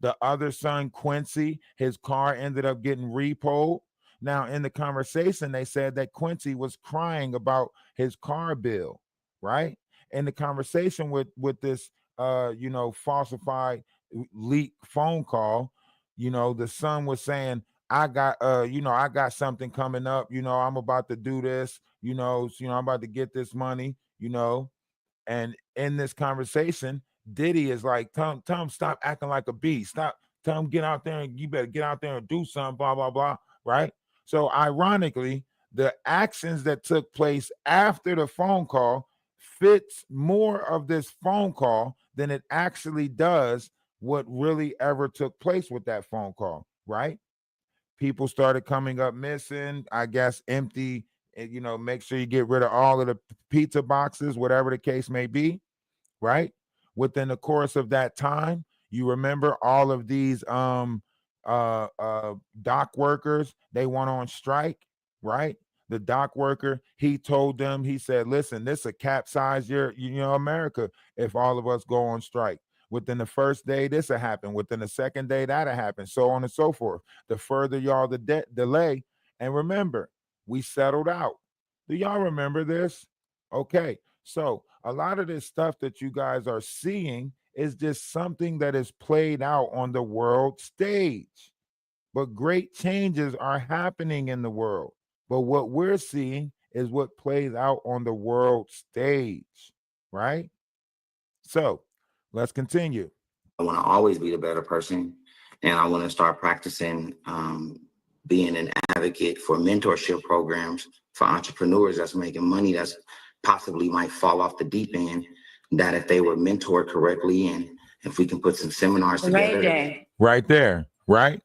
The other son, Quincy, his car ended up getting repoed. Now, in the conversation, they said that Quincy was crying about his car bill, right? In the conversation with this, falsified leak phone call, the son was saying, I got I got something coming up, I'm about to do this, I'm about to get this money, and in this conversation, Diddy is like, tell him stop acting like a beast. Tell him get out there and you better get out there and do something, blah, blah, blah. Right. So ironically, the actions that took place after the phone call fits more of this phone call than it actually does what really ever took place with that phone call. Right. People started coming up missing, I guess empty, make sure you get rid of all of the pizza boxes, whatever the case may be, right? Within the course of that time, you remember all of these dock workers, they went on strike, right? The dock worker, he told them, he said, listen, this will capsize your, America if all of us go on strike. Within the first day, this will happen. Within the second day, that'll happen. So on and so forth. The further y'all delay, and remember, we settled out. Do y'all remember this? Okay. So a lot of this stuff that you guys are seeing is just something that is played out on the world stage. But great changes are happening in the world. But what we're seeing is what plays out on the world stage, right? So let's continue. I want to always be the better person. And I want to start practicing being an advocate for mentorship programs for entrepreneurs that's making money that's possibly might fall off the deep end, that if they were mentored correctly and if we can put some seminars together. Right there, right?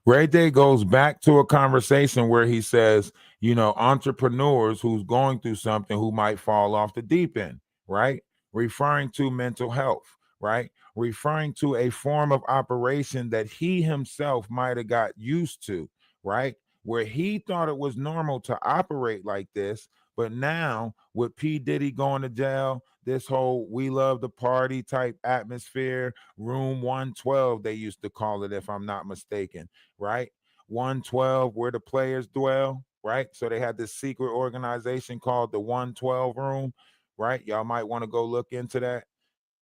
Ray J goes back to a conversation where he says, entrepreneurs who's going through something who might fall off the deep end, right? Referring to mental health, right? Referring to a form of operation that he himself might have got used to, right? Where he thought it was normal to operate like this, but now with P. Diddy going to jail, this whole we love the party type atmosphere, room 112, they used to call it, if I'm not mistaken, right? 112, where the players dwell, right? So they had this secret organization called the 112 room, right? Y'all might want to go look into that.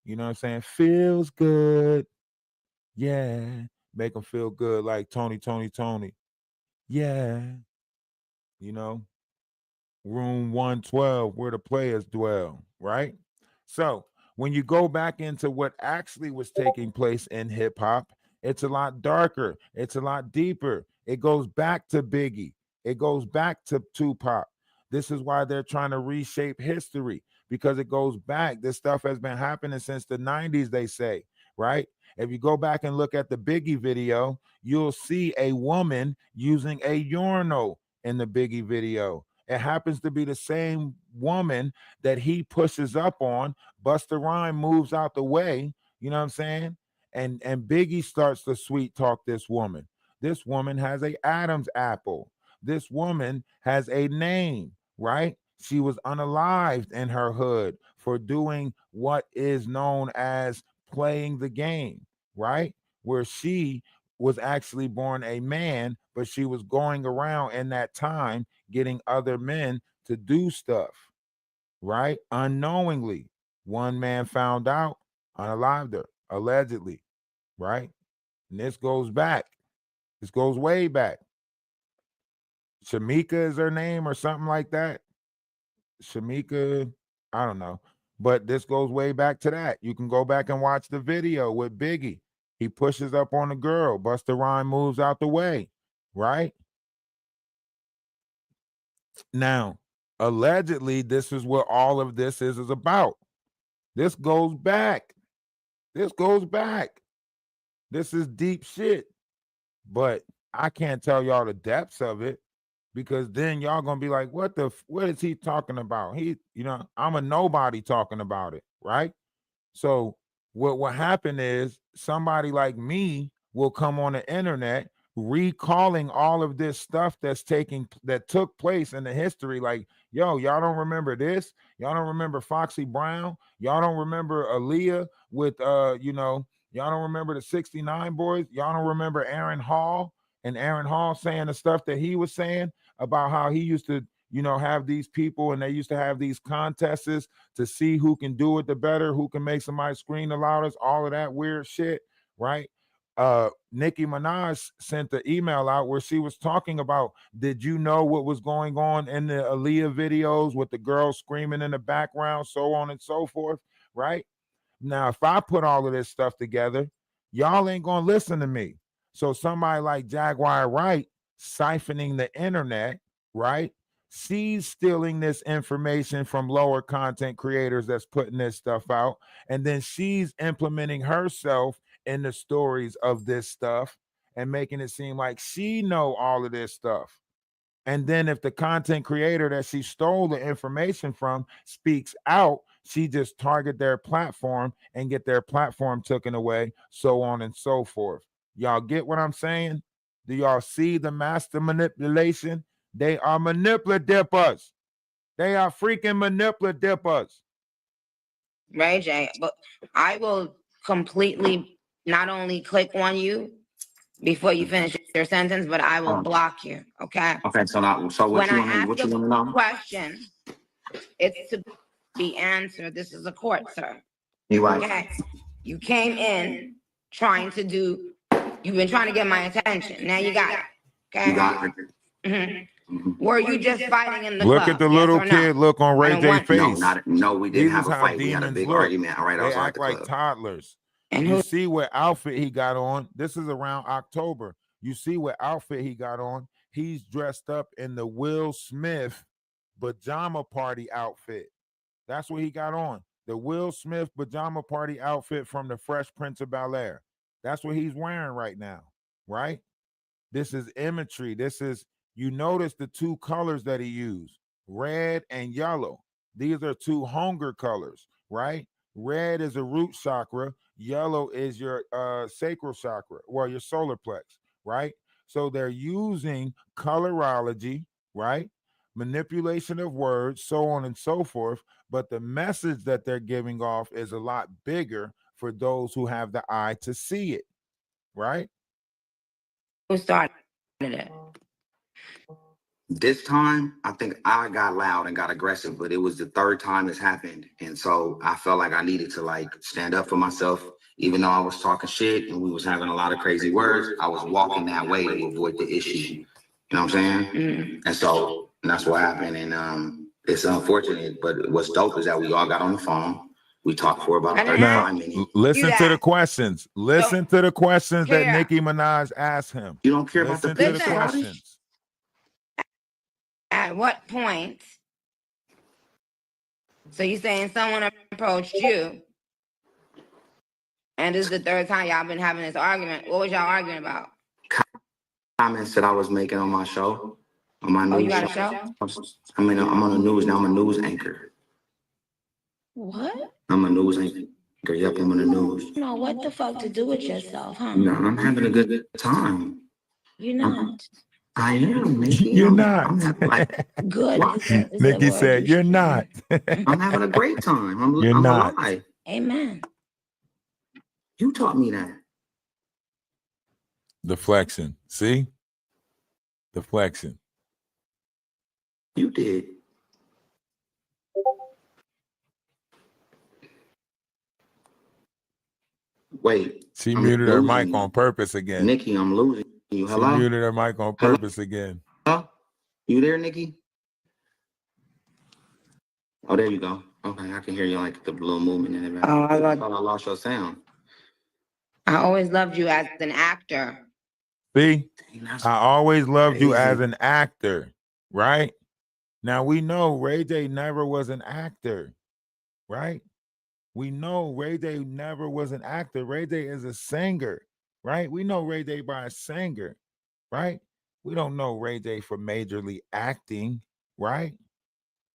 You know what I'm saying? Feels good. Yeah. Make them feel good like Tony. Yeah. Room 112, where the players dwell, right? So when you go back into what actually was taking place in hip hop, it's a lot darker, it's a lot deeper. It goes back to Biggie, it goes back to Tupac. This is why they're trying to reshape history, because it goes back. This stuff has been happening since the 90s, they say, right? If you go back and look at the Biggie video, you'll see a woman using a urinal in the Biggie video. It happens to be the same woman that he pushes up on. Busta Rhymes moves out the way, you know what I'm saying? And Biggie starts to sweet talk this woman. This woman has a Adam's apple. This woman has a name, right? She was unalived in her hood for doing what is known as playing the game, right? Where she was actually born a man, but she was going around in that time getting other men to do stuff, right? Unknowingly. One man found out, unalived her, allegedly, right? And this goes back. This goes way back. Shamika is her name or something like that. Shamika, I don't know. But this goes way back to that. You can go back and watch the video with Biggie. He pushes up on the girl. Busta Rhymes moves out the way, right? Now, allegedly, this is what all of this is about. This goes back. This goes back. This is deep shit. But I can't tell y'all the depths of it, because then y'all gonna be like, what is he talking about? I'm a nobody talking about it, right? So what happened is somebody like me will come on the internet recalling all of this stuff that took place in the history. Like, yo, y'all don't remember this? Y'all don't remember Foxy Brown? Y'all don't remember Aaliyah with y'all don't remember the 69 boys? Y'all don't remember Aaron Hall and Aaron Hall saying the stuff that he was saying about how he used to, have these people, and they used to have these contests to see who can do it the better, who can make somebody scream the loudest, all of that weird shit, right? Nicki Minaj sent the email out where she was talking about, did you know what was going on in the Aaliyah videos with the girls screaming in the background, so on and so forth, right? Now, if I put all of this stuff together, y'all ain't gonna listen to me. So somebody like Jaguar Wright siphoning the internet, right? She's stealing this information from lower content creators that's putting this stuff out, and then she's implementing herself in the stories of this stuff and making it seem like she know all of this stuff. And then if the content creator that she stole the information from speaks out, she just target their platform and get their platform taken away, so on and so forth. Y'all get what I'm saying? Do y'all see the master manipulation? They are manipulatippers. They are freaking manipulatippers. Ray J, but I will completely not only click on you before you finish your sentence, but I will block you. Okay. Okay. So what When you I want ask what you a want to know? question, it's to be answered. This is a court, sir. You right. Okay. You came in trying to do. You've been trying to get my attention. Now you got it. Okay. You got it. Mm-hmm. Were you just fighting in the Look club? at the little kid look on Ray J's face. No, we didn't have a fight. We had a Demons big look. argument. All right, They act like toddlers. And you see what outfit he got on. This is around October. You see what outfit he got on. He's dressed up in the Will Smith pajama party outfit. That's what he got on. The Will Smith pajama party outfit from the Fresh Prince of Bel-Air. That's what he's wearing right now, right? This is imagery. This is, you notice the two colors that he used, red and yellow. These are two hunger colors, right? Red is a root chakra. Yellow is your sacral chakra, well, your solar plex, right? So they're using colorology, right? Manipulation of words, so on and so forth. But the message that they're giving off is a lot bigger for those who have the eye to see it, right? who started it? This time, I think I got loud and got aggressive, but it was the third time this happened. And so I felt like I needed to stand up for myself, even though I was talking shit and we was having a lot of crazy words. I was walking that way to avoid the issue. You know what I'm saying? Mm. And that's what happened. And it's unfortunate, but what's dope is that we all got on the phone. We talked for about 35 minutes. Listen to the questions. Listen to the questions that Nicki Minaj asked him. You don't care about the questions. At what point? So you're saying someone approached you, and this is the third time y'all been having this argument. What was y'all arguing about? Comments that I was making on my show. On my news. You got a show? I'm on the news now. I'm a news anchor. What? I'm a news anchor. Yep, I'm on the news. No, what the fuck to do with yourself, huh? No, I'm having a good time. You're not. I am, Nikki. You're not. Good. Nikki said, you're not. I'm having a great time. I'm not. Alive. Amen. You taught me that. Deflection. See? Deflection. You did. Wait. She muted her mic on purpose again. Nikki, I'm losing you. Hello? She muted her mic on purpose again. Hello? You there, Nikki? Oh, there you go. Okay, I can hear you like the little movement in the back. Oh, I thought I lost your sound. I always loved you as an actor. See, I always loved you as crazy. an actor, right? Now we know Ray J never was an actor, right? We know Ray J never was an actor. Ray J is a singer, right? We know Ray J by a singer, right? We don't know Ray J for majorly acting, right?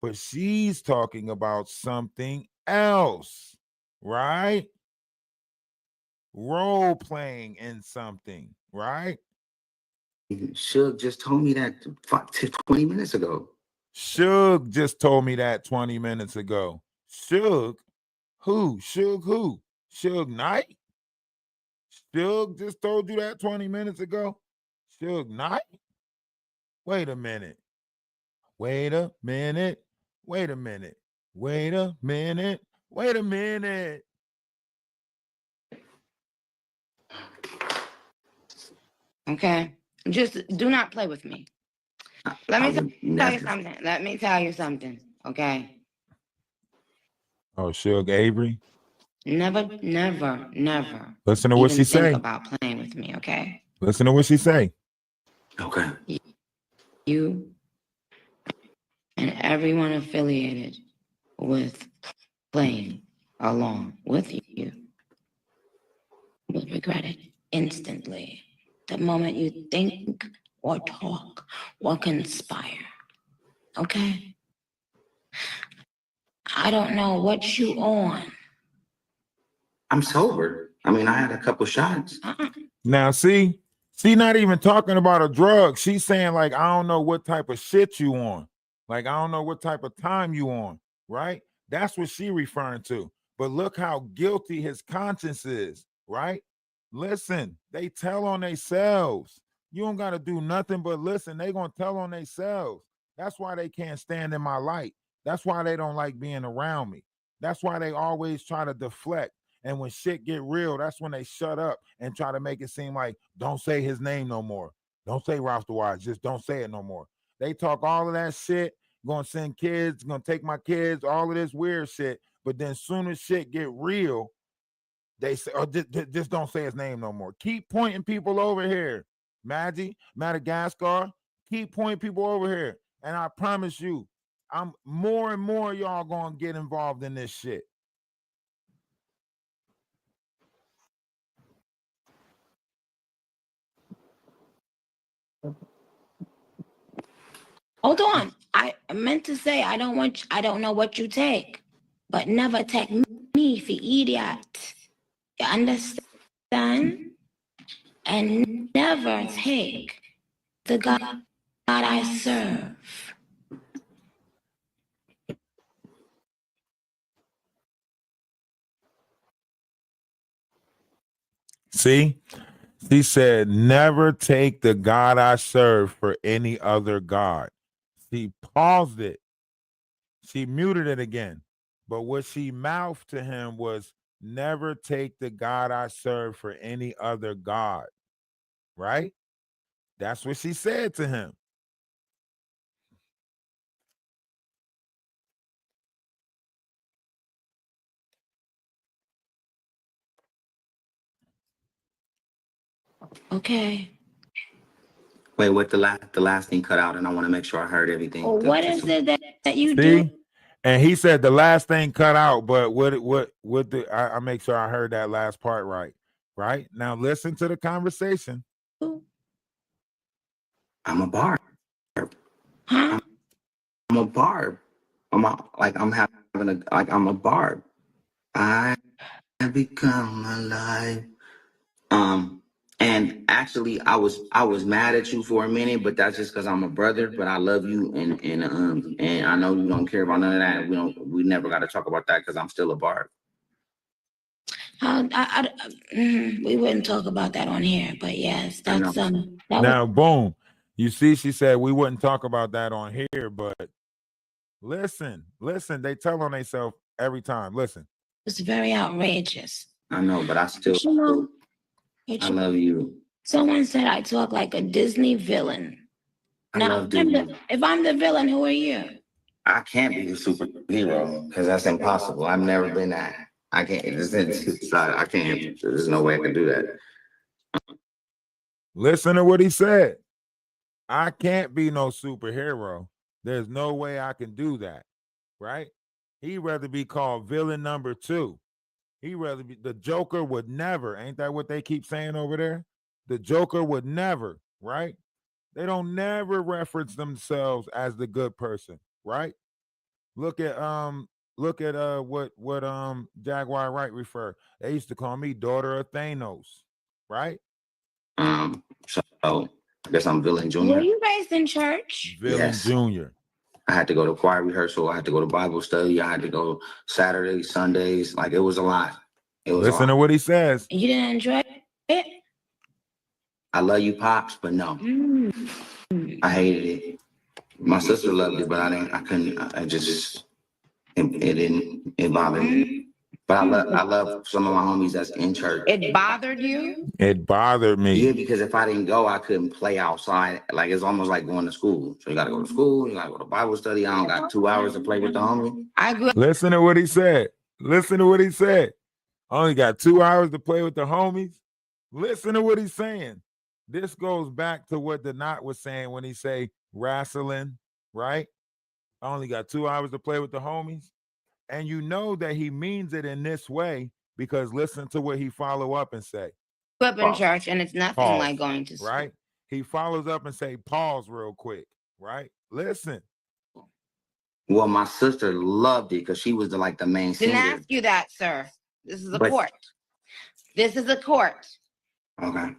But she's talking about something else, right? Role playing in something, right? Suge just told me that 20 minutes ago. Suge just told me that 20 minutes ago. Suge? Who? Suge who? Suge Knight? Suge just told you that 20 minutes ago? Suge Knight? Wait a minute. Wait a minute. Wait a minute. Wait a minute. Wait a minute. Okay. Just do not play with me. Let me tell you something. Let me tell you something. Okay. Oh, Suge Avery? Never, never, never. Listen to what she say. About playing with me, okay? Listen to what she say. Okay. You and everyone affiliated with playing along with you will regret it instantly. The moment you think or talk or conspire. Okay? I don't know what you on. I'm sober. I mean, I had a couple shots. Now, see, not even talking about a drug. She's saying, like, I don't know what type of shit you on. Like, I don't know what type of time you on, right? That's what she referring to. But look how guilty his conscience is, right? Listen, they tell on themselves. You don't got to do nothing but listen. They going to tell on themselves. That's why they can't stand in my light. That's why they don't like being around me. That's why they always try to deflect. And when shit get real, that's when they shut up and try to make it seem like, don't say his name no more. Don't say RalphDiWise. Just don't say it no more. They talk all of that shit, gonna send kids, gonna take my kids, all of this weird shit. But then soon as shit get real, they say, oh, just don't say his name no more. Keep pointing people over here. Madagascar, keep pointing people over here. And I promise you, I'm more and more y'all gonna get involved in this shit. Hold on. I meant to say I don't know what you take, but never take me for idiot. You understand? And never take the God I serve. See? She said, never take the God I serve for any other God. She paused it. She muted it again. But what she mouthed to him was, never take the God I serve for any other God. Right? That's what she said to him. Okay. Wait, what the last thing cut out, and I want to make sure I heard everything. Well, what is it that you do? And he said the last thing cut out, but I make sure I heard that last part right. Right? Now listen to the conversation. I'm a barb. Huh? I'm a barb. I'm a barb. I become alive. And actually, I was mad at you for a minute, but that's just because I'm a brother. But I love you, and I know you don't care about none of that. We never got to talk about that because I'm still a barb. We wouldn't talk about that on here, but yes, that's now boom. You see, she said we wouldn't talk about that on here, but listen, they tell on themselves every time. Listen. It's very outrageous. I know, but I still I love you. Someone said I talk like a Disney villain. Now, if I'm the villain, who are you? I can't be the superhero because that's impossible. I've never been that. I can't. I can't. There's no way I can do that. Listen to what he said. I can't be no superhero. There's no way I can do that, right? He'd rather be called villain number 2. He'd rather be the Joker would never. Ain't that what they keep saying over there? The Joker would never, right? They don't never reference themselves as the good person, right? Look at what Jaguar Wright refer. They used to call me daughter of Thanos, right? So I guess I'm Villain Junior. Were you raised in church? Villain Junior. I had to go to choir rehearsal. I had to go to Bible study. I had to go Saturdays, Sundays. Like, it was a lot. Listen to what he says. You didn't enjoy it? I love you, Pops, but no. I hated it. My sister loved it, but I couldn't. It bothered me. But I love some of my homies that's in church. It bothered you? It bothered me. Yeah, because if I didn't go, I couldn't play outside. Like, it's almost like going to school. So you got to go to school. You got to go to Bible study. I don't got 2 hours to play with the homie. Listen to what he said. Listen to what he said. I only got 2 hours to play with the homies. Listen to what he's saying. This goes back to what the Knot was saying when he say wrestling, right? I only got 2 hours to play with the homies. And you know that he means it in this way because listen to what he follow up and say. Up in church, and it's nothing like going to school. Right? He follows up and say, pause real quick, right? Listen. Well, my sister loved it because she was the main singer. Didn't ask you that, sir. This is a court. This is a court. Okay.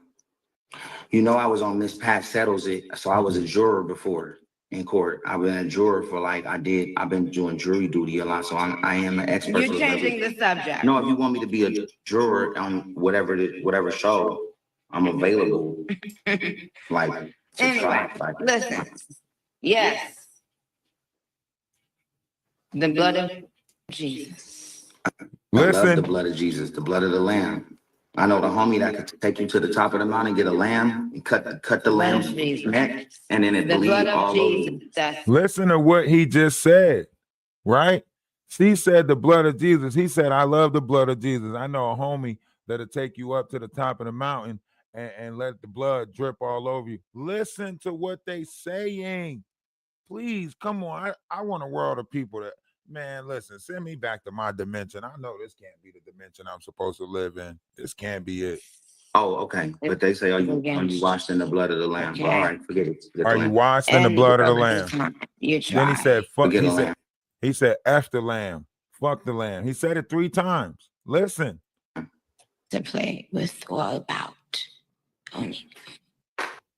You know, I was on Miss Pat Settles It, so I was a juror before in court. I've been a juror for I've been doing jury duty a lot, so I am an expert. You're changing the subject. No, if you want me to be a juror on whatever show, I'm available. Anyway, listen. Yes. The blood of Jesus. Listen. I love the blood of Jesus, the blood of the Lamb. I know the homie that could take you to the top of the mountain, get a lamb, and cut the lamb's neck, and then it bleeds all over. Listen to what he just said, right? He said the blood of Jesus. He said, I love the blood of Jesus. I know a homie that'll take you up to the top of the mountain and let the blood drip all over you. Listen to what they saying. Please, come on. I want a world of people that, man, listen, send me back to my dimension. I know this can't be the dimension I'm supposed to live in. This can't be it. Oh, okay. But they say, are you washed in the blood of the Lamb? Okay. All right, forget it. Are you washed in the blood of the Lamb? Then he said, fuck. He said, F the Lamb. Fuck the Lamb. He said it 3 times. Listen. To play with or about. Only.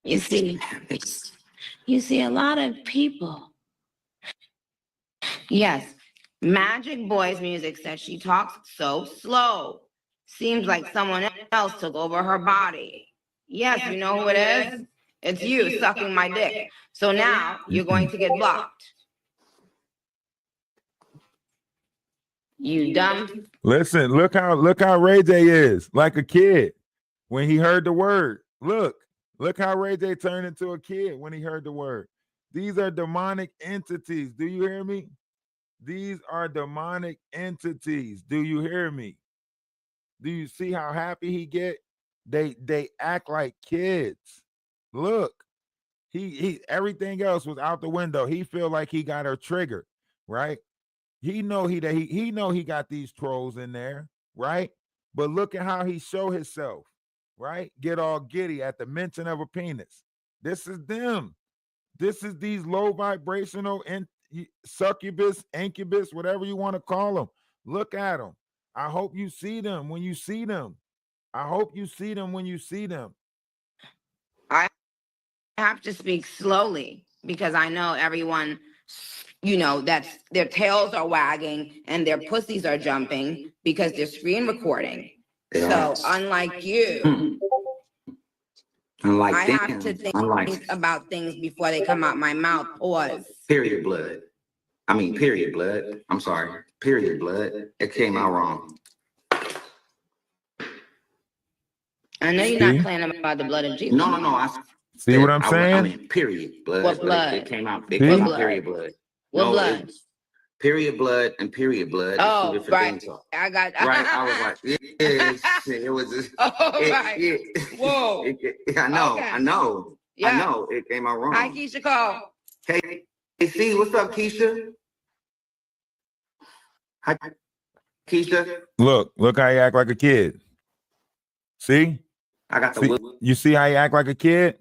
You see a lot of people. Yes. Magic Boy's music says she talks so slow. Seems like someone else took over her body. Yes, you know who it is? It's you sucking my dick. So now you're going to get blocked. You dumb. Listen, look how Ray J is, like a kid when he heard the word. Look how Ray J turned into a kid when he heard the word. These are demonic entities. Do you hear me? These are demonic entities. Do you hear me? Do you see how happy he get? They act like kids. Look, he everything else was out the window. He feel like he got her triggered, right? He know he got these trolls in there, right? But look at how he show himself, right? Get all giddy at the mention of a penis. This is them. This is these low vibrational and succubus, incubus, whatever you want to call them. Look at them. I hope you see them when you see them. I hope you see them when you see them. I have to speak slowly because I know everyone, that's their tails are wagging and their pussies are jumping because they're screen recording. So unlike you, I have to think about things before they come out my mouth. Pause. Period blood. I'm sorry. Period blood. It came out wrong. I know you're not playing about the blood of Jesus. No. See what I'm I saying? mean, period blood. What blood? It came out. What blood? Period blood. What No, blood? Period blood and period blood. Oh, Two different right. things. I got. Right. I was like, it was just. Right. Whoa. I know. Okay. I know. Yeah. I know. It came out wrong. Hi, Keisha Cole. Hey, see, what's up, Keisha? Hi, Keisha. Look how you act like a kid. See? I got the See, you see how you act like a kid?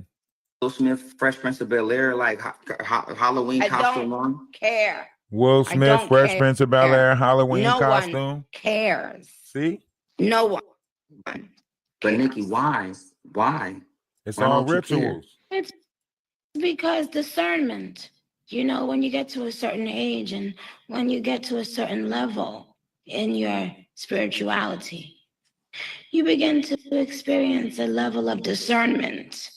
Will Smith, Fresh Prince of Bel-Air, like Halloween costume on. Care. Will Smith, Fresh Prince of Bel-Air, Halloween no costume. One cares. See? No one. But Nikki, why? Why? It's Why all don't you care? rituals. It's because discernment. You know, when you get to a certain age and when you get to a certain level in your spirituality, you begin to experience a level of discernment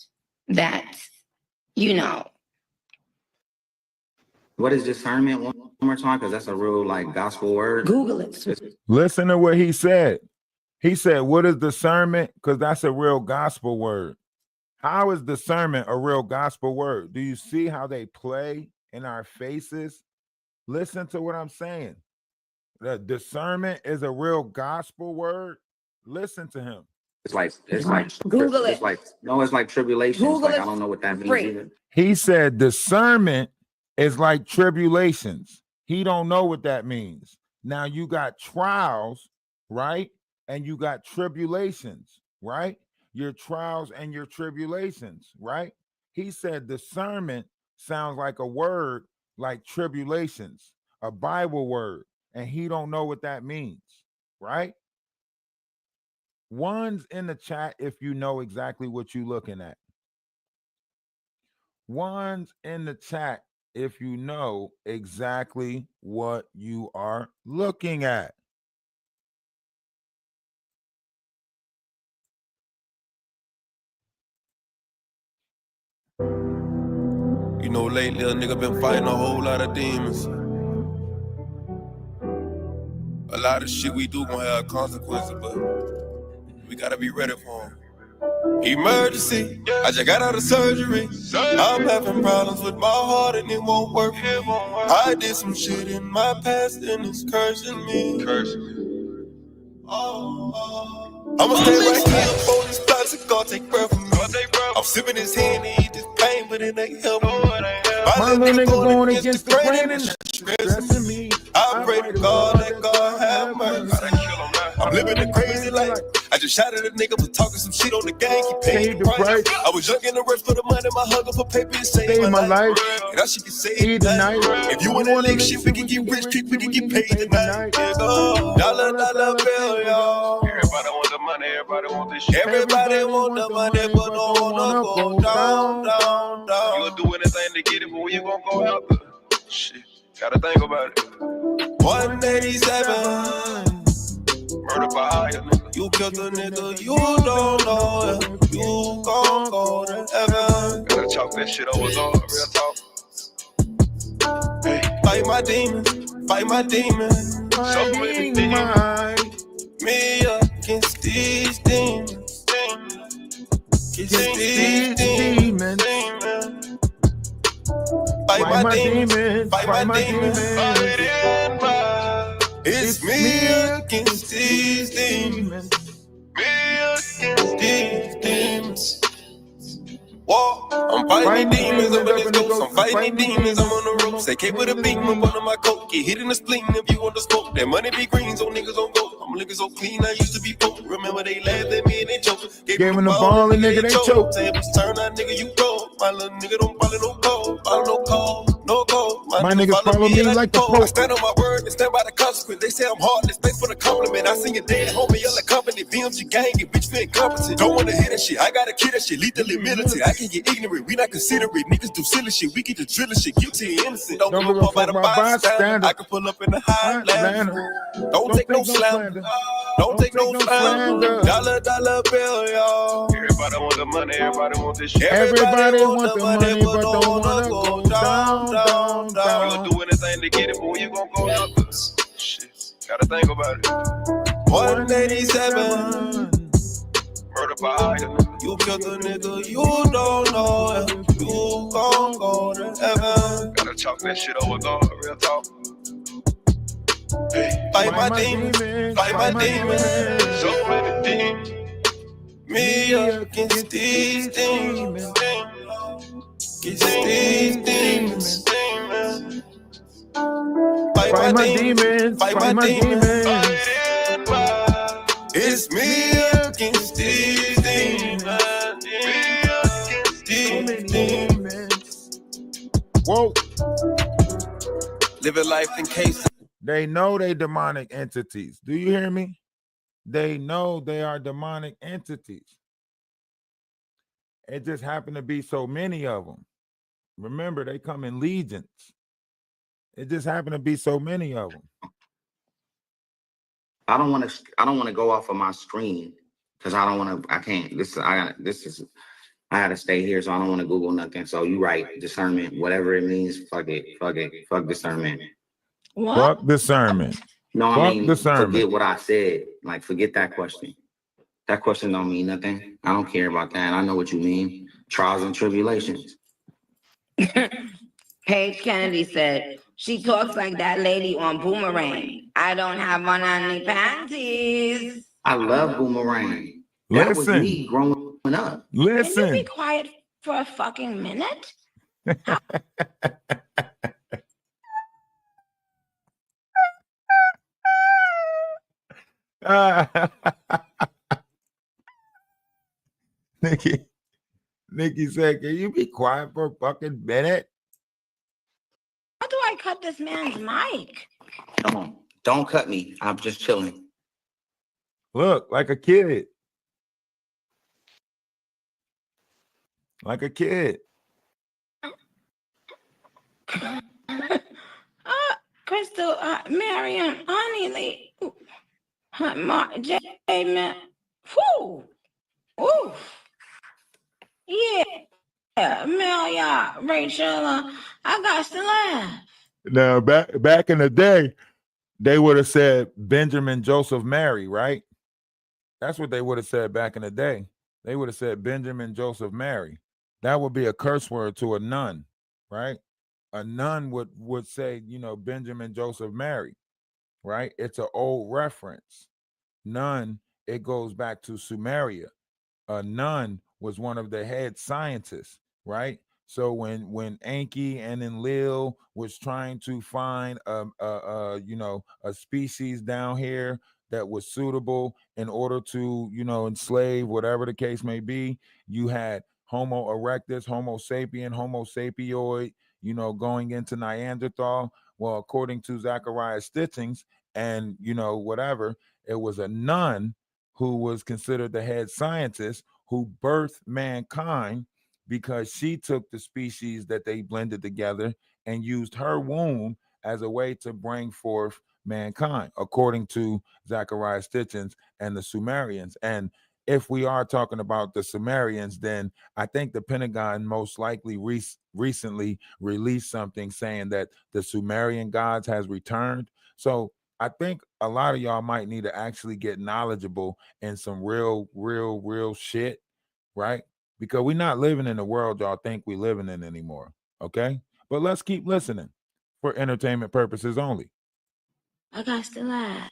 that, you know. What is discernment? One more time, because that's a real like gospel word. Google it. Listen to what he said. He said, what is discernment? Because that's a real gospel word. How is discernment a real gospel word? Do you see how they play in our faces? Listen to what I'm saying. The discernment is a real gospel word. Listen to him. It's like Google it. It's like no, it's like tribulation. Google like, it. I don't know what that means Free. either. He said discernment is like tribulations. He don't know what that means. Now you got trials, right? And you got tribulations, right? Your trials and your tribulations, right? He said discernment sounds like a word like tribulations, a Bible word, and he don't know what that means, right? One's in the chat if you know exactly what you're looking at. One's in the chat if you know exactly what you are looking at. You know, lately a nigga been fighting a whole lot of demons. A lot of shit we do gonna have consequences, but we gotta be ready for them. Emergency, I just got out of surgery. I'm having problems with my heart and it won't work. I did some shit in my past and it's cursing me. I'ma stay right here before these plots and God take breath from me. I'm sipping his hand and eat this pain, but it ain't helping. My little nigga going against the grain and stressing me. I pray to God that God have mercy. I'm living a crazy life. I just shot at a nigga for talking some shit on the gang. He paid the price. I was young and the rest for the money. My hunger for paper and saved my life. And that shit can save tonight. If you wanna lick shit, we can get rich quick. We can get paid tonight. Dollar bill, y'all. Everybody want the money. Everybody want this shit. Everybody want the money, but don't wanna go down. You'll do anything to get it, but when you gonna go out there? Shit, gotta think about it. 187. Murder by hire, nigga. You killed a nigga, you don't know it. You gon' go to heaven. Gotta chalk that shit over, real talk. Hey. Fight my demons, fight my demons. So many demons. Me against these demons. Against these demons. Fight my demons, fight my demons. It's me against these demons. Me against these demons. Whoa, I'm fighting demons up in this ghost. I'm fighting demons, I'm on the ropes. They came with a beam up under my coat. Get hit in the spleen if you want to smoke. That money be green, so niggas don't go. I'm looking so clean, I used to be broke. Remember they laughed at me and they choked. Gave him the ball and nigga they choked. Say if it's turn out, nigga, you go. My little nigga don't follow no code. Follow no code, no code. My niggas follow me like the Pope. I stand on my word and stand by the consequence. They say I'm heartless, thanks for the compliment. I seen your dead homie, yelling company. BMG gang, and bitch feel incompetent. Don't wanna hear that shit, I gotta kill that shit. Lethally militant, I can get ignorant. We not considerate, niggas do silly shit. We get the drilling shit, guilty and innocent. Don't give a fuck about a bystander. I can pull up in the Highlander. Don't take no slander. Don't take no slander. Dollar bill, y'all. Everybody want the money, everybody want this shit. Everybody want the money, but don't wanna go down. You'll do anything to get it, but when you gon' go down? Shit, gotta think about it. 187. Murder by hire, You killed a nigga, you don't know if you gon' go to heaven. Gotta talk that shit over, God, real talk. Hey, fight my demons, fight my demons. So many demons. Me against these demons. Against these demons. Fight my demons, fight my demons. It's me against these demons. Me against these demons. Whoa. Living life in case. They know they demonic entities. Do you hear me? They know they are demonic entities. It just happened to be so many of them. Remember, they come in legions. It just happened to be so many of them. I don't want to go off of my screen because I can't. I had to stay here, so I don't want to Google nothing. So you right, discernment, whatever it means, fuck discernment. What? Fuck discernment. No, I mean, discernment. Forget what I said. Like, forget that question. That question don't mean nothing. I don't care about that. I know what you mean. Trials and tribulations. Paige Kennedy said, she talks like that lady on Boomerang. I don't have on any panties. I love Boomerang. That was me growing up. Listen. Can you be quiet for a fucking minute? Nikki said, can you be quiet for a fucking minute? How do I cut this man's mic? Come on. Don't cut me. I'm just chilling. Look, like a kid. Like a kid. Crystal, Mariam, Honey, J, man. Whoo. Ooh. Yeah. Amelia, Rachel, I got to laugh. Now, back in the day, they would have said Benjamin Joseph Mary, right? That's what they would have said back in the day. They would have said Benjamin Joseph Mary. That would be a curse word to a nun, right? A nun would say, Benjamin Joseph Mary, right? It's an old reference. Nun, it goes back to Sumeria. A nun was one of the head scientists, right? So when Enki and Enlil was trying to find a species down here that was suitable in order to enslave, whatever the case may be, you had Homo erectus, Homo sapien, Homo sapioid, going into Neanderthal. Well, according to Zachariah Stitchings and whatever, it was a nun who was considered the head scientist who birthed mankind because she took the species that they blended together and used her womb as a way to bring forth mankind, according to Zachariah Stitchins and the Sumerians. And if we are talking about the Sumerians, then I think the Pentagon most likely recently released something saying that the Sumerian gods has returned. So I think a lot of y'all might need to actually get knowledgeable in some real shit, right? Because we're not living in the world y'all think we're living in anymore, okay? But let's keep listening for entertainment purposes only. I got to laugh.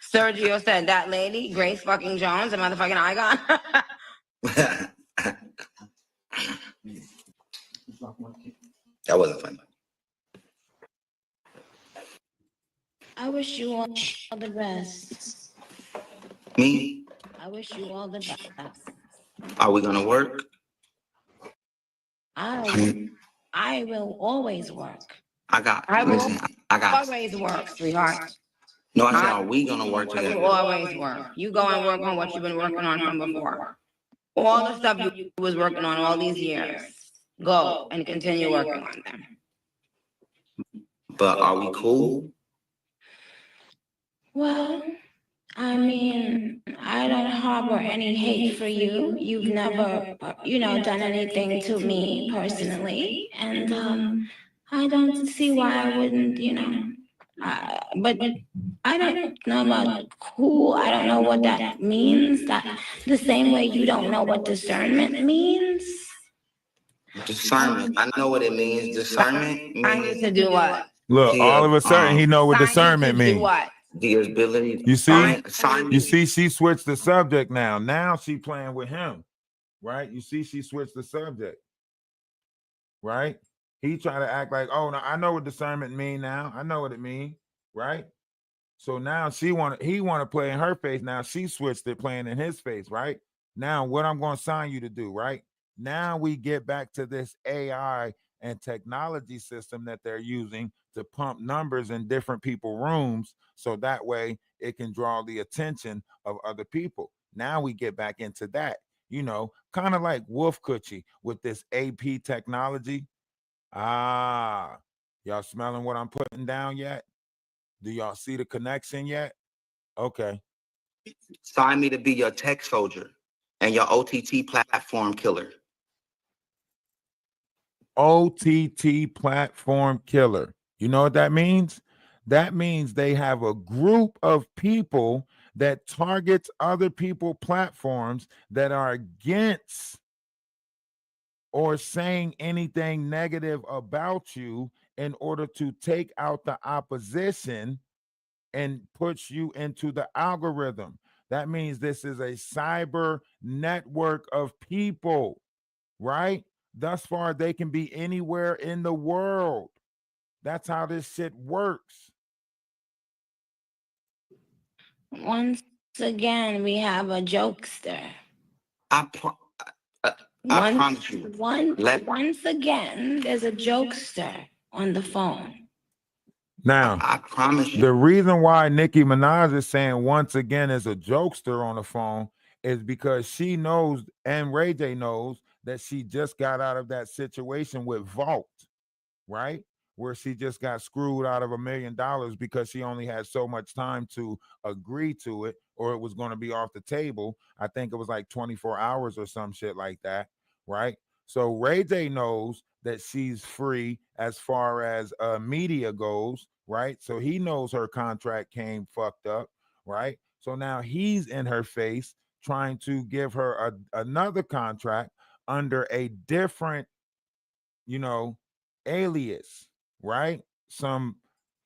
Sergio said that lady, Grace fucking Jones, a motherfucking icon. That wasn't funny. I wish you all the best. Me? I wish you all the best. Are we gonna work? I will always work. I got Always work, sweetheart. No, I said, are we gonna work I together? will always work. You go and work on what you've been working on from before. All the stuff you was working on all these years. Go and continue working on them. But are we cool? Well, I mean, I don't harbor any hate for you. You've never, done anything to me personally. And I don't see why I wouldn't, But I don't know about cool. I don't know what that means. That the same way you don't know what discernment means. Discernment. I know what it means. Discernment means to do what? Look, all of a sudden he know what discernment means. What? The ability. You see? Sign. You see, she switched the subject now. Now she playing with him, right? You see, she switched the subject, right? He trying to act like, oh, no, I know what discernment mean now. I know what it mean, right? So now he want to play in her face. Now she switched it, playing in his face, right? Now what I'm going to sign you to do, right? Now we get back to this AI and technology system that they're using to pump numbers in different people's rooms, so that way it can draw the attention of other people. Now we get back into that, kind of like Wolf Coochie with this AP technology. Y'all smelling what I'm putting down yet? Do y'all see the connection yet? Okay. Sign me to be your tech soldier and your OTT platform killer. OTT platform killer. You know what that means? That means they have a group of people that targets other people platforms that are against or saying anything negative about you in order to take out the opposition and puts you into the algorithm. That means this is a cyber network of people, right? Thus far, they can be anywhere in the world. That's how this shit works. Once again, we have a jokester. I promise you. Once again, there's a jokester on the phone. Now, I promise you. The reason why Nicki Minaj is saying once again is a jokester on the phone is because she knows, and Ray J knows, that she just got out of that situation with Vault, right? Where she just got screwed out of $1 million because she only had so much time to agree to it, or it was going to be off the table. I think it was like 24 hours or some shit like that, right? So Ray J knows that she's free as far as media goes, right? So he knows her contract came fucked up, right? So now he's in her face trying to give her another contract under a different, alias, right? Some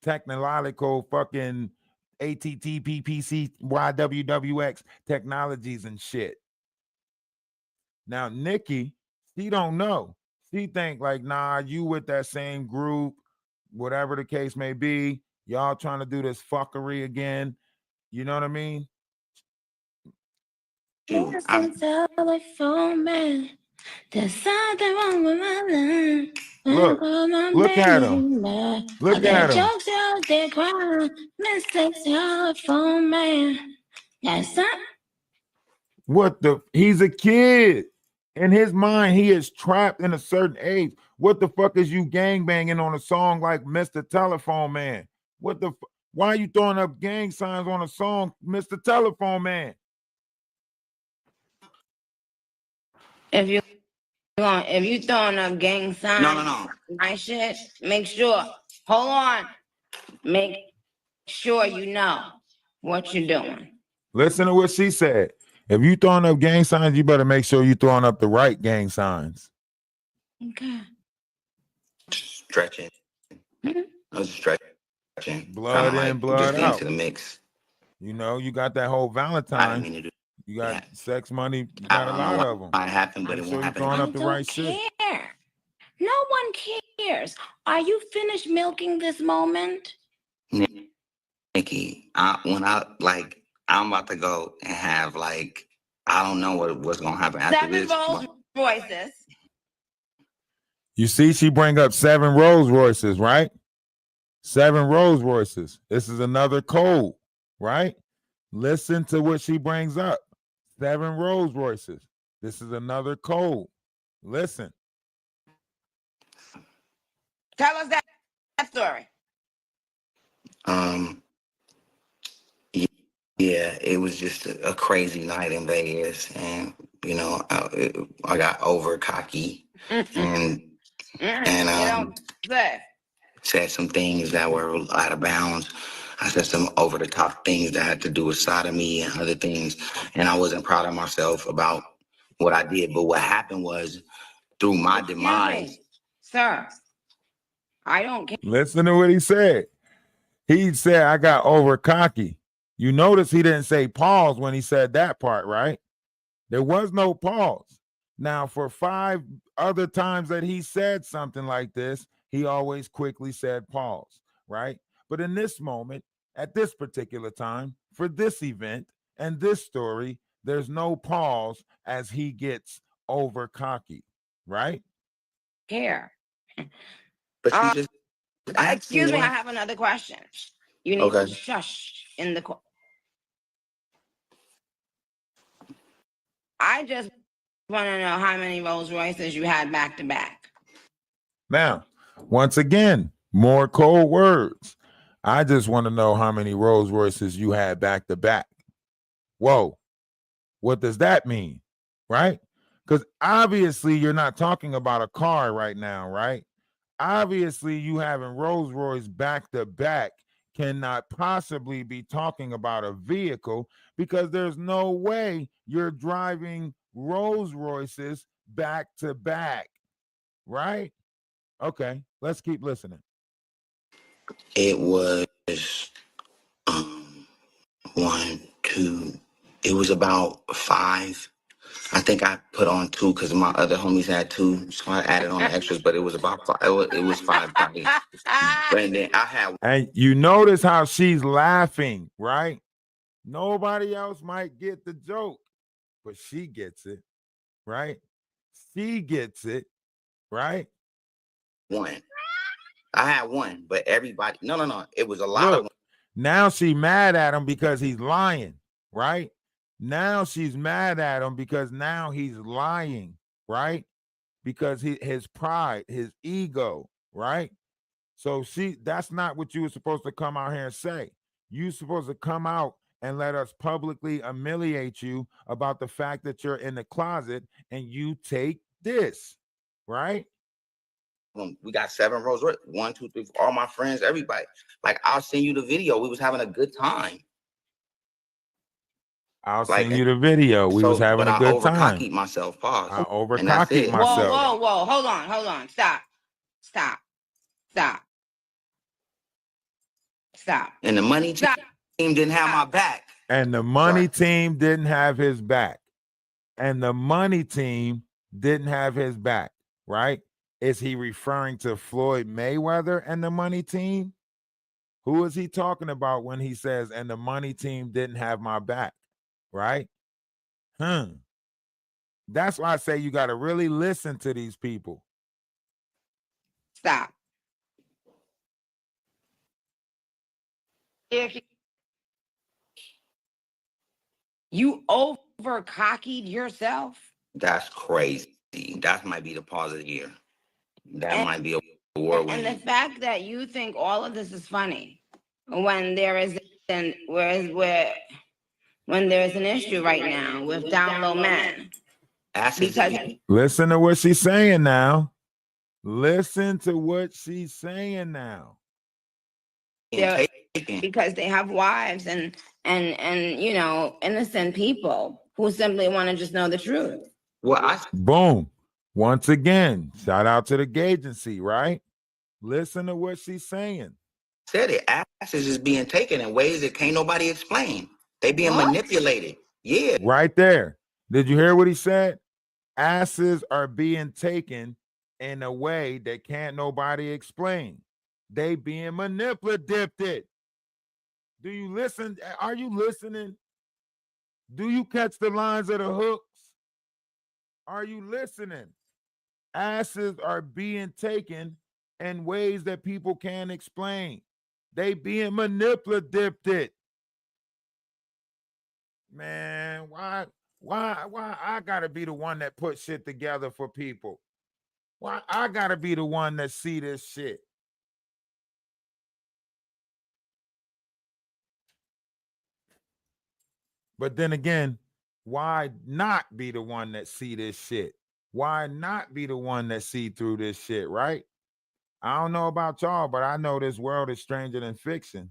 technological fucking ATTPPC YWWX technologies and shit. Now, Nicki, she don't know. She think like, nah, you with that same group, whatever the case may be, y'all trying to do this fuckery again. You know what I mean? There's telephone man. There's something wrong with my line. Look at him. Look at him. Jokes out there crying. Mr. Telephone man. That's something. He's a kid. In his mind, he is trapped in a certain age. What the fuck is you gangbanging on a song like Mr. Telephone Man? Why are you throwing up gang signs on a song, Mr. Telephone Man? If you throwing up gang signs, no. my shit, make sure you know what you're doing. Listen to what she said. If you throwing up gang signs, you better make sure you throwing up the right gang signs. Okay. Stretching. I was stretching. Blood in, blood out. To the mix. You got that whole Valentine. I didn't mean to do. You got sex money. You got a lot of them. It happened, but it won't happen. Throwing up the right shit. No one cares. Are you finished milking this moment? Nikki, I'm about to go and have I don't know what's gonna happen after this. 7 Rolls Royces. You see, she bring up 7 Rolls Royces, right? 7 Rolls Royces. This is another code, right? Listen to what she brings up. 7 Rolls Royces. This is another code. Listen. Tell us that story. Yeah, it was just a crazy night in Vegas, and I got over cocky, and you don't say. said some things that were out of bounds. I said some over the top things that had to do with sodomy and other things. And I wasn't proud of myself about what I did. But what happened was through my demise. Sir, I don't care. Listen to what he said. He said, I got over cocky. You notice he didn't say pause when he said that part, right? There was no pause. Now, for 5 other times that he said something like this, he always quickly said pause, right? But in this moment, at this particular time, for this event and this story, there's no pause as he gets over cocky, right? Care. But you just Excuse me, I have another question. You need to shush in the. I just want to know how many Rolls Royces you had back to back. Now, once again, more cold words. I just want to know how many Rolls Royces you had back to back. Whoa, what does that mean? Right? Because obviously you're not talking about a car right now, right? Obviously, you having Rolls Royce back to back cannot possibly be talking about a vehicle, because there's no way you're driving Rolls Royces back to back, right? Okay, let's keep listening. It was 1, 2. It was about 5. I think I put on 2 because my other homies had 2, so I added on the extras. But it was about 5. It was 5 probably. And then I had. And you notice how she's laughing, right? Nobody else might get the joke, but she gets it, right? She gets it, right? 1. I had 1, but everybody. No. It was a lot of. Now she mad at him because he's lying, right? Now she's mad at him because now he's lying, right? Because his pride, his ego, right? So that's not what you were supposed to come out here and say. You're supposed to come out and let us publicly humiliate you about the fact that you're in the closet and you take this, right? We got 7 Rolls Royce. 1, 2, 3, 4, all my friends, everybody. Like, I'll send you the video. We was having a good time. I'll send you the video. We was having a good time. I over-cockied myself. Pause. I over-cockied myself. Whoa. Hold on. Stop. And the money team didn't have my back. And the money team didn't have his back. And the money team didn't have his back, right? Is he referring to Floyd Mayweather and the money team? Who is he talking about when he says, and the money team didn't have my back, right? That's why I say you got to really listen to these people. Stop. You over-cockied yourself? That's crazy. That might be the pause of the year. That might be a war. And the fact that you think all of this is funny when there is an issue right now with down low men. Because listen to what she's saying now. Listen to what she's saying now. Because they have wives and you know, innocent people who simply want to just know the truth. Boom. Once again, shout out to the agency, right? Listen to what she's saying. Said it. Asses is being taken in ways that can't nobody explain. They being manipulated. Yeah. Right there. Did you hear what he said? Asses are being taken in a way that can't nobody explain. They being manipulated. Do you listen? Are you listening? Do you catch the lines of the hooks? Are you listening? Asses are being taken in ways that people can't explain. They being manipulated. Man, why I gotta be the one that put shit together for people? Why I gotta be the one that see this shit? But then again, why not be the one that see this shit? Why not be the one that see through this shit, right? I don't know about y'all, but I know this world is stranger than fiction.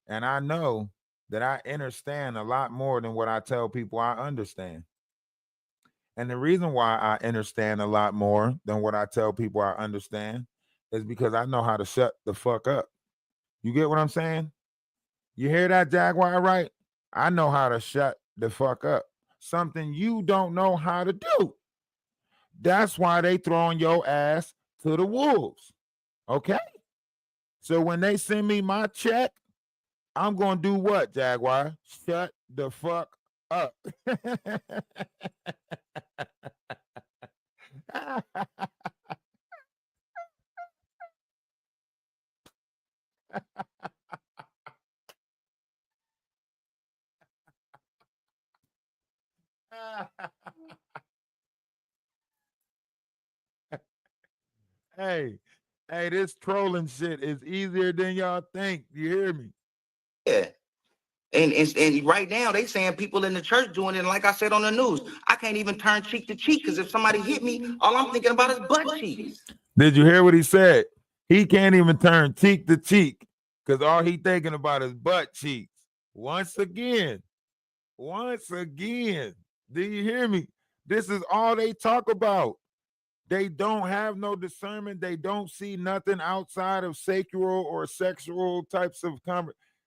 And I know that I understand a lot more than what I tell people I understand. And the reason why I understand a lot more than what I tell people I understand is because I know how to shut the fuck up. You get what I'm saying? You hear that, Jaguar Wright? I know how to shut the fuck up. Something you don't know how to do. That's why they throwing your ass to the wolves. Okay? So when they send me my check, I'm going to do what, Jaguar? Shut the fuck up. Hey, this trolling shit is easier than y'all think. You hear me? Yeah. And right now they saying people in the church doing it. And like I said on the news, I can't even turn cheek to cheek because if somebody hit me, all I'm thinking about is butt cheeks. Did you hear what he said? He can't even turn cheek to cheek because all he thinking about is butt cheeks. Once again, do you hear me? This is all they talk about. They don't have no discernment. They don't see nothing outside of sacral or sexual types of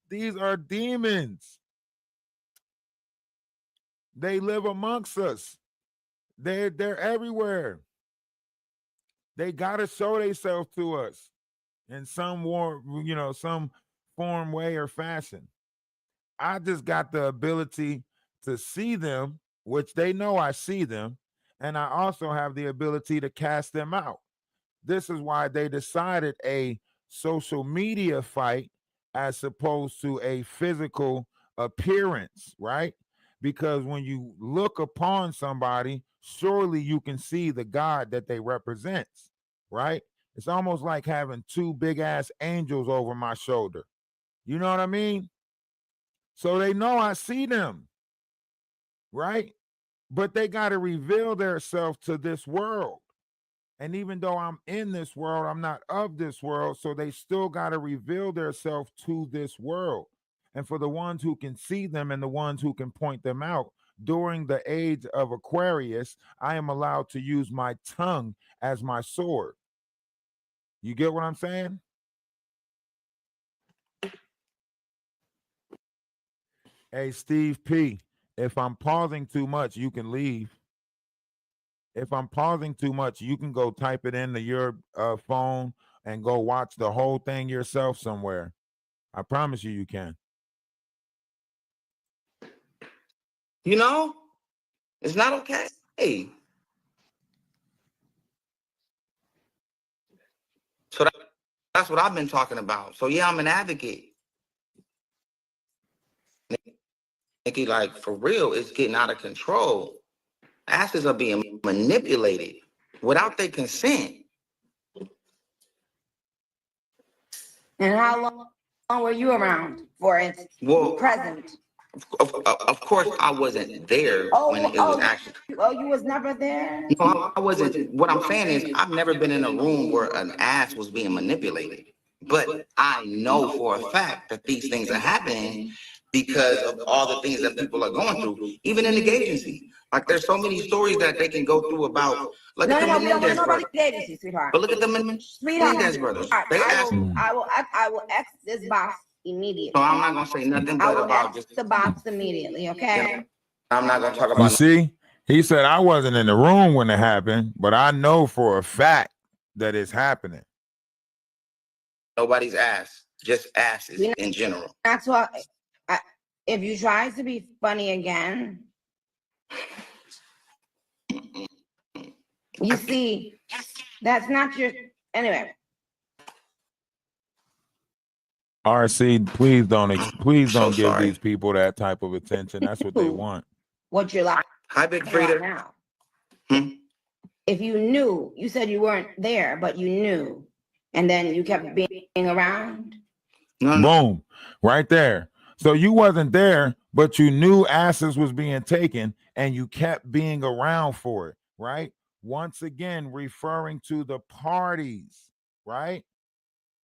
These are demons. They live amongst us. They're everywhere. They gotta show themselves to us in some some form, way, or fashion. I just got the ability to see them, which they know I see them, and I also have the ability to cast them out. This is why they decided a social media fight as opposed to a physical appearance, right? Because when you look upon somebody, surely you can see the God that they represent, right? It's almost like having two big ass angels over my shoulder. You know what I mean? So they know I see them, right? But they got to reveal themselves to this world. And even though I'm in this world, I'm not of this world. So they still got to reveal themselves to this world. And for the ones who can see them and the ones who can point them out, during the age of Aquarius, I am allowed to use my tongue as my sword. You get what I'm saying? Hey, Steve P., if I'm pausing too much, you can leave. If I'm pausing too much, you can go type it into your phone and go watch the whole thing yourself somewhere. I promise you can. You know, it's not okay. So that's what I've been talking about. So yeah, I'm an advocate. Nikki, like for real, it's getting out of control. Asses are being manipulated without their consent. And how long were you around for it? Well, Present. Of course, I wasn't there when it was actually. Oh, you was never there? No, I wasn't. What I'm saying is, I've never been in a room where an ass was being manipulated. But I know for a fact that these things are happening because of all the things that people are going through, even in the gay agency. Like there's so many stories that they can go through about. Look at the Menendez brothers. Sweetheart. But look at the Menendez brothers. They asked. I will X this box immediately. So I'm not gonna say nothing but about just the box immediately, okay? I'm not gonna talk about. You see, he said I wasn't in the room when it happened, but I know for a fact that it's happening. Nobody's ass, just asses in general. That's why. If you try to be funny again, you see, that's not your. Anyway. RC, please don't give these people that type of attention. That's what they want. What you're like. Hi, Big Frida. Now. If you knew, you said you weren't there, but you knew, and then you kept being around. No. Boom, right there. So you wasn't there, but you knew asses was being taken, and you kept being around for it, right? Once again, referring to the parties. right?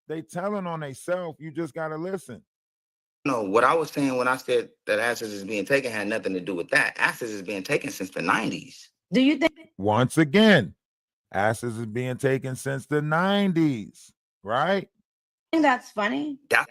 They telling on themselves. You just gotta listen. No, what I was saying when I said that asses is being taken had nothing to do with that. Asses is being taken since the 90s. Do you think? Once again, asses is being taken since the 90s, right? I think that's funny. That's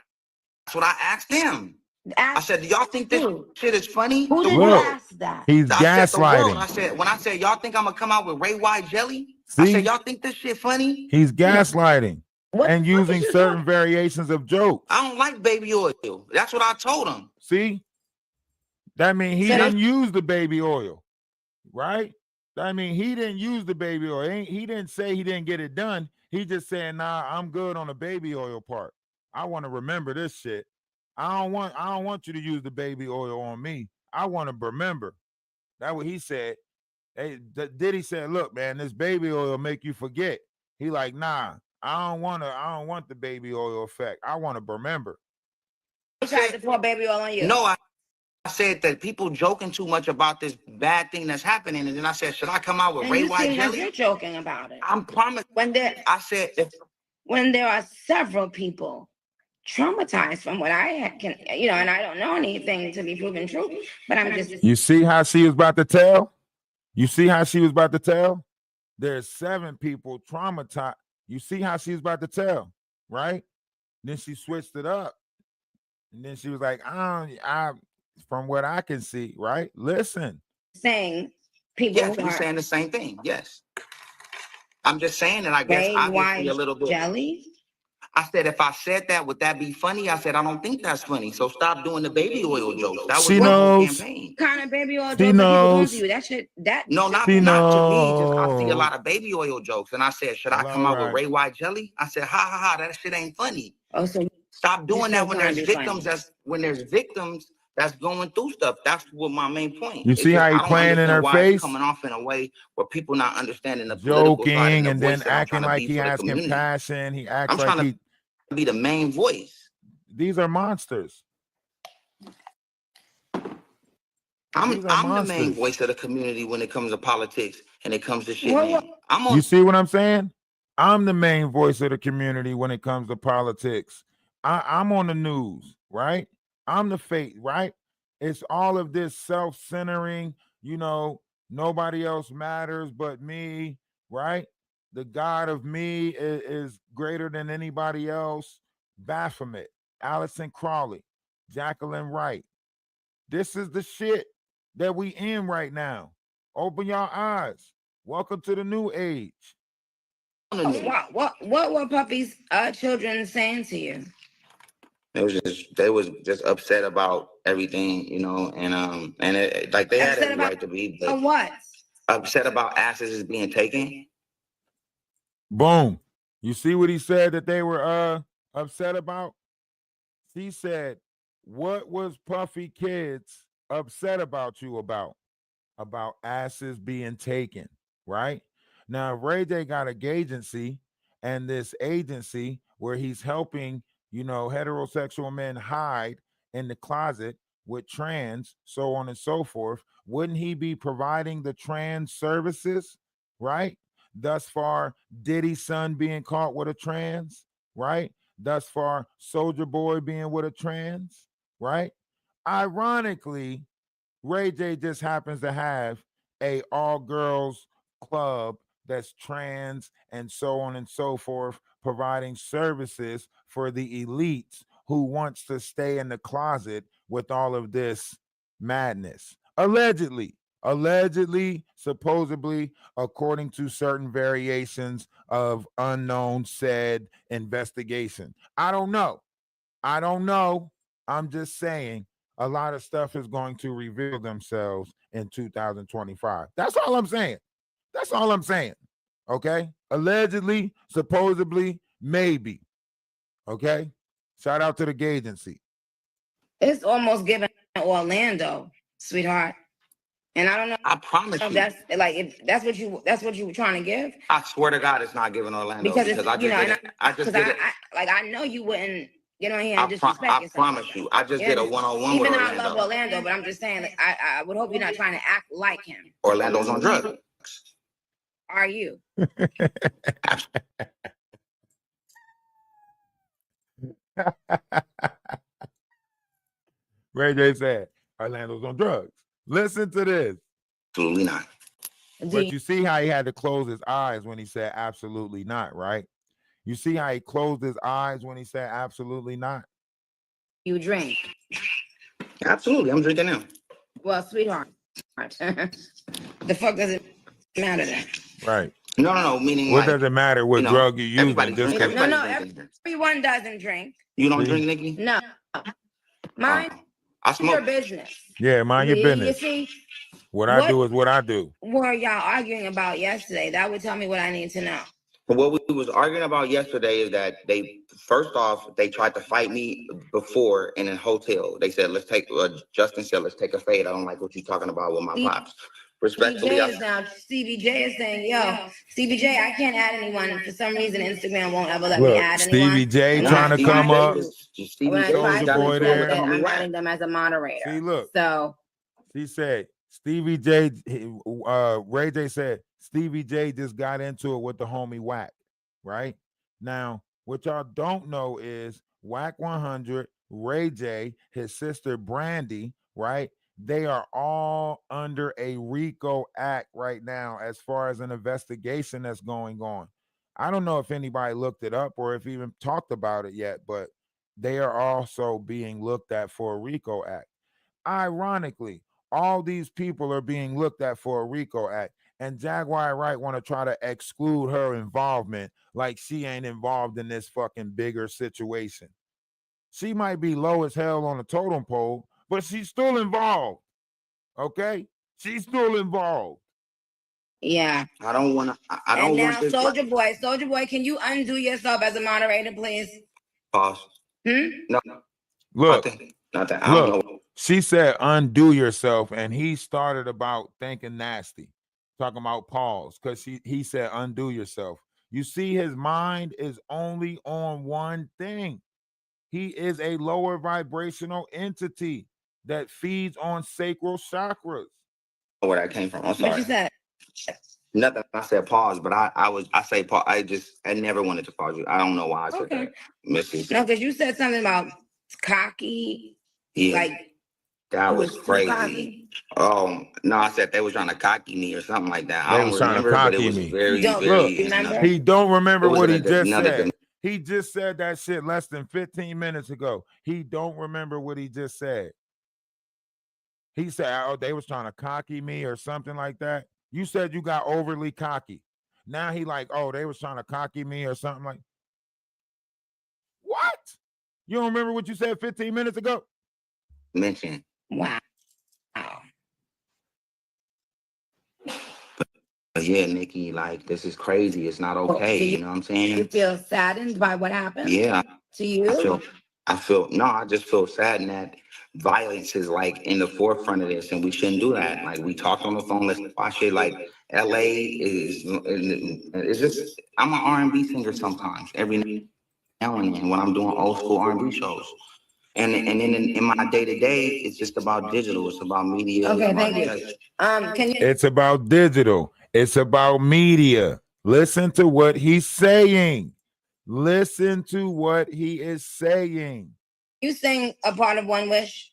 what I asked him. I said, do y'all think this shit is funny? Who did you ask that? He's gaslighting. I said, when I said, y'all think I'm gonna come out with Ray White jelly? See? I said, y'all think this shit funny? He's gaslighting and using certain variations of jokes. I don't like baby oil. That's what I told him. See? That means he didn't use the baby oil, right? That means he didn't use the baby oil. He didn't say he didn't get it done. He just said, nah, I'm good on the baby oil part. I want to remember this shit. I don't want you to use the baby oil on me. I want to remember. That's what he said. Hey, Diddy said, look, man, this baby oil make you forget. He like, nah, I don't want the baby oil effect. I want to remember. He tried to pour baby oil on you. No, I said that people joking too much about this bad thing that's happening, and then I said, should I come out with Ray White jelly? You're joking about it. I'm promised. When there are several people traumatized from what I can, and I don't know anything to be proven true, but I'm just. You see how she was about to tell? You see how she was about to tell? There's 7 people traumatized. You see how she was about to tell, right? Then she switched it up. And then she was like, from what I can see, right? Listen. Saying people who are saying the same thing. Yes. I'm just saying that I guess obviously a little bit. Jelly? I said, if I said that, would that be funny? I said, I don't think that's funny. So stop doing the baby oil jokes. That was my whole campaign. What kind of baby oil jokes are people doing to you? No, not to me. Just I see a lot of baby oil jokes. And I said, should I come out with Ray White jelly? I said, ha ha ha, that shit ain't funny. Oh, so stop doing that when there's victims. That's going through stuff. That's what my main point. You see how he playing in her face? Coming off in a way where people not understanding the joking and then acting like he has compassion. He acts like he be the main voice. These are monsters. I'm the main voice of the community when it comes to politics and it comes to shit. You see what I'm saying? I'm the main voice of the community when it comes to politics. I'm on the news, right? I'm the face, right? It's all of this self-centering, nobody else matters but me, right? The God of me is greater than anybody else. Baphomet, Allison Crawley, Jacqueline Wright. This is the shit that we in right now. Open your eyes. Welcome to the new age. What were Puppy's children saying to you? They was just upset about everything, and like they had every right to be. What? Upset about asses being taken. Boom. You see what he said that they were upset about? He said, what was Puffy kids upset about you about? About asses being taken, right? Now, Ray J got a agency, and this agency where he's helping heterosexual men hide in the closet with trans, so on and so forth. Wouldn't he be providing the trans services, right? Thus far, Diddy's son being caught with a trans, right? Thus far, Soulja Boy being with a trans, right? Ironically, Ray J just happens to have a all-girls club that's trans and so on and so forth, providing services for the elites who wants to stay in the closet with all of this madness. Allegedly, supposedly, according to certain variations of unknown said investigation. I don't know. I'm just saying a lot of stuff is going to reveal themselves in 2025. That's all I'm saying. Okay? Allegedly, supposedly, maybe. Okay? Shout out to the gay agency. It's almost giving Orlando, sweetheart. And I don't know. I promise you. That's like if that's what you were trying to give. I swear to God, it's not giving Orlando because I just did it. I know you wouldn't get on here and disrespect yourself. I promise you. I just did a one-on-one with Orlando. Even though I love Orlando, but I'm just saying, like, I would hope you're not trying to act like him. Orlando's on drugs. Are you? Ray J said, Orlando's on drugs. Listen to this. Absolutely not. But you see how he had to close his eyes when he said absolutely not, right? You see how he closed his eyes when he said absolutely not? You drink. Absolutely. I'm drinking now. Well, sweetheart. The fuck does it matter then? Right. No. Meaning what like, does it matter what drug you using? Everyone doesn't drink. You don't drink, Nikki? No. Mind I smoke. your business. Yeah, mind your business. You see, what I do is what I do. What were y'all arguing about yesterday? That would tell me what I need to know. What we was arguing about yesterday is that they tried to fight me before in a hotel. They said, Justin said, let's take a fade. I don't like what you're talking about with my pops. Respectfully, CBJ is saying, yo, CBJ, I can't add anyone. For some reason, Instagram won't ever let me add anyone. Stevie J trying to come up. When I try to boy there, I'm adding them as a moderator. See, look. So she said, Stevie J, Ray J said, Stevie J just got into it with the homie Wack, right? Now, what y'all don't know is Wack 100, Ray J, his sister Brandy, right? They are all under a RICO act right now as far as an investigation that's going on. I don't know if anybody looked it up or if even talked about it yet, but they are also being looked at for a RICO act. Ironically, all these people are being looked at for a RICO act, and Jaguar Wright want to try to exclude her involvement like she ain't involved in this fucking bigger situation. She might be low as hell on the totem pole, but she's still involved. Okay? She's still involved. Yeah. I don't want to. And now, Soldier Boy, can you undo yourself as a moderator, please? Pause. No. Look. Nothing. I don't know. She said undo yourself, and he started about thinking nasty, talking about pause, because he said undo yourself. You see, his mind is only on one thing. He is a lower vibrational entity that feeds on sacral chakras. Where that came from. I'm sorry. What you said? Nothing. I said pause, but I say pause. I never wanted to pause you. I don't know why I said that. Missy. No, because you said something about cocky. Yeah. Like that was crazy. No, I said they was trying to cocky me or something like that. I don't remember, but it was very. He don't remember what he just said. He just said that shit less than 15 minutes ago. He don't remember what he just said. He said, oh, they was trying to cocky me or something like that. You said you got overly cocky. Now he like, oh, they was trying to cocky me or something like. What? You don't remember what you said 15 minutes ago? Mention. Wow. But yeah, Nikki, like, this is crazy. It's not okay. You know what I'm saying? You feel saddened by what happened? Yeah. To you? I just feel saddened that violence is like in the forefront of this, and we shouldn't do that. Like, we talked on the phone, let's watch it. Like, LA it's just, I'm an R&B singer sometimes, every now and then when I'm doing old school R&B shows. And then in my day-to-day, it's just about digital. It's about media. Okay, thank you. It's about digital. It's about media. Listen to what he's saying. Listen to what he is saying. You sing a part of One Wish?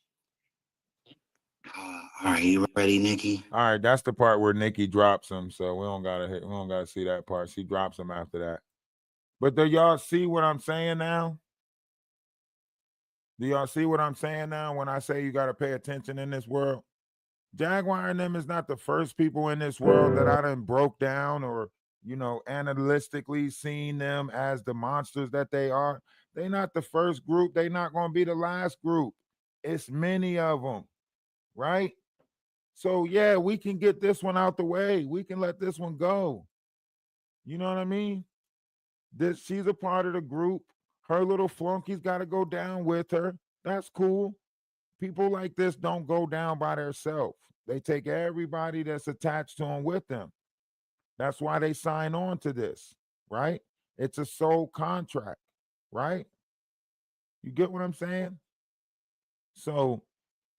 All right, you ready, Nikki? All right, that's the part where Nikki drops him, so we don't gotta see that part. She drops him after that. But do y'all see what I'm saying now? Do y'all see what I'm saying now when I say you gotta pay attention in this world? Jaguar and them is not the first people in this world that I done broke down or, analytically seen them as the monsters that they are. They not the first group. They not going to be the last group. It's many of them, right? So, yeah, we can get this one out the way. We can let this one go. You know what I mean? She's a part of the group. Her little flunkies got to go down with her. That's cool. People like this don't go down by themselves. They take everybody that's attached to them with them. That's why they sign on to this, right? It's a soul contract, right? You get what I'm saying? So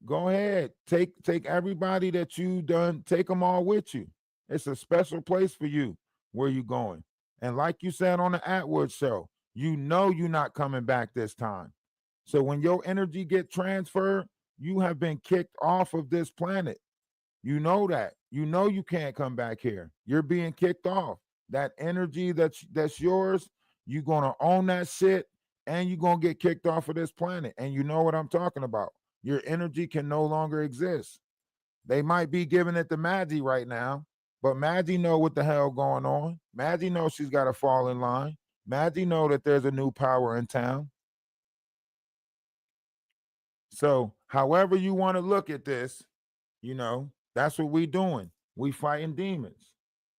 go ahead, take everybody that you done, take them all with you. It's a special place for you where you going. And like you said on the Atwood show, you know you're not coming back this time. So when your energy get transferred, you have been kicked off of this planet. You know that. You know you can't come back here. You're being kicked off. That energy that's yours, you're gonna own that shit, and you're gonna get kicked off of this planet. And you know what I'm talking about. Your energy can no longer exist. They might be giving it to Maggie right now, but Maggie know what the hell going on. Maggie knows she's got to fall in line. Maggie know that there's a new power in town. So however you want to look at this, you know, that's what we doing. We fighting demons,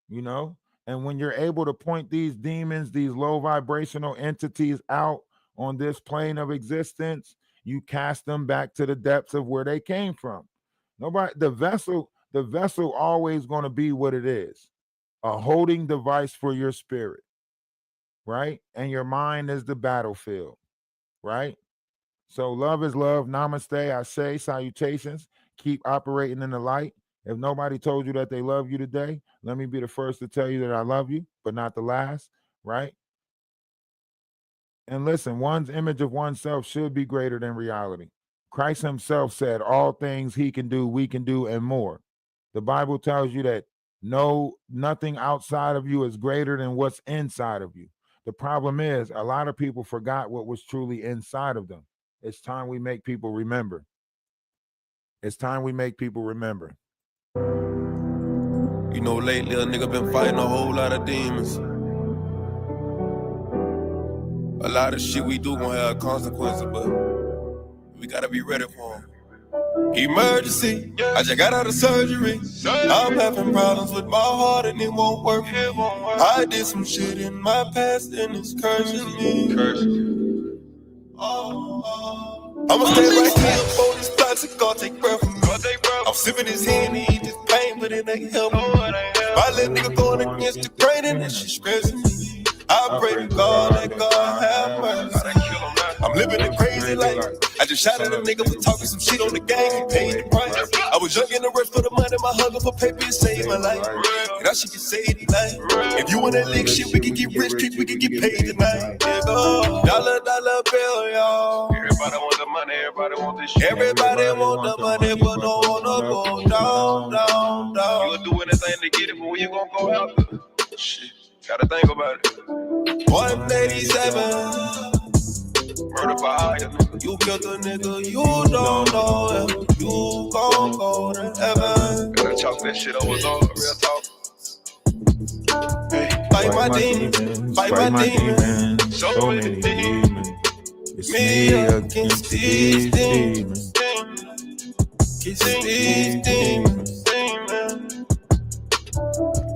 you know? And when you're able to point these demons, these low vibrational entities out on this plane of existence, you cast them back to the depths of where they came from. Nobody, the vessel always going to be what it is, a holding device for your spirit, right? And your mind is the battlefield, right? So love is love. Namaste. I say salutations. Keep operating in the light. If nobody told you that they love you today, let me be the first to tell you that I love you, but not the last, right? And listen, one's image of oneself should be greater than reality. Christ himself said, all things he can do, we can do, and more. The Bible tells you that nothing outside of you is greater than what's inside of you. The problem is a lot of people forgot what was truly inside of them. It's time we make people remember. It's time we make people remember. You know, lately a nigga been fighting a whole lot of demons. A lot of shit we do gonna have consequences, but we gotta be ready for them. Emergency, I just got out of surgery. I'm having problems with my heart and it won't work. I did some shit in my past and it's cursing me. I'ma stay right here for this plastic, God take breath from me. I'm sipping his hand, he eat this pain, but it ain't helping me. My little nigga going against the grain and that shit stressing me. I pray to God that God have mercy. I'm living a crazy life. I just shot at a nigga for talking some shit on the game. He paid the price. I was young in the rush for the money. My hunger for paper and saved my life. And I should get saved tonight. If you wanna lick shit, we can get rich, we can get paid tonight. Dollar bill, y'all. Everybody want the money, everybody want this shit. Everybody want the money, but don't wanna go down. You'll do anything to get it, but when you gonna go out there? Shit, gotta think about it. 187. Murder for hire. You killed a nigga, you don't know if you gon' go to heaven. Gotta chalk that shit over, though, real talk. Hey, fight my demons, fight my demons. So many demons. It's me against these demons. Against these demons.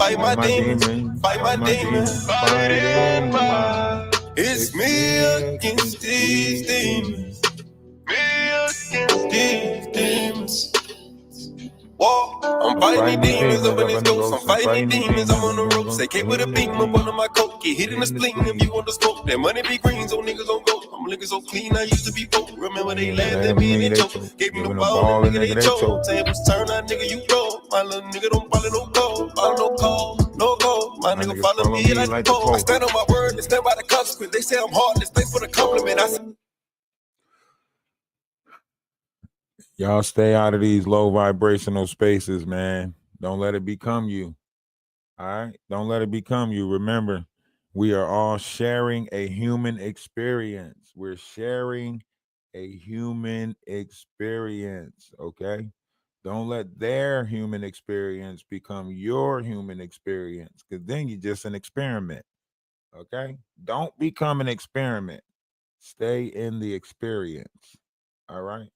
Fight my demons, fight my demons. Fighting my. It's me against these demons. Me against these demons. Whoa, I'm fighting these demons up in this ghost. I'm fighting these demons, I'm on the ropes. They came with a beam up under my coat. Get hit in the spleen if you want to smoke. That money be green, so niggas don't go. I'm looking so clean, I used to be broke. Remember they laughed at me and they choked. Gave me the ball, and nigga they choked. Tables turn, that nigga you go. My little nigga don't follow no code. Follow no code, no code. My nigga follow me like the pole. I stand on my word and stand by the consequence. They say I'm heartless, thanks for the compliment. I said, Y'all stay out of these low vibrational spaces, man. Don't let it become you. All right? Don't let it become you. Remember, we are all sharing a human experience. We're sharing a human experience, okay? Don't let their human experience become your human experience, because then you're just an experiment, okay? Don't become an experiment. Stay in the experience, all right?